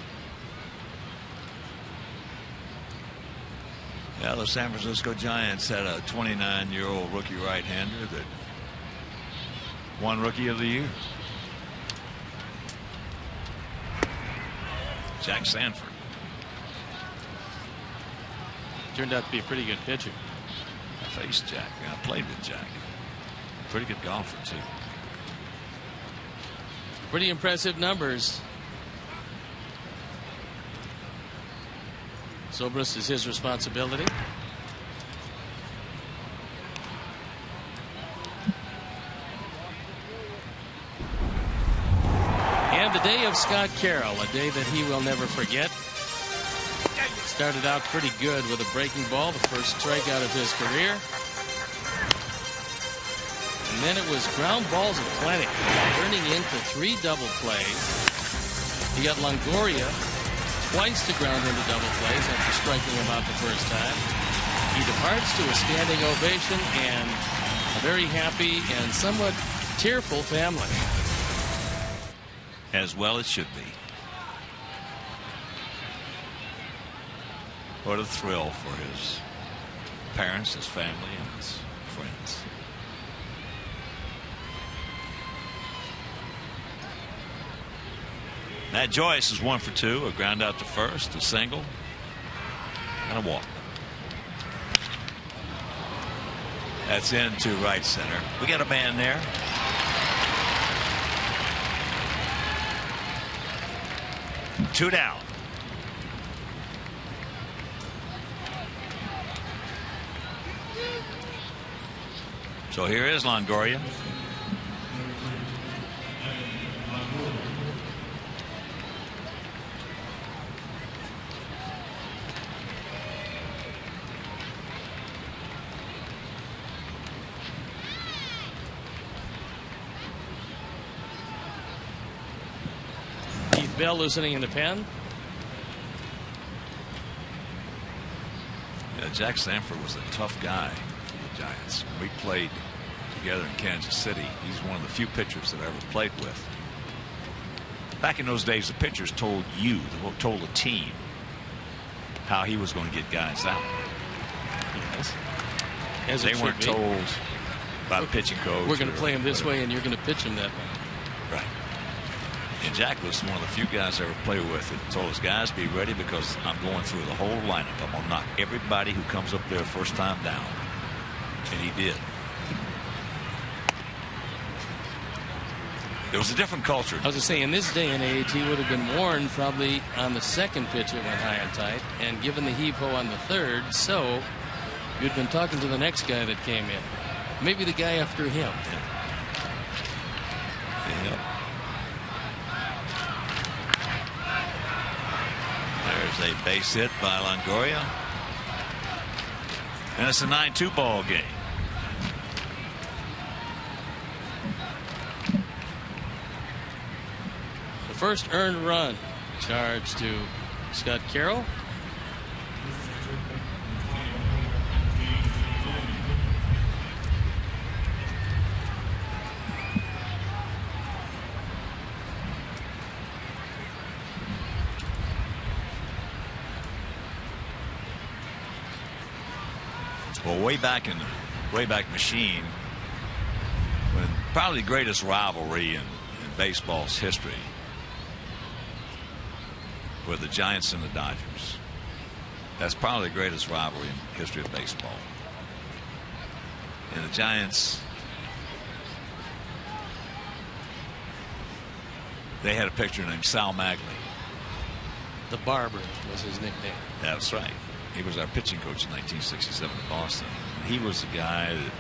Speaker 1: Yeah, the San Francisco Giants had a 29-year-old rookie right-hander that won Rookie of the Year. Jack Sanford.
Speaker 2: Turned out to be a pretty good pitcher.
Speaker 1: I faced Jack. I played with Jack. Pretty good golfer, too.
Speaker 2: Pretty impressive numbers. Zobrist is his responsibility. And the day of Scott Carroll, a day that he will never forget. Started out pretty good with a breaking ball, the first strikeout of his career. And then it was ground balls aplenty, turning into 3 double plays. He got Longoria twice to ground into double plays after striking him out the first time. He departs to a standing ovation and a very happy and somewhat tearful family.
Speaker 1: As well it should be. What a thrill for his parents, his family, and his friends. Matt Joyce is 1 for 2, a ground out to first, a single, and a walk. That's into right center. We got a man there. Two down. So here is Longoria.
Speaker 2: Keith Bell loosening in the pen.
Speaker 1: Yeah, Jack Sanford was a tough guy for the Giants. We played together in Kansas City. He's one of the few pitchers that I ever played with. Back in those days, the pitchers told the team how he was going to get guys out.
Speaker 2: Yes. As
Speaker 1: they weren't told by the pitching coach.
Speaker 2: We're going to play him this way, and you're going to pitch him that way.
Speaker 1: Right. And Jack was one of the few guys I ever played with that told his guys, be ready because I'm going through the whole lineup. I'm going to knock everybody who comes up there first time down. And he did. It was a different culture.
Speaker 2: I was going to say, in this day and age, he would have been warned probably on the second pitch it went high and tight, and given the heave-ho on the third, so you'd been talking to the next guy that came in. Maybe the guy after him.
Speaker 1: Yep. There's a base hit by Longoria. And it's a 9-2 ball game.
Speaker 2: The first earned run charged to Scott Carroll.
Speaker 1: Well, way back in the Wayback Machine, when probably the greatest rivalry in baseball's history were the Giants and the Dodgers. That's probably the greatest rivalry in the history of baseball. And the Giants, they had a pitcher named Sal Magley.
Speaker 2: The Barber was his nickname.
Speaker 1: That's right. He was our pitching coach in 1967 in Boston. He was the guy that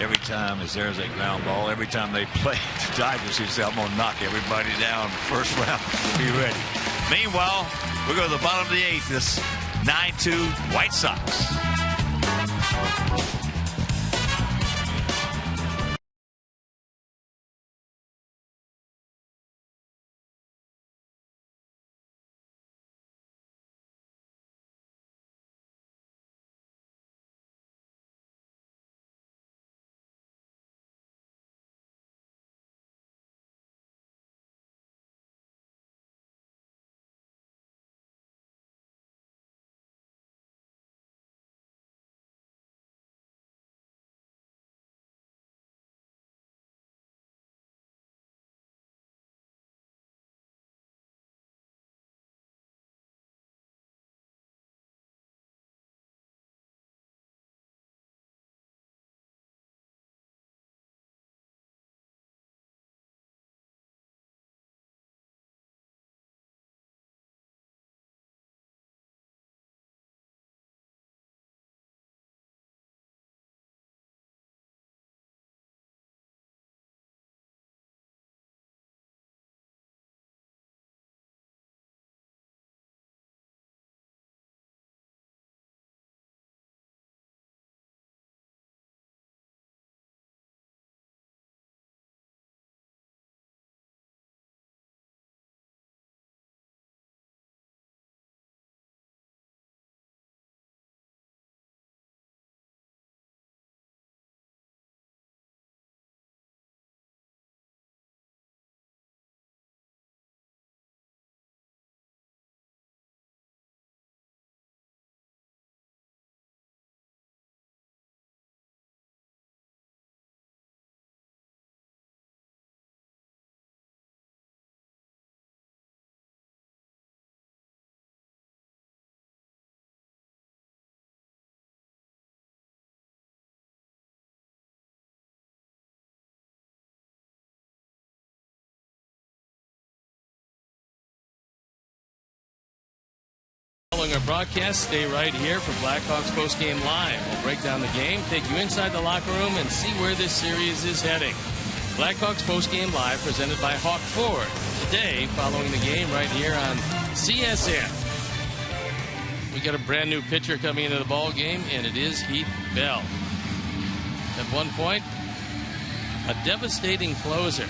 Speaker 1: every time there's a ground ball, every time they played the Dodgers, he'd say, I'm going to knock everybody down first round. Be ready. Meanwhile, we go to the bottom of the 8th. This 9-2 White Sox.
Speaker 2: Following our broadcast, stay right here for Blackhawks Postgame Live. We'll break down the game, take you inside the locker room, and see where this series is heading. Blackhawks Postgame Live presented by Hawk Ford. Today, following the game right here on CSN. We got a brand new pitcher coming into the ball game, and it is Heath Bell. At one point, a devastating closer.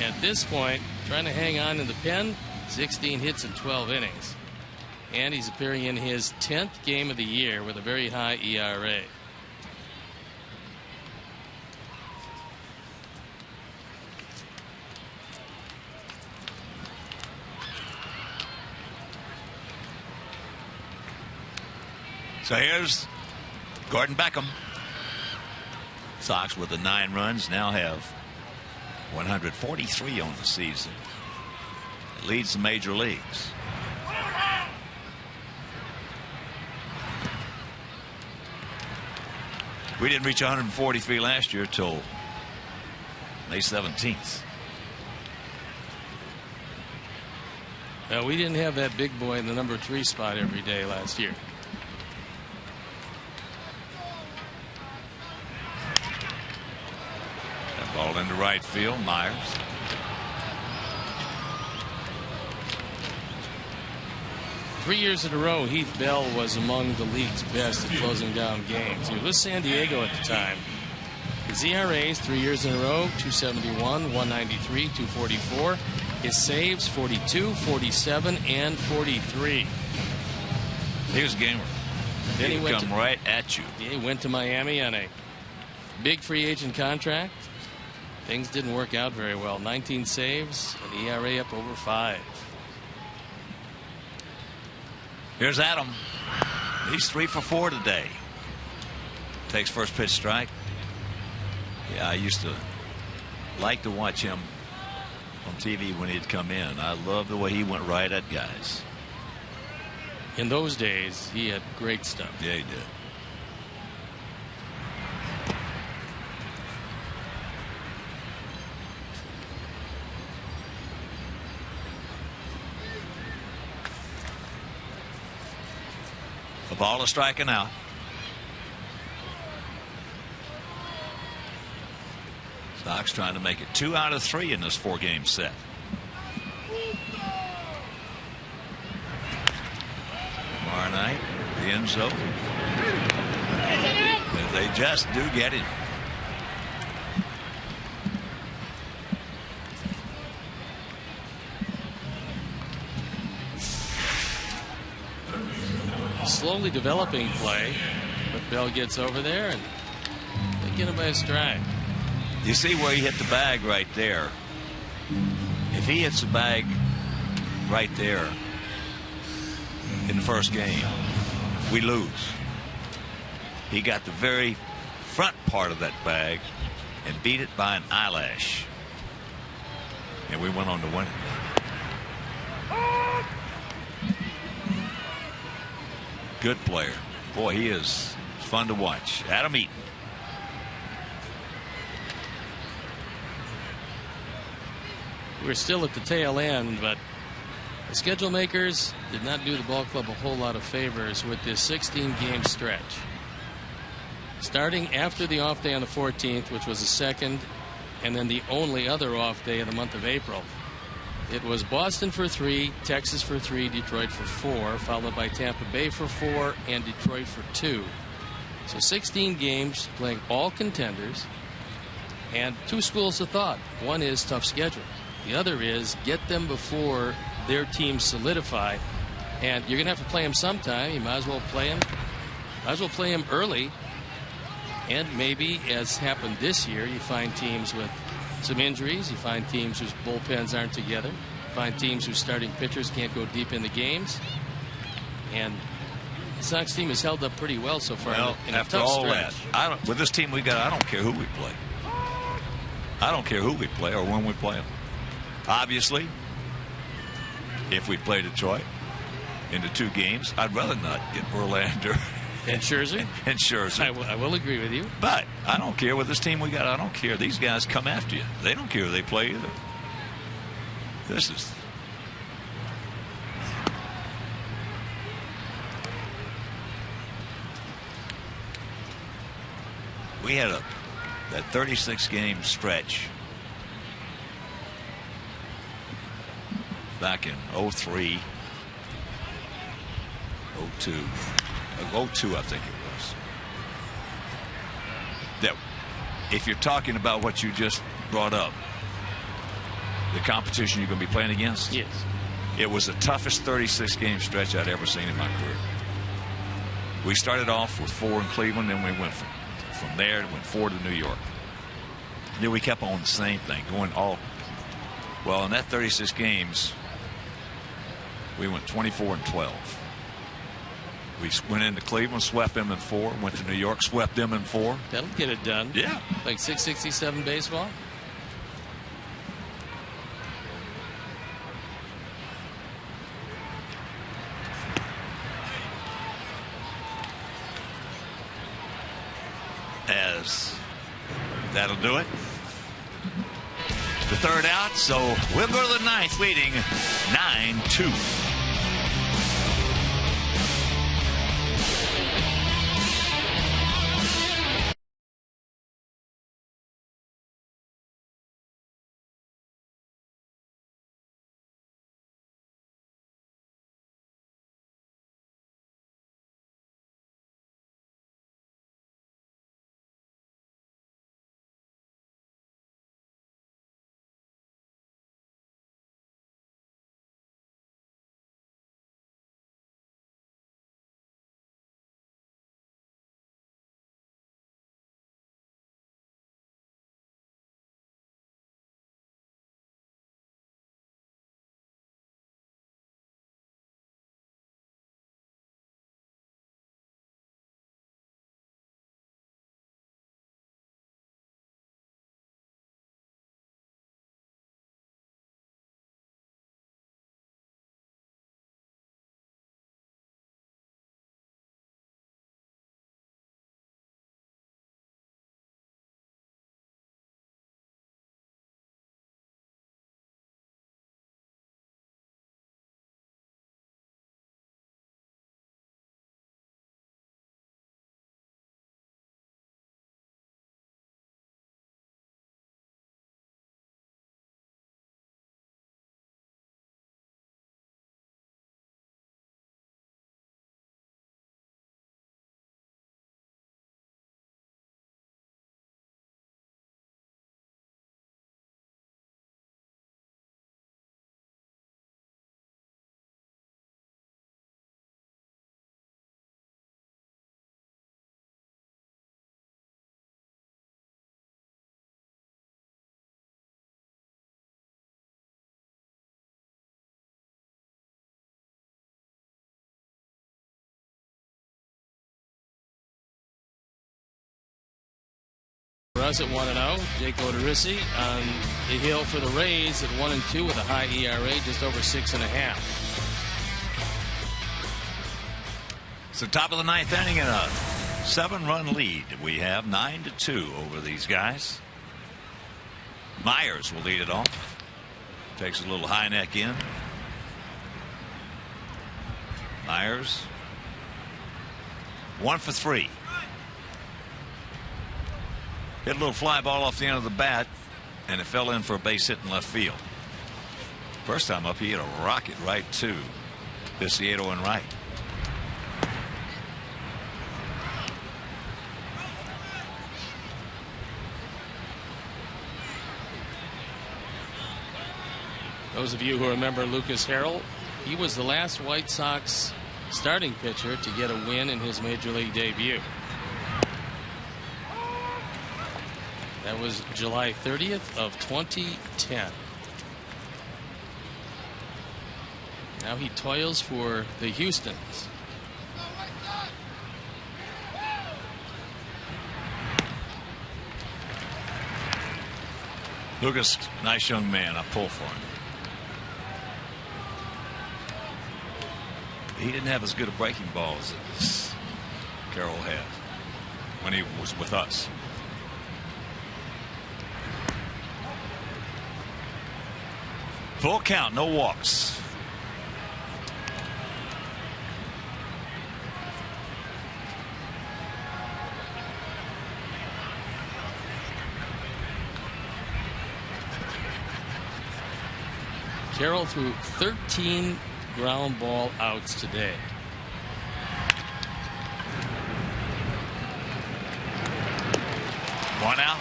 Speaker 2: At this point, trying to hang on in the pen, 16 hits in 12 innings. And he's appearing in his 10th game of the year with a very high ERA.
Speaker 1: So here's Gordon Beckham. Sox with the 9 runs now have 143 on the season. It leads the major leagues. We didn't reach 143 last year till May 17th.
Speaker 2: Well, we didn't have that big boy in the number 3 spot every day last year.
Speaker 1: That ball into right field. Myers.
Speaker 2: Three years in a row, Heath Bell was among the league's best at closing down games. He was with San Diego at the time. His ERAs 3 years in a row, 271, 193, 244. His saves 42, 47, and 43.
Speaker 1: He was a gamer.
Speaker 2: Then
Speaker 1: he would come right at you.
Speaker 2: He went to Miami on a big free agent contract. Things didn't work out very well. 19 saves, an ERA up over 5.
Speaker 1: Here's Adam. He's 3 for 4 today. Takes first pitch strike. Yeah, I used to like to watch him on TV when he'd come in. I love the way he went right at guys.
Speaker 2: In those days, he had great stuff.
Speaker 1: Yeah, he did. Ball is striking out. Sox trying to make it 2 out of 3 in this 4-game set. Tomorrow night, the end zone. They just do get it.
Speaker 2: Slowly developing play, but Bell gets over there and they get him by a stride.
Speaker 1: You see where he hit the bag right there. If he hits the bag right there in the first game, we lose. He got the very front part of that bag and beat it by an eyelash. And we went on to win it. Good player. Boy, he is fun to watch. Adam Eaton.
Speaker 2: We're still at the tail end, but the schedule makers did not do the ball club a whole lot of favors with this 16-game stretch. Starting after the off day on the 14th, which was the second, and then the only other off day of the month of April. It was Boston for 3, Texas for 3, Detroit for 4, followed by Tampa Bay for 4, and Detroit for 2. So 16 games playing all contenders, and 2 schools of thought. One is tough schedule. The other is get them before their teams solidify, and you're going to have to play them sometime. You might as well play them. Might as well play them early, and maybe, as happened this year, you find teams with some injuries. You find teams whose bullpens aren't together. You find teams whose starting pitchers can't go deep in the games. And the Sox team has held up pretty well so far.
Speaker 1: Well,
Speaker 2: in
Speaker 1: after
Speaker 2: a tough
Speaker 1: all
Speaker 2: stretch.
Speaker 1: that, with this team we got, I don't care who we play. I don't care who we play or when we play them. Obviously, if we play Detroit into 2 games, I'd rather not get Verlander
Speaker 2: and Scherzer.
Speaker 1: And Scherzer.
Speaker 2: I will agree with you.
Speaker 1: But I don't care with this team we got. I don't care. These guys come after you. They don't care who they play either. This is. We had that 36-game stretch back in 03, 02, I think it was. That, if you're talking about what you just brought up, the competition you're going to be playing against,
Speaker 2: yes,
Speaker 1: it was the toughest 36-game stretch I'd ever seen in my career. We started off with 4 in Cleveland, then we went from there, went 4 to New York. Then we kept on the same thing, going all. Well, in that 36 games, we went 24-12. We went into Cleveland, swept them in 4. Went to New York, swept them in 4.
Speaker 2: That'll get it done.
Speaker 1: Yeah.
Speaker 2: Like 667 baseball.
Speaker 1: As that'll do it. The 3rd out, so we'll go to the 9th, leading 9-2.
Speaker 2: us at 1-0. Jake Odorizzi on the hill for the Rays at 1-2 with a high ERA, just over 6.5.
Speaker 1: It's the top of the 9th inning and a 7-run lead. We have 9-2 over these guys. Myers will lead it off. Takes a little high neck in. Myers 1 for 3. Hit a little fly ball off the end of the bat, and it fell in for a base hit in left field. First time up, he hit a rocket right to Viciedo and right.
Speaker 2: Those of you who remember Lucas Harrell, he was the last White Sox starting pitcher to get a win in his major league debut. That was July 30th of 2010. Now he toils for the Houstons.
Speaker 1: Lucas, nice young man. I pull for him. He didn't have as good a breaking ball as Carroll had when he was with us. Full count, no walks.
Speaker 2: Carroll threw 13 ground ball outs today.
Speaker 1: One out.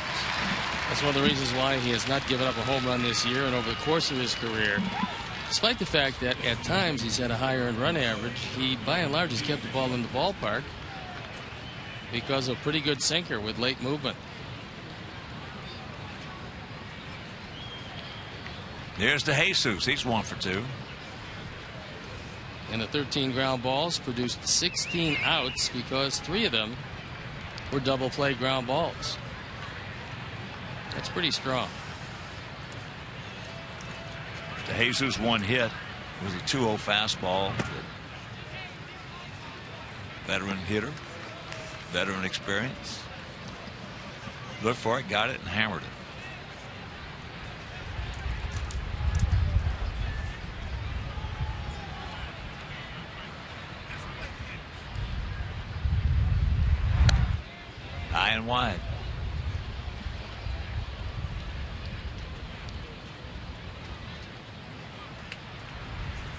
Speaker 2: That's one of the reasons why he has not given up a home run this year and over the course of his career. Despite the fact that at times he's had a higher earned run average, he by and large has kept the ball in the ballpark because of pretty good sinker with late movement.
Speaker 1: Here's to Jesus. He's 1 for 2.
Speaker 2: And the 13 ground balls produced 16 outs because 3 of them were double play ground balls. That's pretty strong.
Speaker 1: To Jesus, 1 hit was a 2-0 fastball. Veteran hitter, veteran experience. Looked for it, got it, and hammered it. High and wide.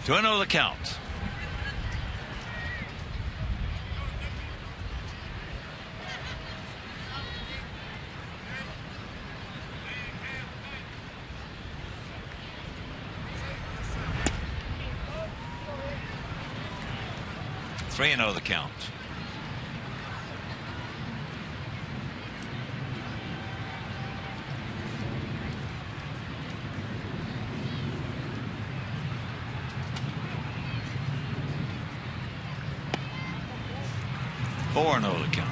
Speaker 1: To the count. Three and the count. Four and the count.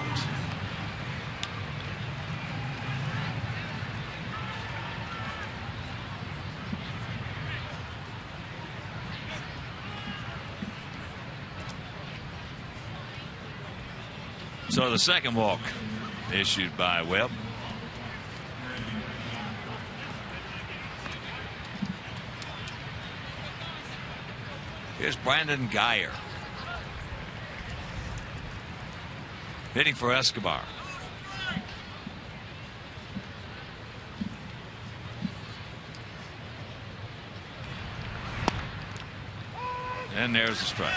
Speaker 1: So the second walk issued by Webb. Here's Brandon Geyer hitting for Escobar. And there's the strike.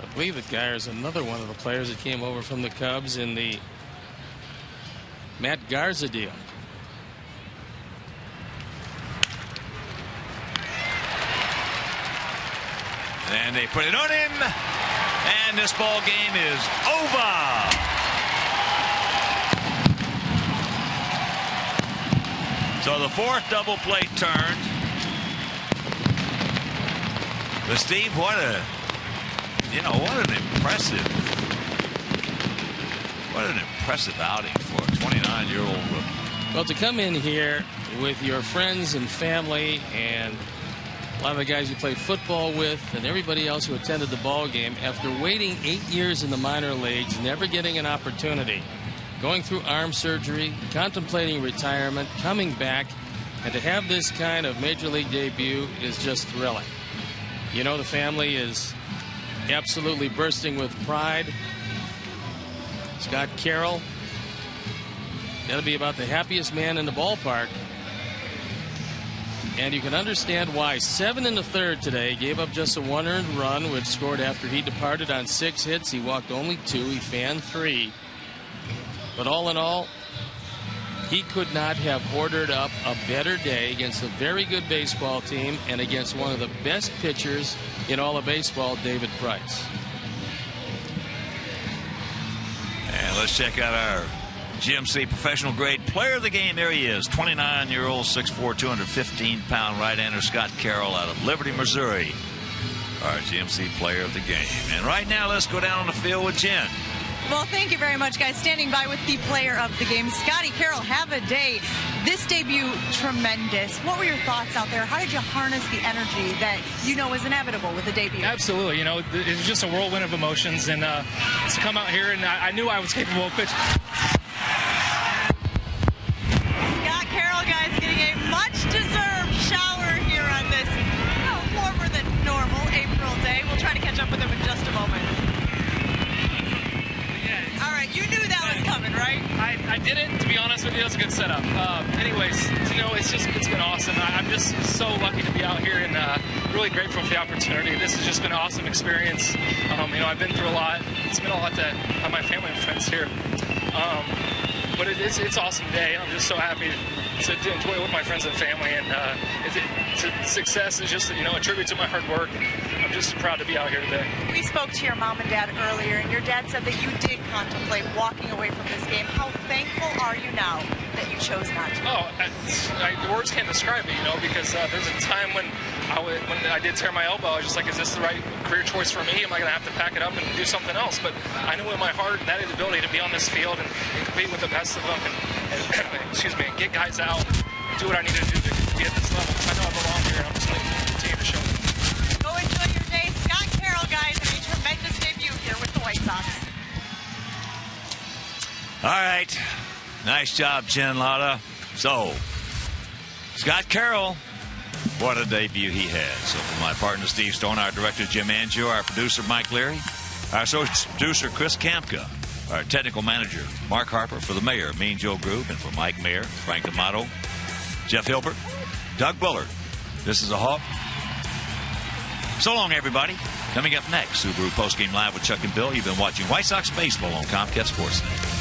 Speaker 2: I believe that Geyer is another one of the players that came over from the Cubs in the Matt Garza deal.
Speaker 1: And they put it on him, and this ball game is over. So the fourth double play turned. But Steve, what an What an impressive outing for a 29-year-old rookie.
Speaker 2: Well, to come in here with your friends and family and a lot of the guys you played football with and everybody else who attended the ball game after waiting 8 years in the minor leagues, never getting an opportunity, going through arm surgery, contemplating retirement, coming back, and to have this kind of major league debut is just thrilling. You know, the family is absolutely bursting with pride. Scott Carroll, got to be about the happiest man in the ballpark. And you can understand why. 7 in the third today, gave up just a 1 earned run, which scored after he departed on 6 hits. He walked only 2. He fanned 3. But all in all, he could not have ordered up a better day against a very good baseball team and against one of the best pitchers in all of baseball, David Price.
Speaker 1: And let's check out our GMC professional grade player of the game. There he is, 29-year-old, 6'4", 215-pound right-hander Scott Carroll out of Liberty, Missouri. Our GMC player of the game. And right now, let's go down on the field with Jen.
Speaker 4: Well, thank you very much, guys. Standing by with the player of the game, Scotty Carroll. Have a day. This debut, tremendous. What were your thoughts out there? How did you harness the energy that you know is inevitable with the debut?
Speaker 7: Absolutely. You know, it was just a whirlwind of emotions, and to come out here, and I knew I was capable of pitching.
Speaker 4: Scott Carroll, guys, getting a much-deserved shower here on this warmer than normal April day. We'll try to catch up with him in just a moment. All right, you knew that was coming, right?
Speaker 7: I didn't, to be honest with you. It was a good setup. Anyways, you know, it's been awesome. I'm just so lucky to be out here and really grateful for the opportunity. This has just been an awesome experience. You know, I've been through a lot. It's been a lot to have my family and friends here. But it's an awesome day. I'm just so happy to enjoy it with my friends and family. And success is just, you know, a tribute to my hard work. I'm just proud to be out here today.
Speaker 4: We spoke to your mom and dad earlier, and your dad said that you did contemplate walking away from this game. How thankful are you now that you chose not to?
Speaker 7: Oh, the words can't describe it, you know, because there's a time when I did tear my elbow, I was just like, is this the right career choice for me? Am I going to have to pack it up and do something else? But I knew in my heart that is the ability to be on this field and compete with the best of them and excuse me, and get guys out and do what I need to do to be at this level. I know I belong here, and I'm just going to continue to show them.
Speaker 4: Go enjoy your day. Scott Carroll, guys, and a tremendous debut here with the White Sox.
Speaker 1: All right. Nice job, Jen Lotta. So, Scott Carroll, what a debut he had. So, for my partner, Steve Stone, our director, Jim Angio, our producer, Mike Leary, our associate producer, Chris Kampka, our technical manager, Mark Harper, for the mayor, Mean Joe Group, and for Mike Mayer, Frank D'Amato, Jeff Hilbert, Doug Bullard. This is a Hawk. So long, everybody. Coming up next, Subaru Postgame Live with Chuck and Bill. You've been watching White Sox Baseball on Comcast Sportsnet.